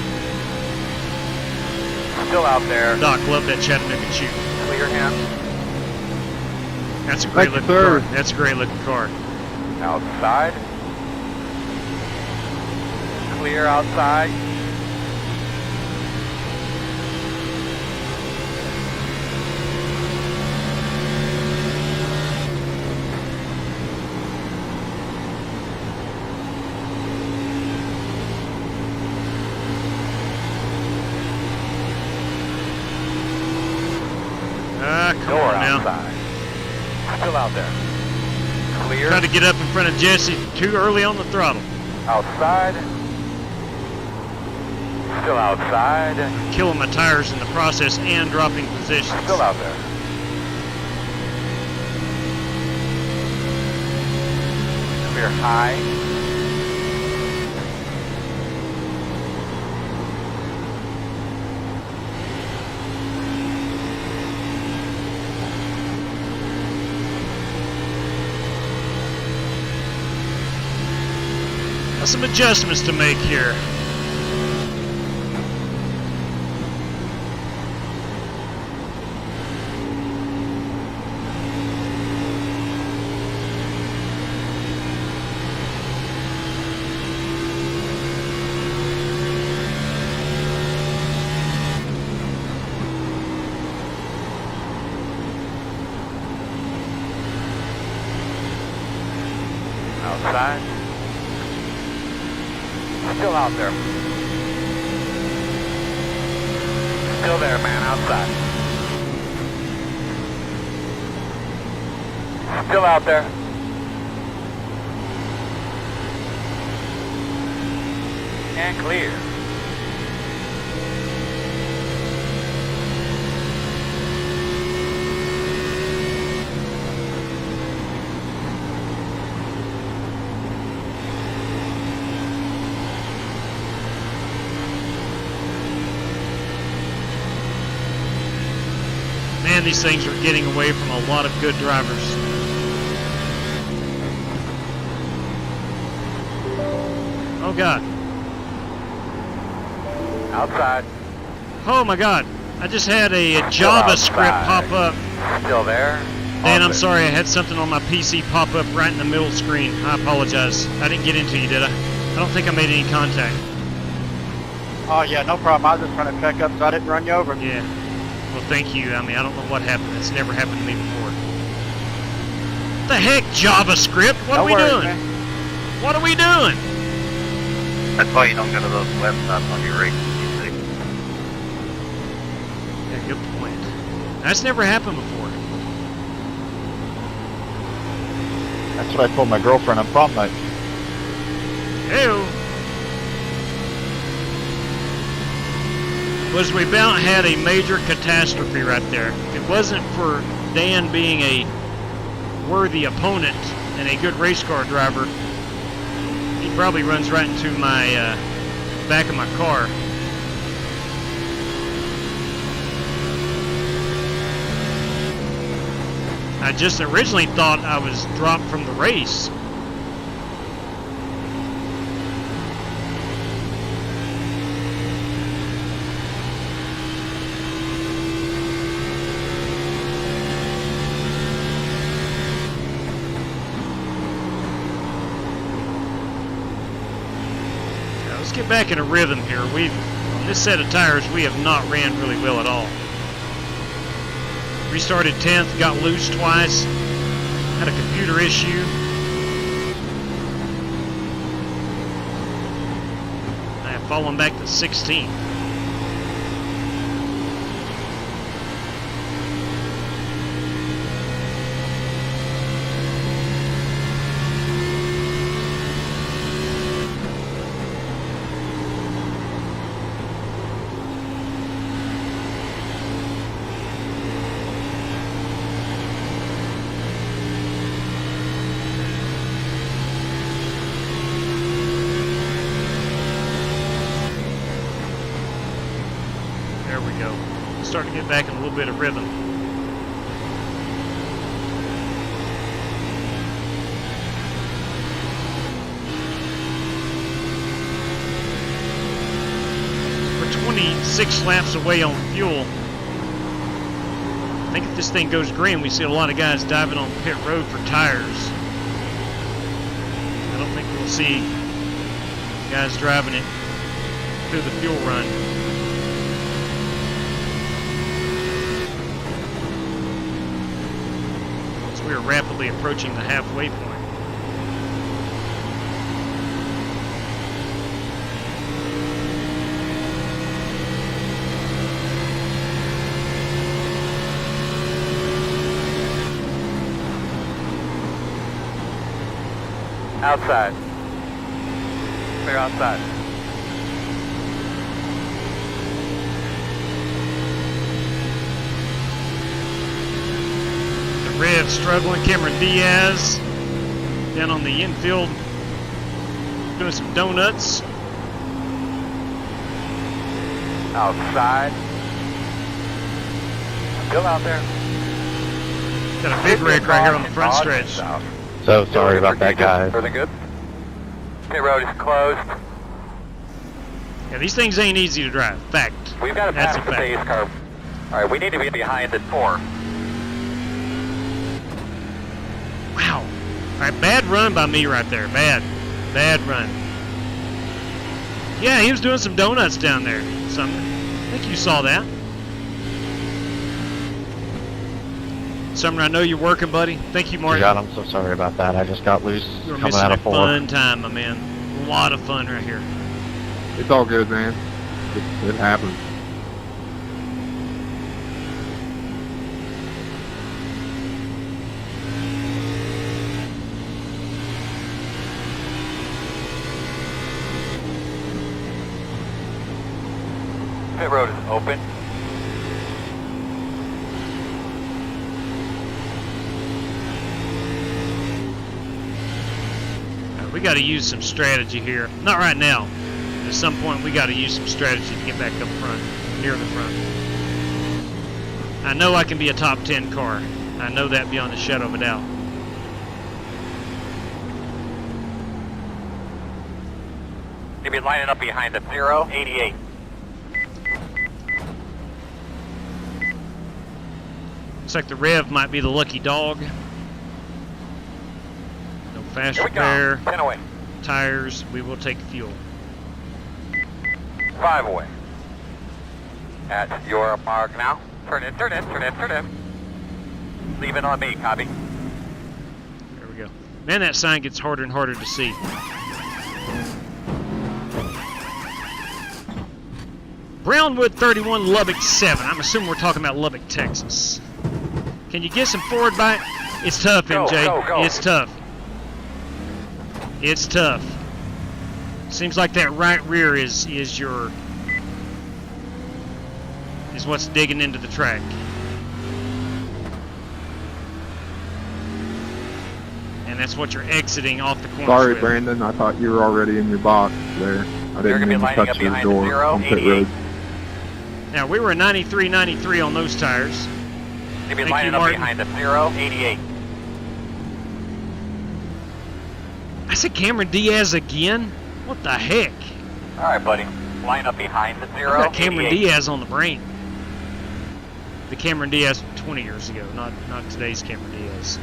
Still out there. Doc, love that Chattanooga chute. Clear him. That's a great Thank looking you, car. sir. That's a great looking car. Outside. Clear outside. Come Door on now. outside. Still out there. Clear. Trying to get up in front of Jesse too early on the throttle. Outside. Still outside. Killing my tires in the process and dropping positions. Still out there. Clear high. Got some adjustments to make here. Outside. Still out there. Still there, man, outside. Still out there. And clear. Man, these things are getting away from a lot of good drivers. Oh God. Outside. Oh my God. I just had a JavaScript pop up. Still there. Dan, I'm sorry, I had something on my PC pop up right in the middle screen. I apologize. I didn't get into you, did I? I don't think I made any contact. Oh yeah, no problem. I was just trying to check up so I didn't run you over. Yeah. Well, thank you. I mean, I don't know what happened. It's never happened to me before. What the heck, JavaScript? What are we doing? Man. What are we doing? That's why you don't go to those websites on your racing PC. Yeah, good point. That's never happened before. That's what I told my girlfriend on prom night. Hey-o. Was we about had a major catastrophe right there. If it wasn't for Dan being a worthy opponent and a good race car driver, he probably runs right into my back of my car. I just originally thought I was dropped from the race. Let's get back in a rhythm here. On this set of tires, we have not ran really well at all. Restarted 10th, got loose twice, had a computer issue. I have fallen back to 16th. Starting to get back in a little bit of rhythm. We're 26 laps away on fuel. I think if this thing goes green, we see a lot of guys diving on pit road for tires. I don't think we'll see guys driving it through the fuel run. So we are rapidly approaching the halfway point. Outside. Clear outside. The Rev struggling. Cameron Diaz down on the infield doing some donuts. Outside. Still out there. Got a big wreck right here on the front stretch. So sorry about that, guys. Everything good? Pit road is closed. Yeah, these things ain't easy to drive. Fact. We've got to pass the pace car. Alright, we need to be behind at 4. Wow. Alright, bad run by me right there. Bad run. Yeah, he was doing some donuts down there. Sumner. I think you saw that. Sumner, I know you're working, buddy. Thank you, Martin. God, I'm so sorry about that. I just got loose You were coming missing out a of 4. fun time, my man. A lot of fun right here. It's all good, man. It happens. Pit road is open. We got to use some strategy here. Not right now. At some point, we got to use some strategy to get back up front, near the front. I know I can be a top 10 car. I know that beyond a shadow of a doubt. You'll be lining up behind the 088. Looks like the Rev might be the lucky dog. No fast repair. 10 away. Tires. We will take fuel. 5 away. At your mark now. Turn in, turn in, turn in, turn in. Leave it on me, copy. There we go. Man, that sign gets harder and harder to see. Brownwood 31, Lubbock 7. I'm assuming we're talking about Lubbock, Texas. Can you get some forward bite? It's tough, MJ. Go. It's tough. It's tough. Seems like that right rear is what's digging into the track. And that's what you're exiting off the corner. Sorry, with. Brandon. I thought you were already in your box there. I didn't mean to touch your door on pit road. Now, we were a 93-93 on those tires. You'll be lining up behind the 088. I said Cameron Diaz again? What the heck? All right, buddy. Line up behind the 088. I got Cameron Diaz on the brain. The Cameron Diaz from 20 years ago, not today's Cameron Diaz.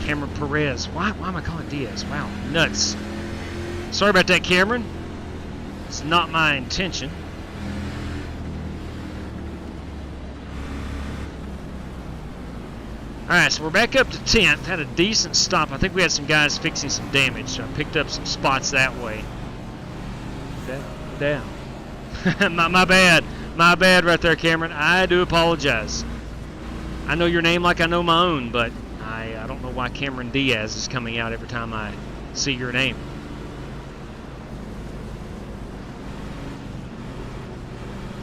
Cameron Perez. Why am I calling Diaz? Wow, nuts. Sorry about that, Cameron. It's not my intention. Alright, so we're back up to 10th. Had a decent stop. I think we had some guys fixing some damage, so I picked up some spots that way. Down. my bad. My bad right there, Cameron. I do apologize. I know your name like I know my own, but I don't know why Cameron Diaz is coming out every time I see your name.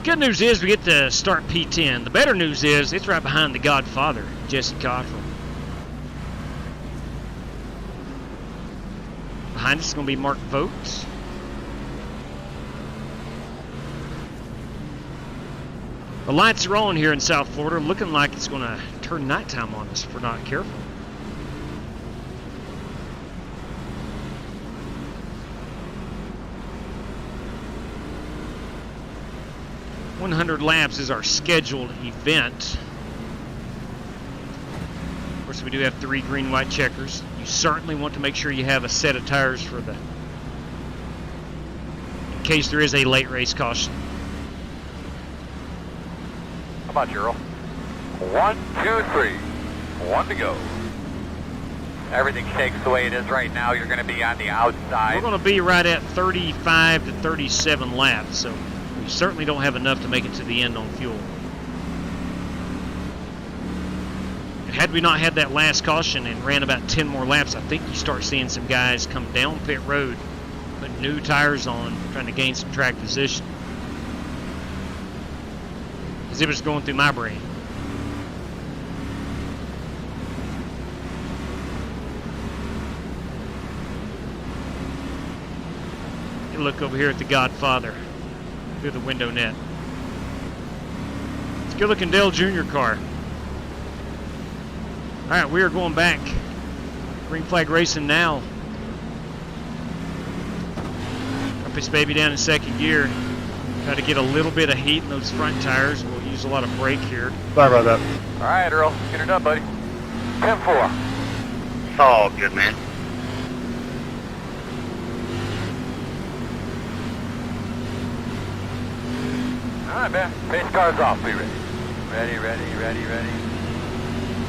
Good news is we get to start P10. The better news is it's right behind the Godfather, Jesse Cottrell. Behind us is going to be Mark Vokes. The lights are on here in South Florida, looking like it's going to turn nighttime on us if we're not careful. .100 laps is our scheduled event. Of course, we do have 3 green, white checkers. You certainly want to make sure you have a set of tires for the, in case there is a late race caution. How about you, Earl? 1, 2, 3. 1 to go. Everything shakes the way it is right now. You're going to be on the outside. We're going to be right at 35 to 37 laps, so we certainly don't have enough to make it to the end on fuel. And had we not had that last caution and ran about 10 more laps, I think you start seeing some guys come down pit road, put new tires on, trying to gain some track position. As if it's going through my brain. You look over here at the Godfather through the window net. It's a good looking Dale Jr. car. Alright, we are going back. Green flag racing now. Up this baby down in second gear. Try to get a little bit of heat in those front tires. We'll use a lot of brake here. Sorry about that. All right, Earl. Get her done, buddy. 10-4. It's all good, man. All right, man. Pace car's off. Be ready. Ready, ready, ready, ready.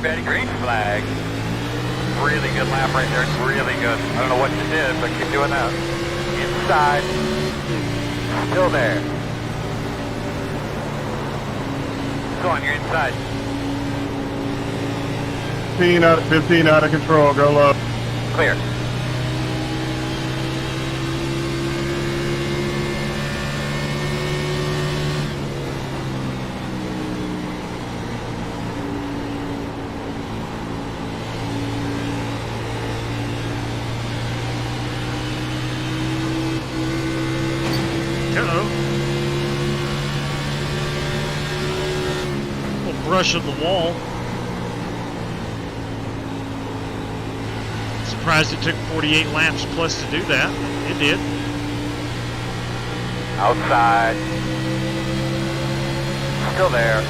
Ready, green flag. Really good lap right there. Really good. I don't know what you did, but keep doing that. Inside. Still there. Go on, you're inside. 15 out of control. Go low. Clear. Brush of the wall. Surprised it took 48 laps plus to do that. It did. Outside. Still there.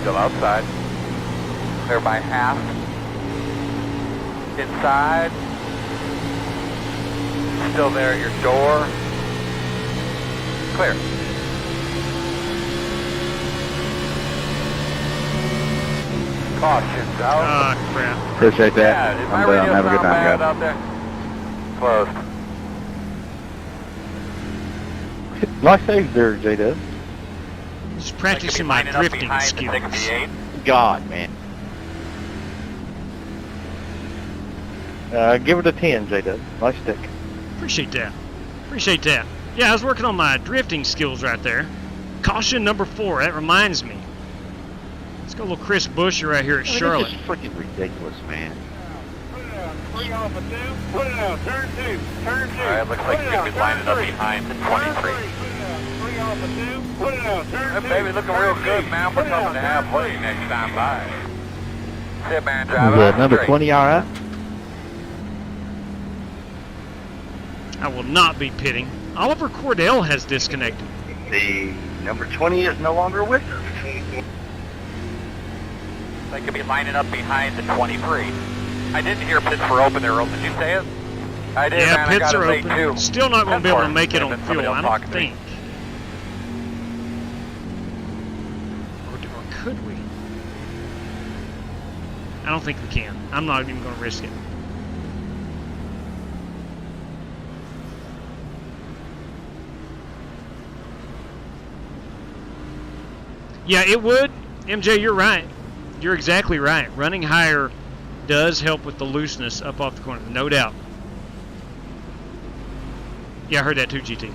Still outside. Clear by half. Inside. Still there at your door. Clear. Caution's out. Ah, crap. Appreciate that. Yeah, is my radio Have a good sound bad time, out there? Closed. Life saves there, J-Dub. Just practicing my drifting skills. God, man. Give it a 10, J-Dub. Nice stick. Appreciate that. Appreciate that. Yeah, I was working on my drifting skills right there. Caution number 4. That reminds me. Let's go a little Chris Buescher right here at Charlotte. It's just freaking ridiculous, man. Put it out. 3 off of 2. Put it out. Turn 2. Turn 2. All right, looks like you're going to be lining up behind the 23. 3 off of 2. Put it out. Turn 2. Hey, baby, looking real good, man. We're coming to halfway next time by. Sit there and drive Is out number straight. 20 all right? I will not be pitting. Oliver Cordell has disconnected. The number 20 is no longer with us. They could be lining up behind the 23. I didn't hear pits were open there, Earl. Did you say it? I did, Yeah, man. pits I got are it late open. too. Still not going to be able to make it on Somebody fuel, else I don't talking to me. think. Or could we? I don't think we can. I'm not even going to risk it. Yeah, it would. MJ, you're right. You're exactly right. Running higher does help with the looseness up off the corner, no doubt. Yeah, I heard that too, GT.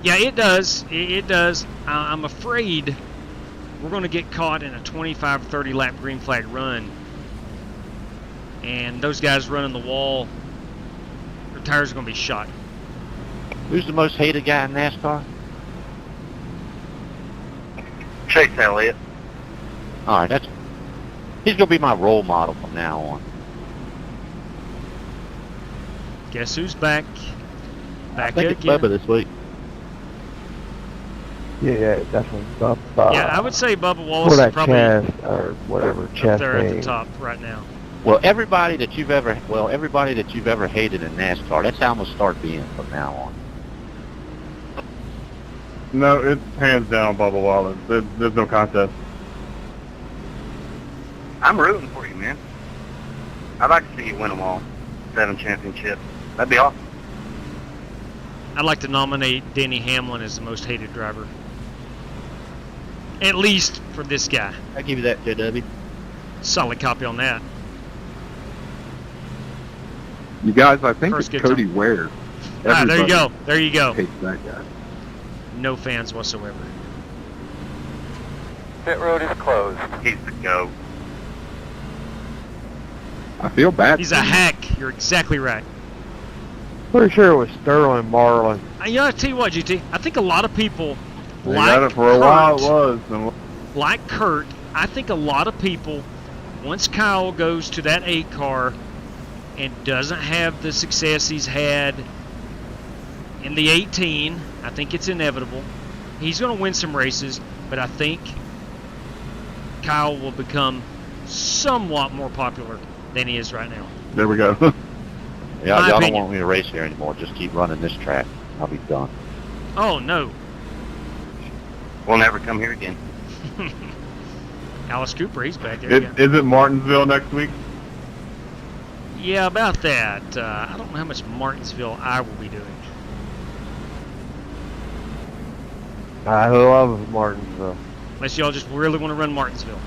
Yeah, it does. It does. I'm afraid we're going to get caught in a 25 or 30 lap green flag run. And those guys running the wall, Front tires are going to be shot. Who's the most hated guy in NASCAR? Chase Elliott. All right, he's gonna be my role model from now on. Guess who's back? I think it's Bubba this week. Yeah, definitely. Bubba. Yeah, I would say Bubba Wallace Or that is probably Chaz, or whatever, up Chaz there at the name. top right now. Well, everybody that you've ever hated in NASCAR, that's how I'm gonna start being from now on. No, it's hands down Bubba Wallace. There's no contest. I'm rooting for you, man. I'd like to see you win them all. 7 championships. That'd be awesome. I'd like to nominate Denny Hamlin as the most hated driver. At least for this guy. I give you that, JW. Solid copy on that. You guys, I think First it's good Cody time. Ware. Ah, there you go. There you go. Hates that guy. No fans whatsoever. Pit road is closed. He's the GOAT. I feel bad. He's a hack. You're exactly right. Pretty sure it was Sterling Marlin. You know, I tell you what, GT. I think a lot of people They got it for a while. It was. Like Kurt, I think a lot of people, once Kyle goes to that 8 car and doesn't have the success he's had in the 18, I think it's inevitable. He's going to win some races, but I think Kyle will become somewhat more popular than he is right now. There we go. Yeah, My y'all don't opinion. want me to race here anymore. Just keep running this track. I'll be done. Oh, no. We'll never come here again. Alice Cooper, he's back there. Is it Martinsville next week? Yeah, about that. I don't know how much Martinsville I will be doing. I love Martinsville. Unless y'all just really want to run Martinsville.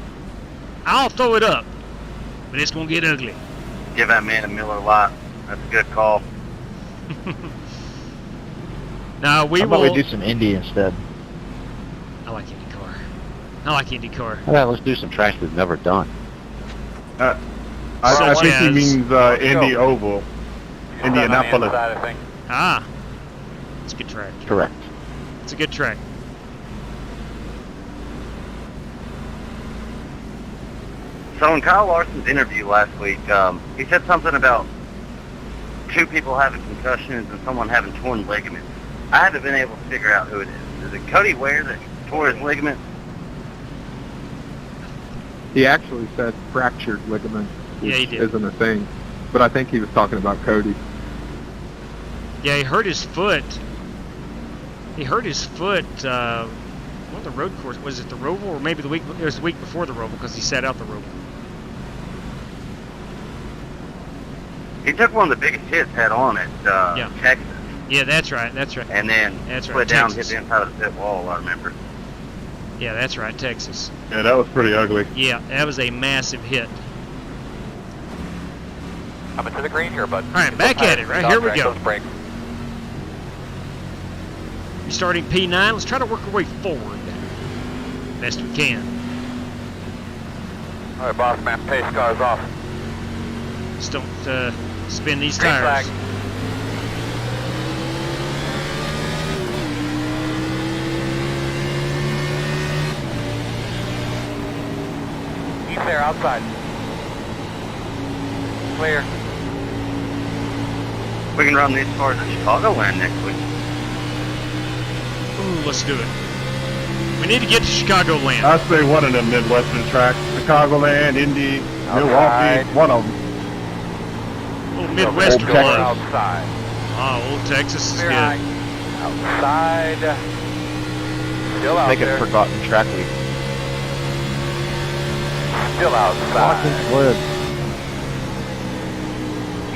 I'll throw it up, but it's going to get ugly. Give that man a Miller Lite. That's a good call. Now, we How about will... we do some Indy instead? I like IndyCar. I like IndyCar. How about let's do some tracks we've never done? I Such think he as- means Indy Oval, Indianapolis. I think. Ah, it's a good track. Correct. It's a good track. So in Kyle Larson's interview last week, he said something about 2 people having concussions and someone having torn ligaments. I haven't been able to figure out who it is. Is it Cody Ware that tore his ligament? He actually said fractured ligament, which Yeah, he did. isn't a thing. But I think he was talking about Cody. Yeah, he hurt his foot. He hurt his foot. What the road course was it? The Roval, or maybe the week? It was the week before the Roval because he sat out the Roval. He took one of the biggest hits head on at Texas. Yeah, that's right. That's right. And then That's slid right, down, Texas. hit the inside of the pit wall, I remember. Yeah, that's right. Texas. Yeah, that was pretty ugly. Yeah, that was a massive hit. Coming to the green here, bud. All right, back at it. Right here we go. Break. We're starting P9. Let's try to work our way forward best we can. All right, boss man, pace cars off. Just don't spin these Green tires. flag. He's there outside. Clear. We can run these cars at Chicagoland next week. Ooh, let's do it. We need to get to Chicagoland. I'd say one of them Midwestern tracks. Chicagoland, Indy, Milwaukee, Outside. one of them. Old Midwestern Clear love. outside. Oh, old Texas is Clear good. high. Outside. Still out Make there. a forgotten track week. Still outside. Sled.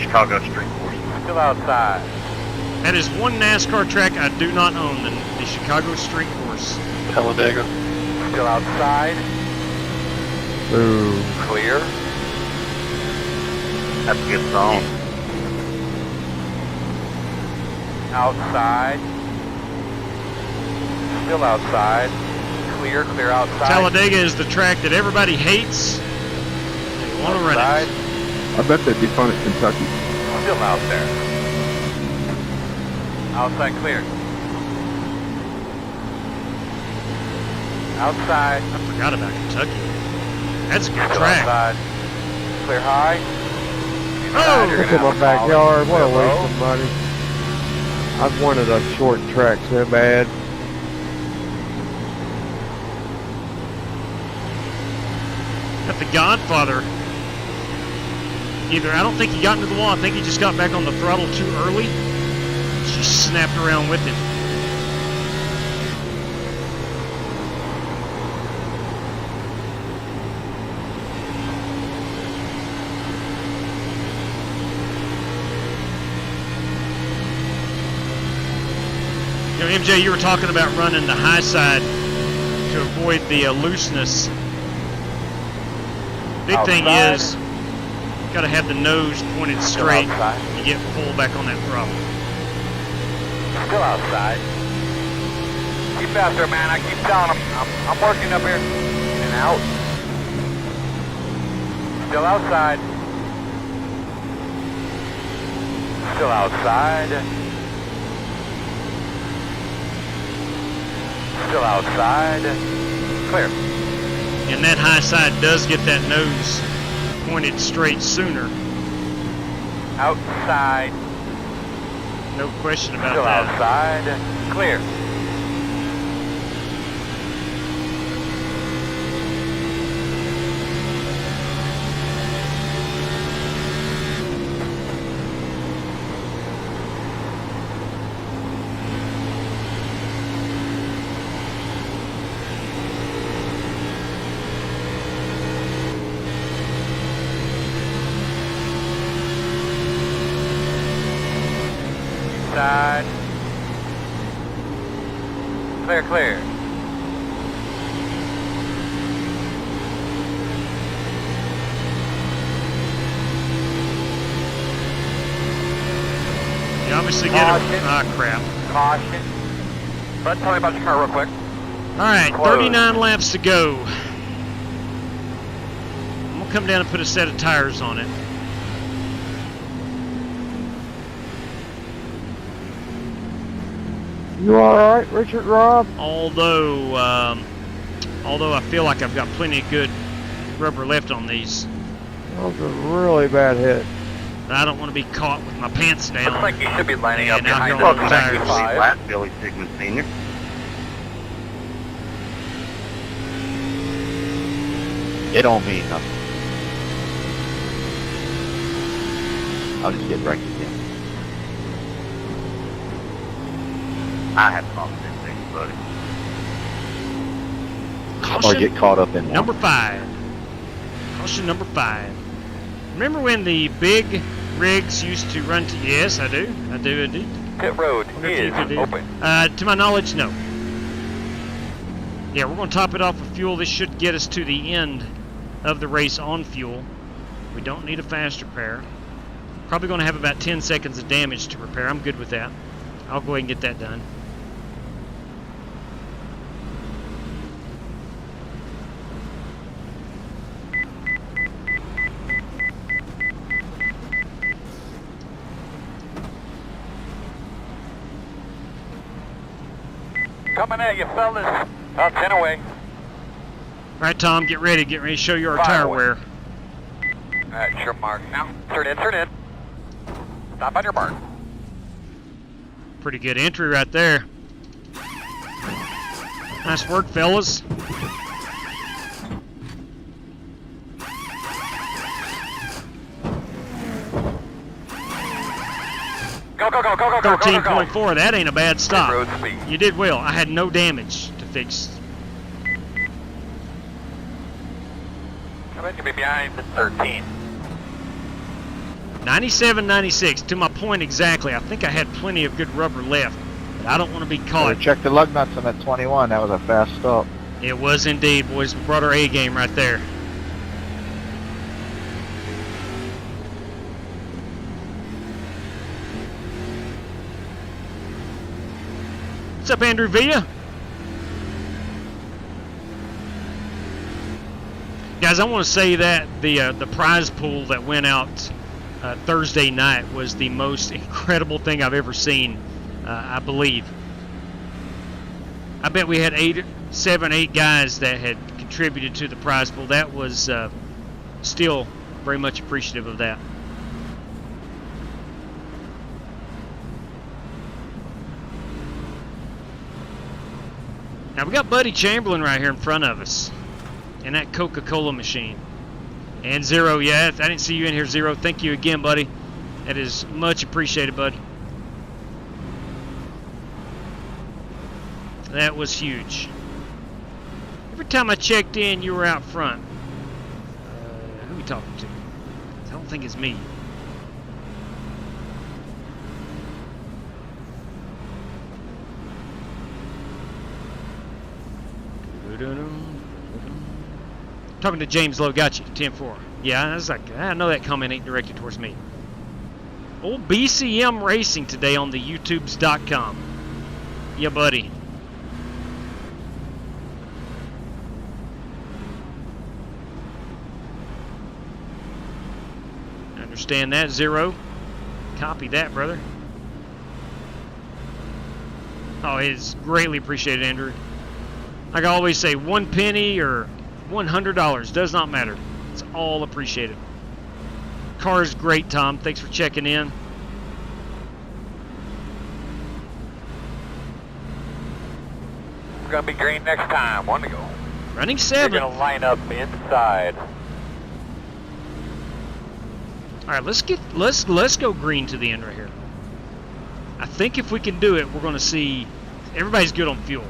Chicago Street Course. Still outside. That is one NASCAR track I do not own, the Chicago Street Course. Talladega. Still outside. Ooh. Clear. That's a good song. Outside. Still outside. Clear, clear outside. Talladega is the track that everybody hates. They want to run Outside. it. I bet they'd be fun at Kentucky. Still out there. Outside clear. Outside. I forgot about Kentucky. That's a good Still track. outside. Clear high. Oh, look at my backyard. What a waste of money. I've wanted a short track so bad. Got the Godfather. Either, I don't think he got into the wall. I think he just got back on the throttle too early. She snapped around with him. You know, MJ, you were talking about running the high side to avoid the looseness. Big thing is, got to have the nose pointed straight. You get full back on that throttle. Still outside. Keep faster, man. I keep telling him. I'm working up here. And out. Still outside. Still outside. Still outside. Clear. And that high side does get that nose pointed straight sooner. Outside. No question about Still that. Outside. Clear. Side. Clear, clear. You obviously get it. Ah, crap. Caution. Bud, tell me about your car real quick. Alright, 39 laps to go. I'm going to come down and put a set of tires on it. You alright, Richard Rob? Although I feel like I've got plenty of good rubber left on these. That was a really bad hit. I don't want to be caught with my pants down. Looks like you should be lining up and out behind here on the the tires. flat, Billy Sigmund Sr. It don't mean nothing. I'll just get wrecked again. I have confidence in you, buddy. Or get caught up in one. Number 5. Caution number 5. Remember when the big rigs used to run to... Yes, I do. I do. Pit road is open. To my knowledge, no. Yeah, we're going to top it off with fuel. This should get us to the end of the race on fuel. We don't need a fast repair. Probably going to have about 10 seconds of damage to repair. I'm good with that. I'll go ahead and get that done. Coming at you, fellas. About 10 away. All right, Tom, get ready. Get ready to show you our 5 tire away. wear. Alright, your mark now. Turn in, turn in. Stop on your mark. Pretty good entry right there. Nice work, fellas. Go, go, go, go, go, go, go, go, go. 13.4, that ain't a bad stop. Road speed. You did well. I had no damage to fix. I bet you'll be behind the 13. 97.96, to my point exactly. I think I had plenty of good rubber left, but I don't want to be caught. Check the lug nuts on that 21. That was a fast stop. It was indeed, boys. We brought our A game right there. What's up, Andrew Villa? Guys, I want to say that the prize pool that went out Thursday night was the most incredible thing I've ever seen I believe. I bet we had 7, 8 guys that had contributed to the prize pool. That was still very much appreciative of that. Now we got Buddy Chamberlain right here in front of us, and that Coca-Cola machine. And Zero, yeah, I didn't see you in here, Zero. Thank you again, buddy. That is much appreciated, bud. That was huge. Every time I checked in, you were out front. Who are we talking to? I don't think it's me. Talking to James Lowe, got you, 10-4. Yeah, I was like, I know that comment ain't directed towards me. Old BCM Racing today on the YouTubes.com. Yeah, buddy. Understand that, Zero. Copy that, brother. Oh, it's greatly appreciated, Andrew. Like I always say, 1 penny or $100 does not matter. It's all appreciated. Car's great, Tom. Thanks for checking in. It's gonna be green next time. 1 to go. Running 7. You're gonna line up inside. All right, let's go green to the end right here. I think if we can do it, we're going to see everybody's good on fuel.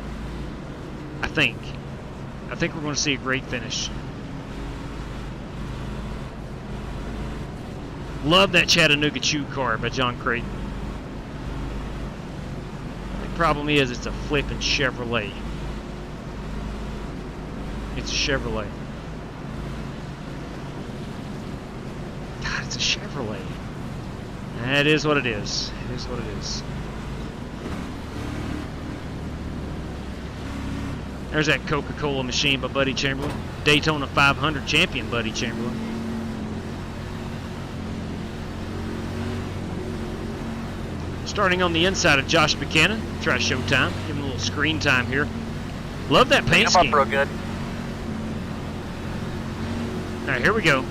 I think we're going to see a great finish. Love that Chattanooga Chew car by John Creighton. The problem is it's a flippin' Chevrolet. It's a Chevrolet. God, it's a Chevrolet. That is what it is. It is what it is. There's that Coca-Cola machine by Buddy Chamberlain. Daytona 500 champion Buddy Chamberlain. Starting on the inside of Josh Buchanan. Try showtime. Give him a little screen time here. Love that paint scheme. Up real good. All right, here we go.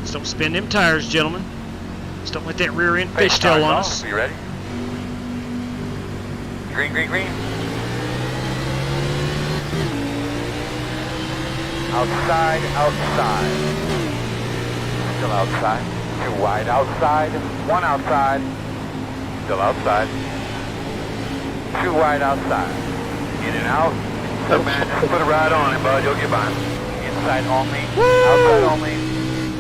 Just don't spin them tires, gentlemen. Just don't let that rear end fishtail on us. You ready? Green, green, green. Outside, outside. Still outside. 2 wide outside. 1 outside. Still outside. 2 wide outside. In and out. Good man, just put a ride on it, bud. You'll get by. Inside only. Outside only.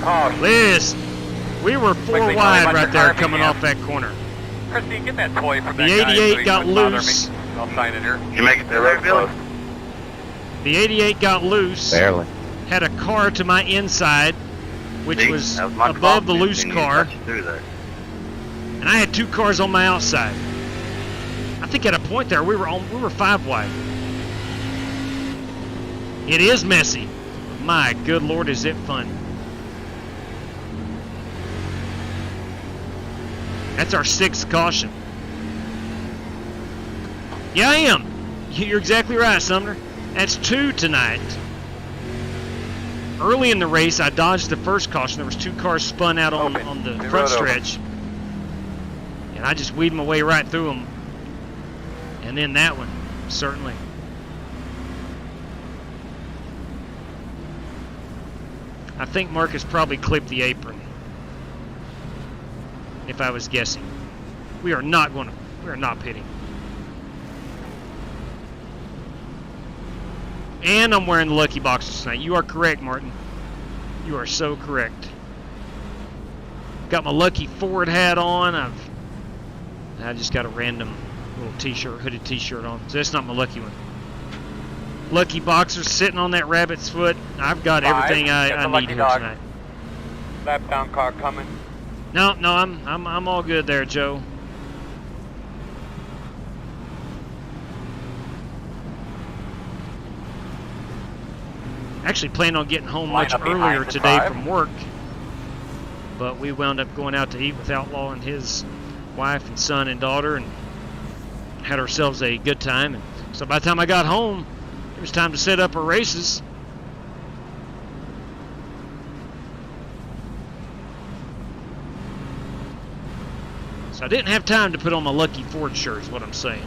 Oh, Liz, we were 4 wide right there coming off that corner. Christine, get that toy from The that guy 88 so he got wouldn't bother loose. me. I'll sign it here. You make it there, very close. The 88 got loose. Barely. Had a car to my inside, which See, was that my above the confidence loose in you car. got you through there. And I had 2 cars on my outside. I think at a point there we were 5 wide. It is messy. My good Lord, is it fun. That's our 6th caution. Yeah, I am. You're exactly right, Sumner. That's 2 tonight. Early in the race, I dodged the first caution. There was 2 cars spun out on the front stretch. And I just weaved my way right through them. And then that one, certainly. I think Marcus probably clipped the apron. If I was guessing. We are not pitting. And I'm wearing the lucky boxers tonight. You are correct, Martin. You are so correct. Got my lucky Ford hat on. I just got a random little t-shirt, hooded t-shirt on. So that's not my lucky one. Lucky boxers sitting on that rabbit's foot. I've got everything I need here tonight. Lap down car coming. No, I'm all good there, Joe. Actually plan on getting home much earlier today from work. but we wound up going out to eat with Outlaw and his wife and son and daughter, and had ourselves a good time. And so by the time I got home, it was time to set up our races. So I didn't have time to put on my Lucky Ford shirt, is what I'm saying.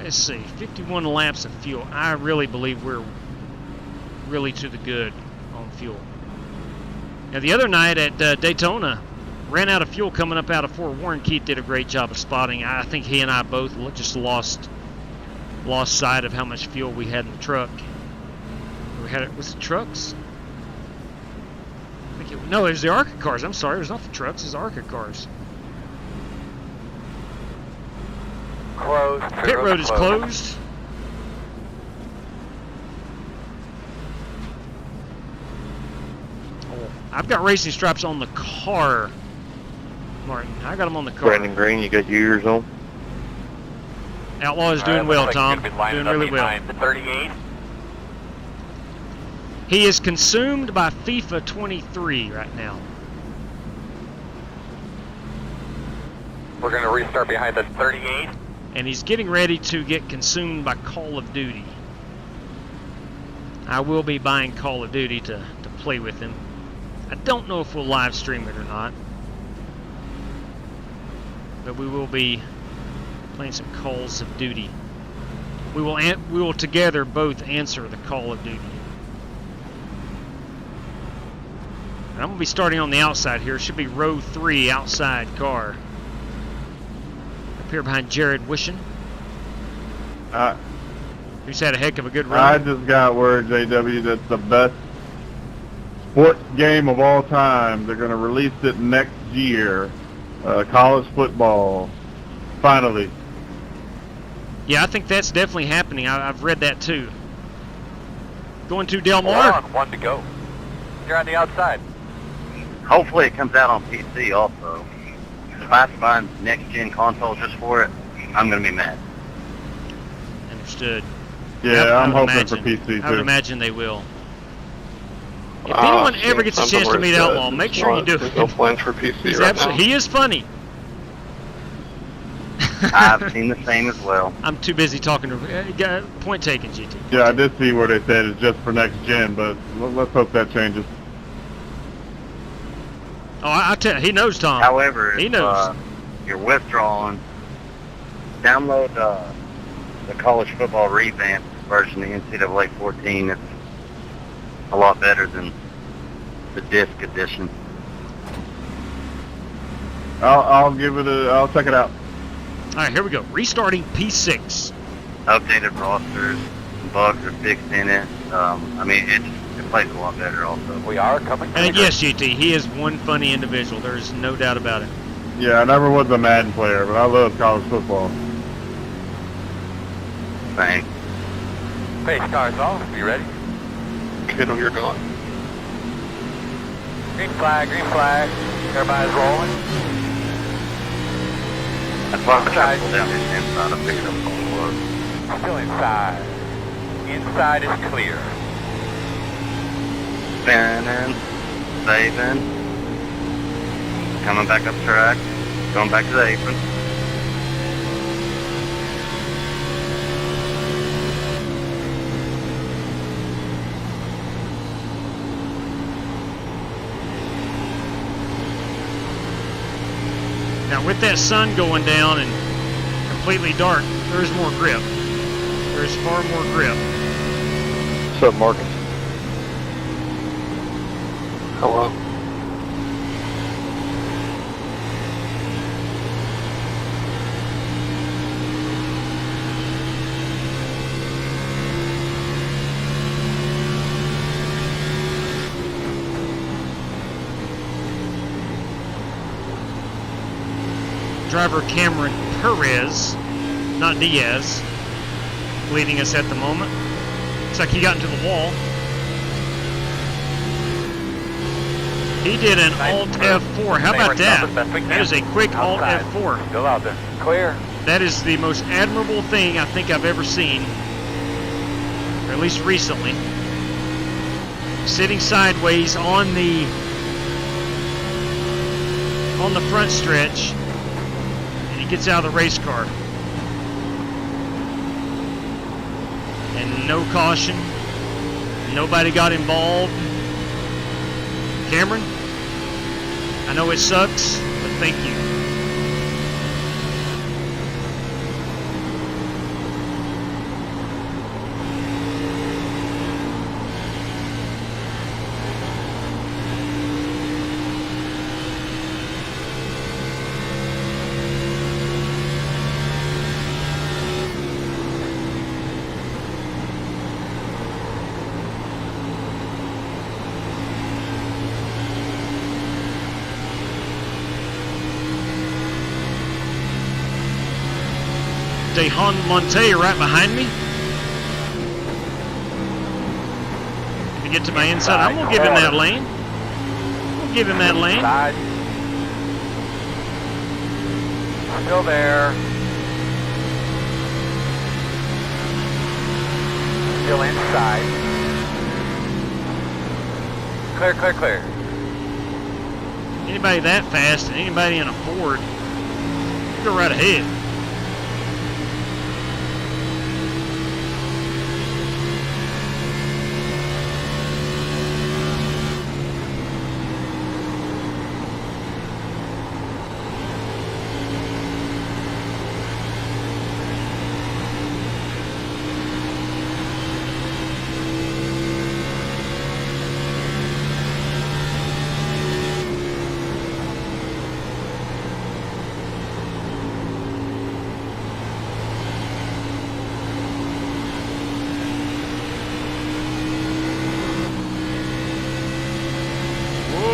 Let's see, 51 laps of fuel. I really believe we're really to the good on fuel. Now the other night at Daytona, ran out of fuel coming up out of Fort Warren. Keith did a great job of spotting. I think he and I both just lost sight of how much fuel we had in the truck. We had it. Was it trucks? I think no, it was the ARCA cars. I'm sorry, it was not the trucks. It was the ARCA cars. Closed. Pit road is closed. Oh, I've got racing stripes on the car, Martin. I got them on the car. Brandon Green, you got yours on? Outlaw is doing well, Tom. Doing really well. 38. He is consumed by FIFA 23 right now. We're going to restart behind the 38. And he's getting ready to get consumed by Call of Duty. I will be buying Call of Duty to play with him. I don't know if we'll live stream it or not, but we will be playing some Calls of Duty. We will together both answer the Call of Duty. And I'm going to be starting on the outside here. It should be row 3 outside car. Up here behind Jared Wishing, who's had a heck of a good run. I just got word, JW, that's the best sports game of all time. They're going to release it next year. College football, finally. Yeah, I think that's definitely happening. I've read that too. Going to Del Mar. One to go. You're on the outside. Hopefully it comes out on PC also. If I have to buy next-gen console just for it, I'm going to be mad. Understood. Yeah, I'm hoping for PC too. I would imagine they will. If anyone ever gets a chance to meet Outlaw, make sure you do it. There's no plans for PC right now. He is funny. I've seen the same as well. I'm too busy talking to point taken, GT. Yeah, I did see where they said it's just for next gen, but let's hope that changes. Oh, I tell you, he knows, Tom. However, he knows. You're withdrawing, download the college football revamped version of NCAA 14. It's a lot better than the disc edition. I'll give it I'll check it out. All right, here we go. Restarting P6. Updated rosters, bugs are fixed in it. I mean, it plays a lot better also. We are coming. And yes, GT, he is one funny individual. There's no doubt about it. Yeah, I never was a Madden player, but I love college football. Thanks. Pace cars off. You ready? Kiddo, you're gone. Green flag, green flag. Everybody's rolling. That's why I'm trying to pull down this inside. I'm picking up all the load. Still inside. Inside is clear. Spinning, saving, coming back up track, going back to the apron. Now with that sun going down and completely dark, there's more grip. There's far more grip. What's up, Marcus? Hello. Driver Cameron Perez, not Diaz, leading us at the moment. Looks like he got into the wall. He did an Alt F4. How about that? That is a quick Alt F4. Still out there. Clear. That is the most admirable thing I think I've ever seen at least recently, sitting sideways on the front stretch, and he gets out of the race car. And no caution. Nobody got involved. Cameron, I know it sucks, but thank you. Dehan Monte right behind me. To get to my inside, I'm gonna give him that lane. We'll give him that lane. Still there. Still inside. Clear, clear, clear. Anybody that fast and anybody in a Ford, go right ahead.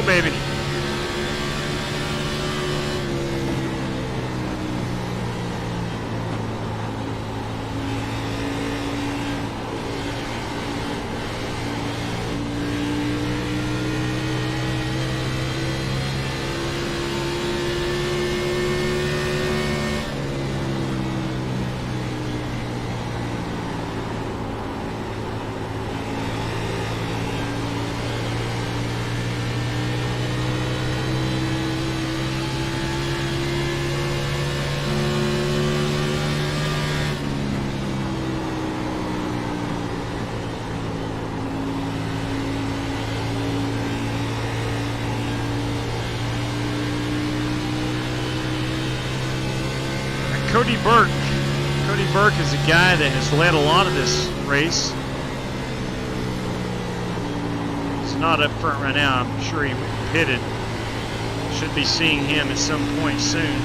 Baby. Cody Burke. Cody Burke is a guy that has led a lot of this race. He's not up front right now. I'm sure he pitted. Should be seeing him at some point soon.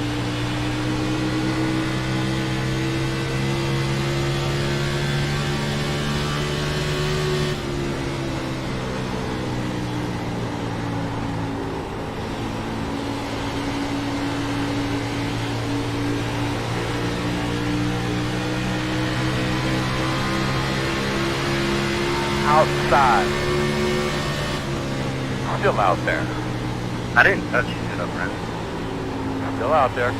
Outside. Still out there. I didn't touch you, did I, Brent? Still out there.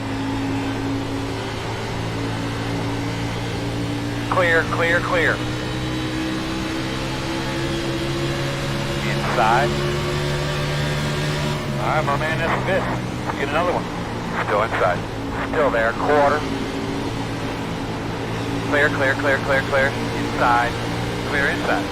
Clear, clear, clear. Inside. All right, my man, that's good. Let's get another one. Still inside. Still there, quarter. Clear, clear, clear, clear, clear. Inside. Clear inside.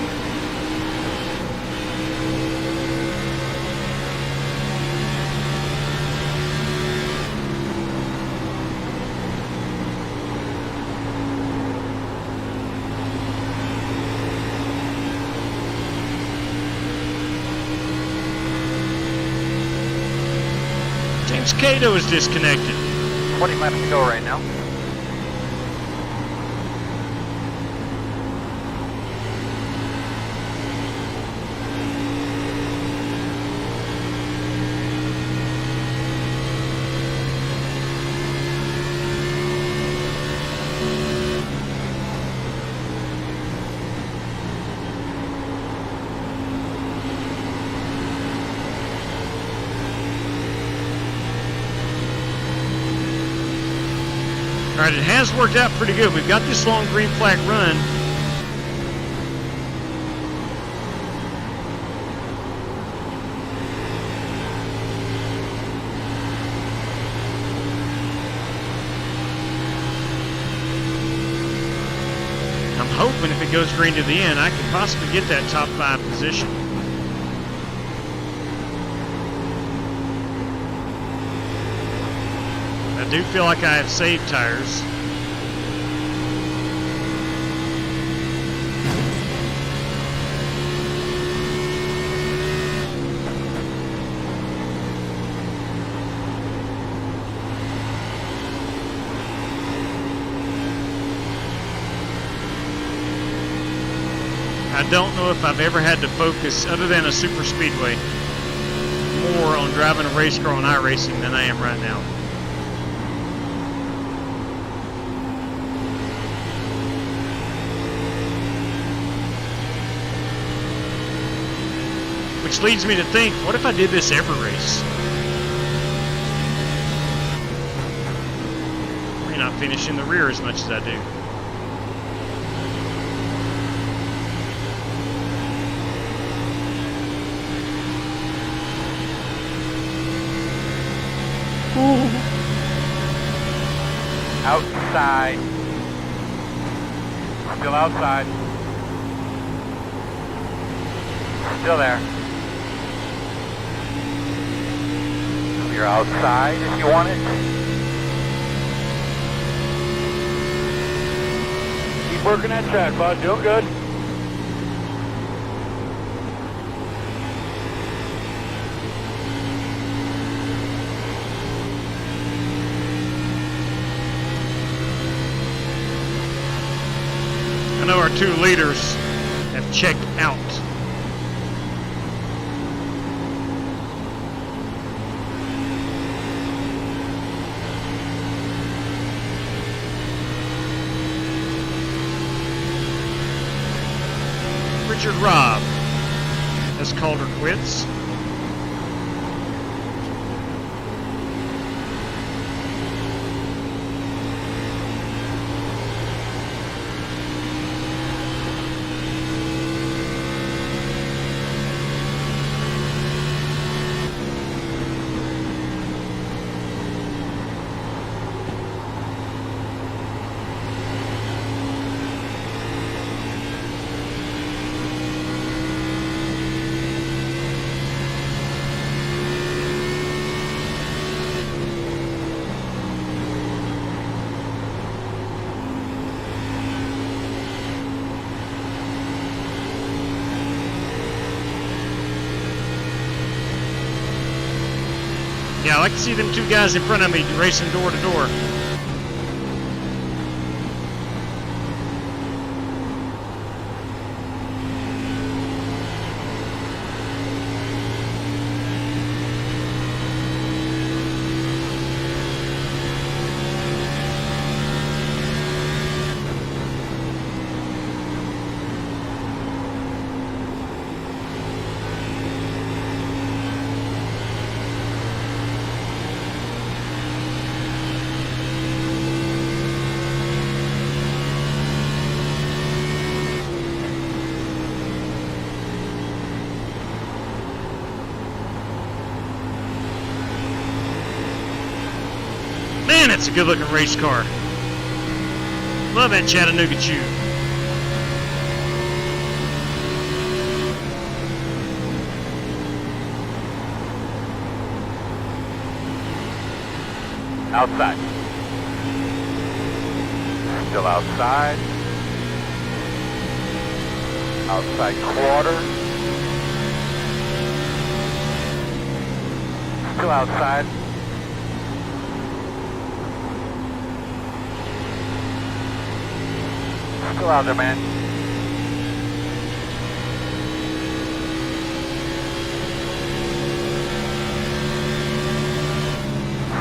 James Cato is disconnected. 20 laps to go right now. All right, it has worked out pretty good. We've got this long green flag run. hoping if it goes green to the end, I could possibly get that top 5 position. I do feel like I have saved tires. I don't know if I've ever had to focus, other than a super speedway, more on driving a race car on iRacing than I am right now. Which leads me to think, what if I did this every race? I may not finish in the rear as much as I do. Outside. Still outside. Still there. You're outside if you want it. Keep working that track, bud. Doing good. I know our 2 leaders have checked out. Richard Robb has called her quits. Yeah, I like to see them 2 guys in front of me racing door to door. Man, that's a good looking race car. Love that Chattanooga Chew. Outside. Still outside. Outside quarter. Still outside. Still out there, man.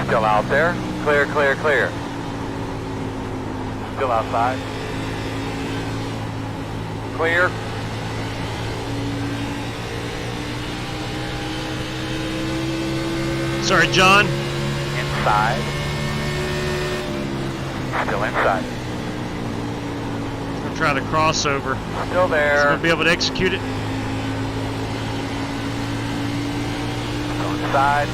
Still out there. Clear, clear, clear. Still outside. Clear. Sorry, John. Inside. Still inside. Try to crossover. Still there. So we'll be able to execute it. Go inside.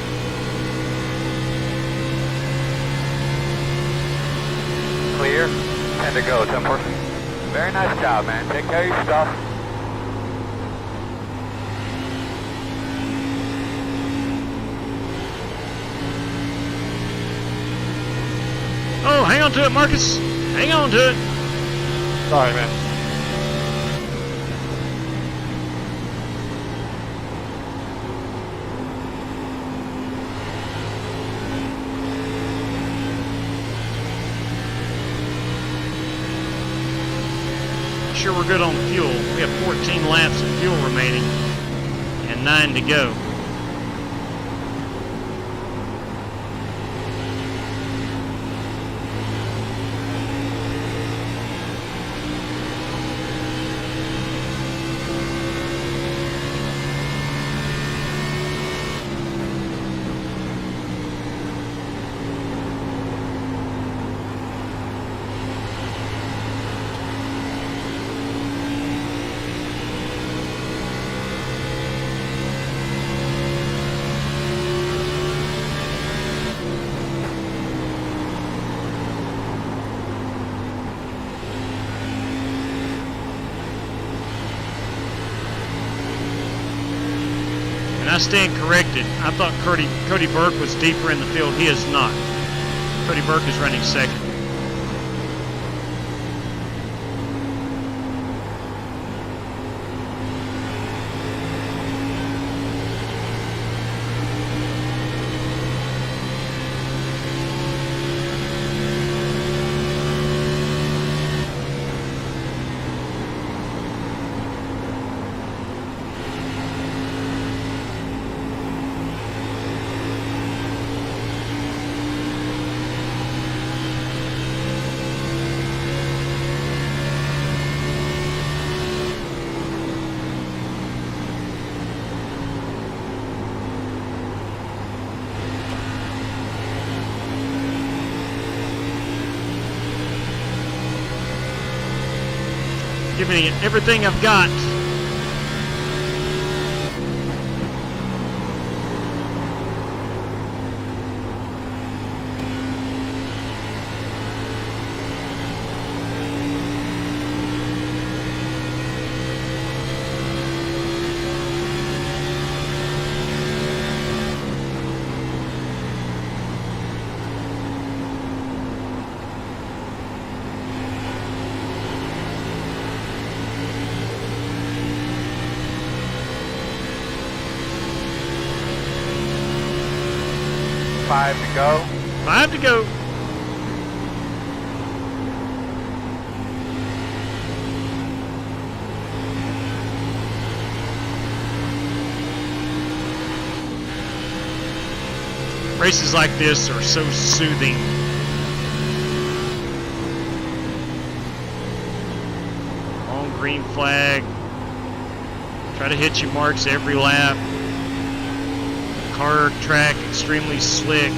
Clear. 10 to go. 10 more. Very nice job, man. Take care of your stuff. Oh, hang on to it, Marcus. Hang on to it. Sorry, man. Sure we're good on fuel. We have 14 laps of fuel remaining and 9 to go. I stand corrected. I thought Cody Burke was deeper in the field. He is not. Cody Burke is running second. Giving it everything I've got. Five to go. 5 to go. Races like this are so soothing. Long green flag. Try to hit your marks every lap. Car track extremely slick.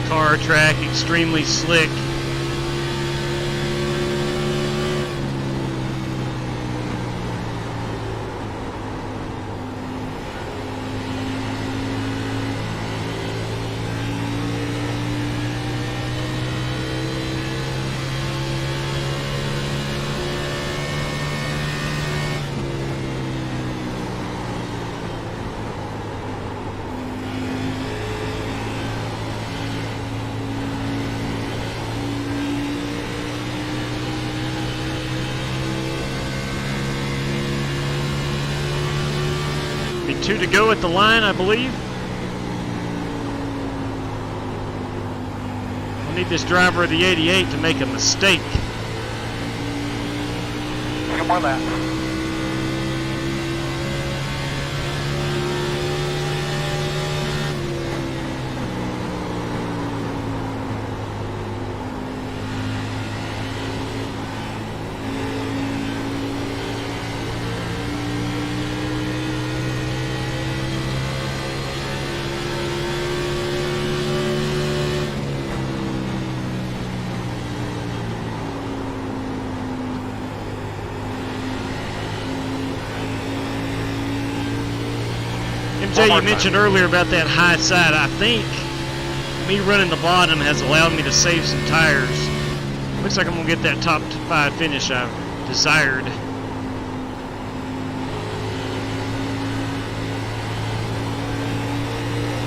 Car track extremely slick. Be 2 to go at the line, I believe. We'll need this driver of the 88 to make a mistake. 2 more laps. MJ, you mentioned earlier about that high side. I think me running the bottom has allowed me to save some tires. Looks like I'm going to get that top 5 finish I desired.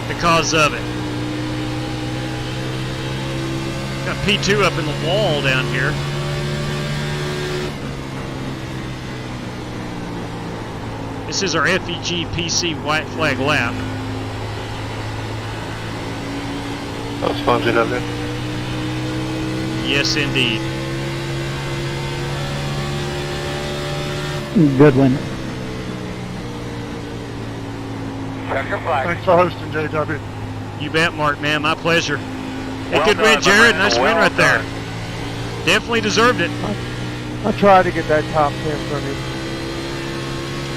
Because of it. Got P2 up in the wall down here. This is our FEG PC white flag lap. That was fun, JW. Yes, indeed. Good win. Check your flag. Thanks for hosting, JW. You bet, Mark, man. My pleasure. Hey, Well good done, win, Jared. my man. Nice Well win right there. done. Definitely deserved it. I tried to get that top 10 from you.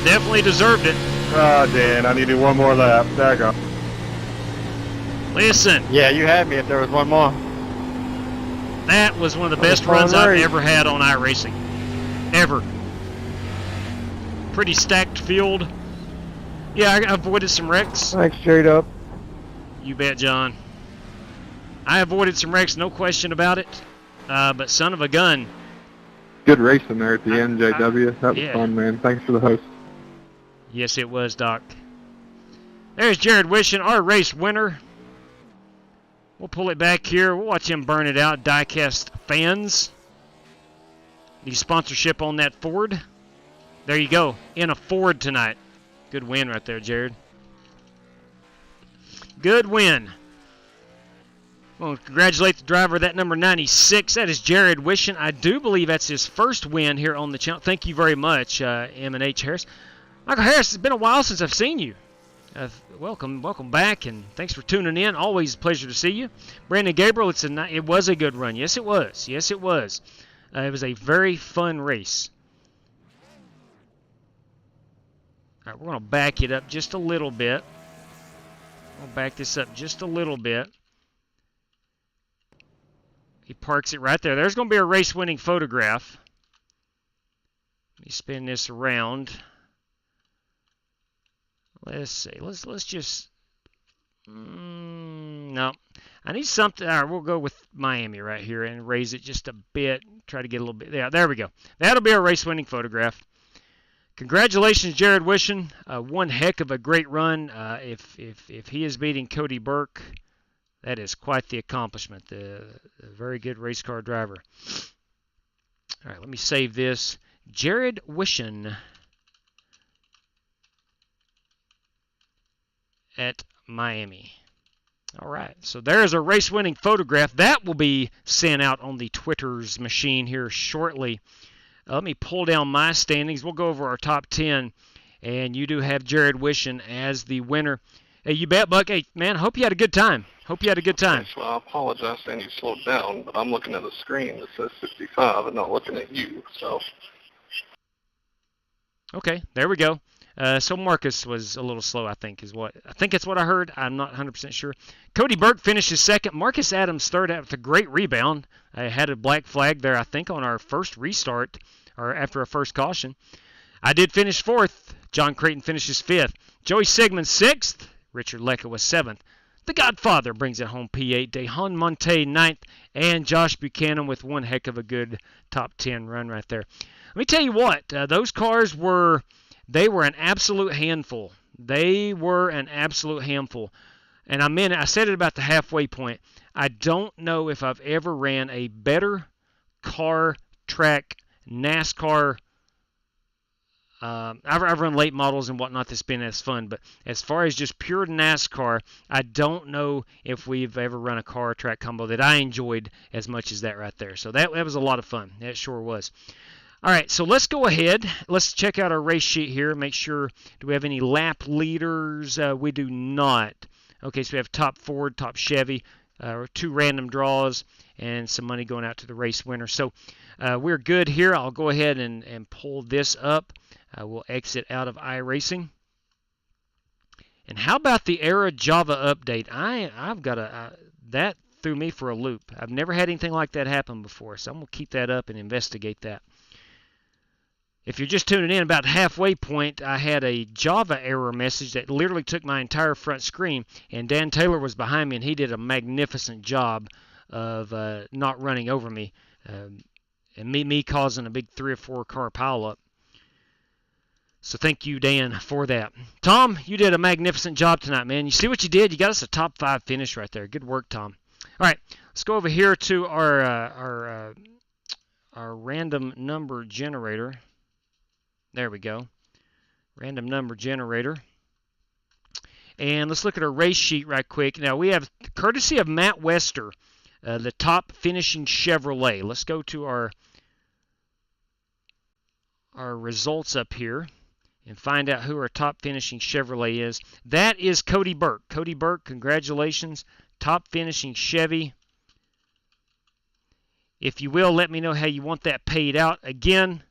Definitely deserved it. Ah, Dan, I needed one more lap. Daggone. Listen, Yeah, you had me if there was one more. that was one of the best fun runs I've race. ever had on iRacing. Ever. Pretty stacked field. Yeah, I avoided some wrecks. Thanks, J-Dub. You bet, John. I avoided some wrecks, no question about it. But son of a gun. Good racing there at the end, JW. That was yeah. fun, man. Thanks for the host. Yes, it was, Doc. There's Jared Wishing, our race winner. We'll pull it back here. We'll watch him burn it out. Diecast fans. Need sponsorship on that Ford. There you go. In a Ford tonight. Good win right there, Jared. Good win. Well, congratulate the driver of that number 96. That is Jared Wishing. I do believe that's his first win here on the channel. Thank you very much, M&H Harris. Michael Harris, it's been a while since I've seen you. Welcome back, and thanks for tuning in. Always a pleasure to see you. Brandon Gabriel, it was a good run. Yes, it was. Yes, it was. It was a very fun race. All right, we're going to back it up just a little bit. We'll back this up just a little bit. He parks it right there. There's going to be a race-winning photograph. Let me spin this around. Let's see. Let's just. No, I need something. All right, we'll go with Miami right here and raise it just a bit. Try to get a little bit. Yeah, there we go. That'll be our race-winning photograph. Congratulations, Jared Wishing. One heck of a great run. If he is beating Cody Burke, that is quite the accomplishment. The very good race car driver. All right, let me save this. Jared Wishing at Miami. All right, so there's a race-winning photograph. That will be sent out on the Twitter's machine here shortly. Let me pull down my standings. We'll go over our top 10, and you do have Jared Wishing as the winner. Hey, you bet, Buck. Hey, man, hope you had a good time. Hope you had a good time. Okay, so I apologize saying you slowed down, but I'm looking at a screen that says 65 and not looking at you, so. Okay, there we go. So Marcus was a little slow, I think it's what I heard. I'm not 100% sure. Cody Burke finishes second. Marcus Adams third after a great rebound. Had a black flag there, I think, on our first restart or after our first caution. I did finish fourth. John Creighton finishes fifth. Joey Sigmund sixth. Richard Lecca was seventh. The Godfather brings it home P8. Dehan Monte ninth. And Josh Buchanan with one heck of a good top 10 run right there. Let me tell you what, those cars were... They were an absolute handful. They were an absolute handful. And I said it about the halfway point. I don't know if I've ever ran a better car track NASCAR. I've run late models and whatnot that's been as fun. But as far as just pure NASCAR, I don't know if we've ever run a car track combo that I enjoyed as much as that right there. So that was a lot of fun. That sure was. All right, so let's go ahead. Let's check out our race sheet here. Make sure, do we have any lap leaders? We do not. Okay, so we have top Ford, top Chevy, 2 random draws, and some money going out to the race winner. So we're good here. I'll go ahead and pull this up. We'll exit out of iRacing. And how about the Era Java update? I've got that threw me for a loop. I've never had anything like that happen before, so I'm going to keep that up and investigate that. If you're just tuning in, about halfway point, I had a Java error message that literally took my entire front screen, and Dan Taylor was behind me, and he did a magnificent job of not running over me, and me causing a big 3 or 4 car pileup. So thank you, Dan, for that. Tom, you did a magnificent job tonight, man. You see what you did? You got us a top 5 finish right there. Good work, Tom. All right, let's go over here to our random number generator. There we go. Random number generator. And let's look at our race sheet right quick. Now, we have, courtesy of Matt Wester, the top finishing Chevrolet. Let's go to our results up here and find out who our top finishing Chevrolet is. That is Cody Burke. Cody Burke, congratulations. Top finishing Chevy. If you will, let me know how you want that paid out. Again,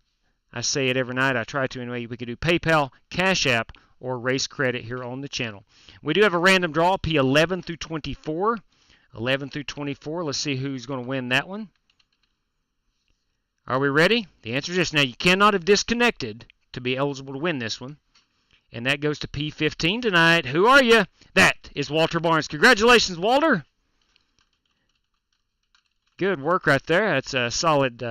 I say it every night. I try to anyway. We could do PayPal, Cash App, or Race Credit here on the channel. We do have a random draw, P11 through 24. 11 through 24. Let's see who's going to win that one. Are we ready? The answer is yes. Now, you cannot have disconnected to be eligible to win this one. And that goes to P15 tonight. Who are you? That is Walter Barnes. Congratulations, Walter. Good work right there. That's a solid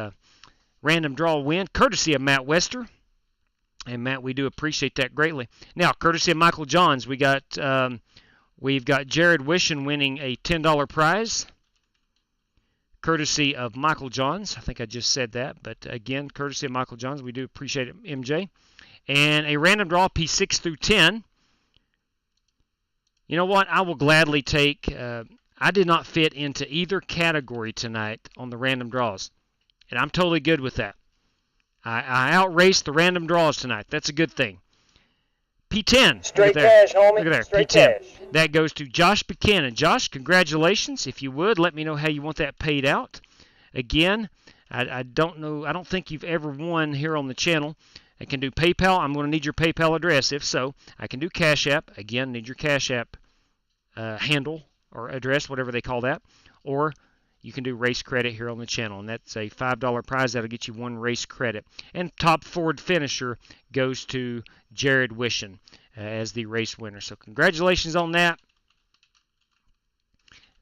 random draw win, courtesy of Matt Wester. And Matt, we do appreciate that greatly. Now, courtesy of Michael Johns, we've got Jared Wishon winning a $10 prize. Courtesy of Michael Johns. I think I just said that, but again, courtesy of Michael Johns, we do appreciate it, MJ. And a random draw, P6 through 10. You know what? I will gladly take. I did not fit into either category tonight on the random draws. And I'm totally good with that. I outraced the random draws tonight. That's a good thing. P10. Straight cash, homie. Look at there. Straight P10. cash. That goes to Josh Buchanan. Josh, congratulations. If you would, let me know how you want that paid out. Again, I don't know. I don't think you've ever won here on the channel. I can do PayPal. I'm going to need your PayPal address. If so, I can do Cash App. Again, need your Cash App handle or address, whatever they call that. Or you can do race credit here on the channel, and that's a $5 prize. That'll get you 1 race credit. And top Ford finisher goes to Jared Wishon as the race winner. So congratulations on that.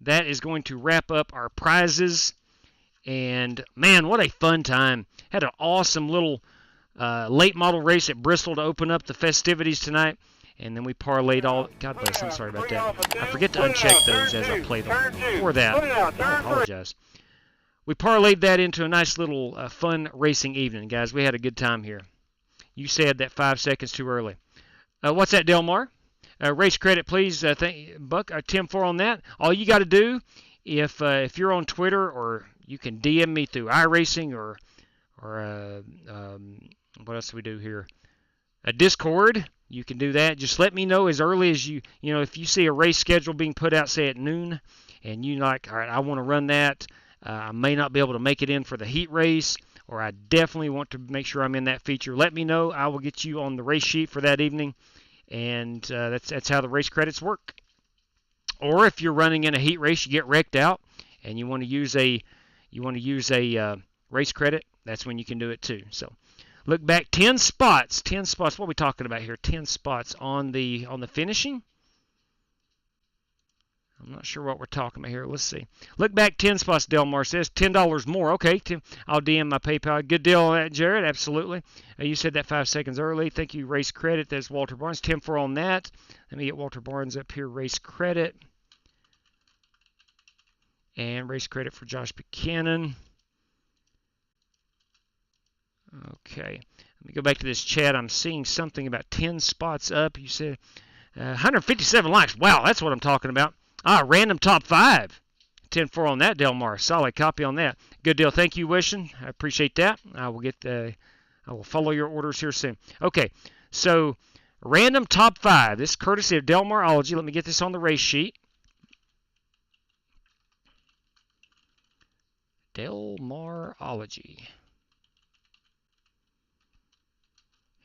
That is going to wrap up our prizes. And, man, what a fun time. Had an awesome little late model race at Bristol to open up the festivities tonight. And then we parlayed all. God bless. I'm sorry about that. I forget to uncheck those as I play them. Before that, I apologize. We parlayed that into a nice little fun racing evening, guys. We had a good time here. You said that 5 seconds too early. What's that, Delmar? Race credit, please. Buck, Tim4 on that. All you got to do, if you're on Twitter, or you can DM me through iRacing or what else do we do here? A Discord. You can do that. Just let me know as early as you know, if you see a race schedule being put out, say at noon, and you like, all right, I want to run that. I may not be able to make it in for the heat race, or I definitely want to make sure I'm in that feature. Let me know. I will get you on the race sheet for that evening, and that's how the race credits work. Or if you're running in a heat race, you get wrecked out, and you want to use a race credit, that's when you can do it too. So. Look back, 10 spots. 10 spots. What are we talking about here? 10 spots on the finishing. I'm not sure what we're talking about here. Let's see. Look back, 10 spots, Delmar says. $10 more. Okay, I'll DM my PayPal. Good deal on that, Jared. Absolutely. You said that 5 seconds early. Thank you, Race Credit. There's Walter Barnes. Tim4 on that. Let me get Walter Barnes up here. Race Credit. And Race Credit for Josh Buchanan. Okay, let me go back to this chat. I'm seeing something about 10 spots up. You said 157 likes. Wow, that's what I'm talking about. Random top 5. 10-4 on that, Delmar. Solid copy on that. Good deal. Thank you, Wishon. I appreciate that. I will follow your orders here soon. Okay, so random top 5. This is courtesy of Delmarology. Let me get this on the race sheet. Delmarology.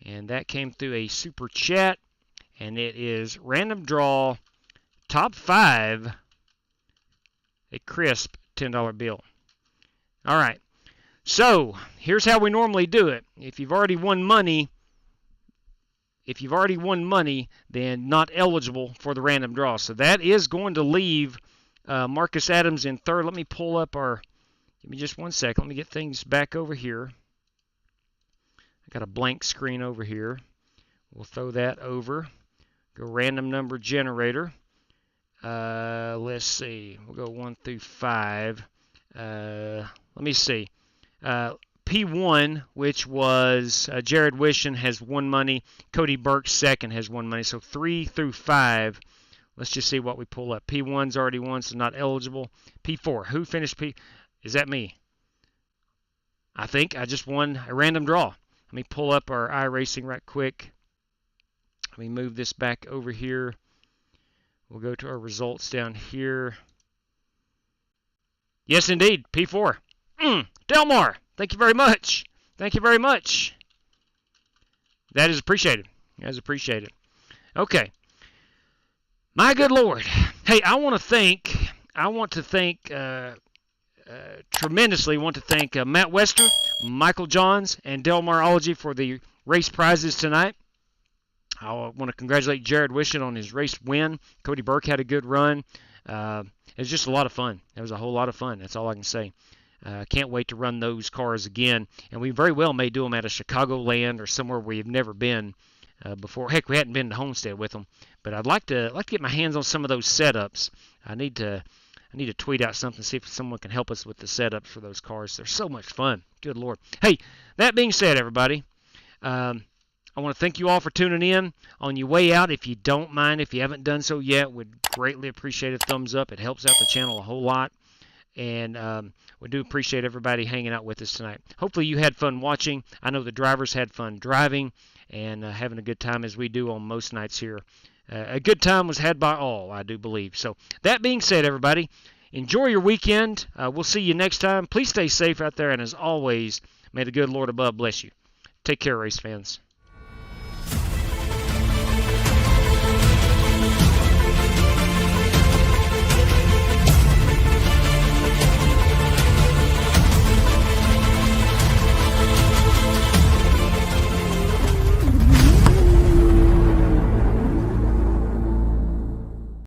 And that came through a super chat, and it is random draw top 5, a crisp $10 bill. All right, So here's how we normally do it. If you've already won money, then not eligible for the random draw. So that is going to leave Marcus Adams in third. Let me pull up our. Give me just 1 second. Let me get things back over here. I got a blank screen over here. We'll throw that over. Go random number generator. Let's see. We'll go 1 through 5. Let me see. P1, which was Jared Wishin, has won money. Cody Burke second has won money. So 3 through 5. Let's just see what we pull up. P1's already won, so not eligible. P4. Who finished P? Is that me? I think I just won a random draw. Let me pull up our iRacing right quick. Let me move this back over here. We'll go to our results down here. Yes, indeed. P4. Delmar, thank you very much. Thank you very much. That is appreciated. That is appreciated. Okay. My good Lord. Hey, I want to thank tremendously Matt Wester, Michael Johns, and Delmarology for the race prizes tonight. I want to congratulate Jared Wishin on his race win. Cody Burke had a good run. It was just a lot of fun. It was a whole lot of fun. That's all I can say. Can't wait to run those cars again. And we very well may do them at a Chicagoland or somewhere we've never been before. Heck, we hadn't been to Homestead with them. But I'd like to get my hands on some of those setups. I need to tweet out something, see if someone can help us with the setups for those cars. They're so much fun. Good Lord. Hey, that being said, everybody, I want to thank you all for tuning in. On your way out, if you don't mind, if you haven't done so yet, would greatly appreciate a thumbs up. It helps out the channel a whole lot. And we do appreciate everybody hanging out with us tonight. Hopefully you had fun watching. I know the drivers had fun driving and having a good time as we do on most nights here. A good time was had by all, I do believe. So that being said, everybody, enjoy your weekend. We'll see you next time. Please stay safe out there. And as always, may the good Lord above bless you. Take care, race fans.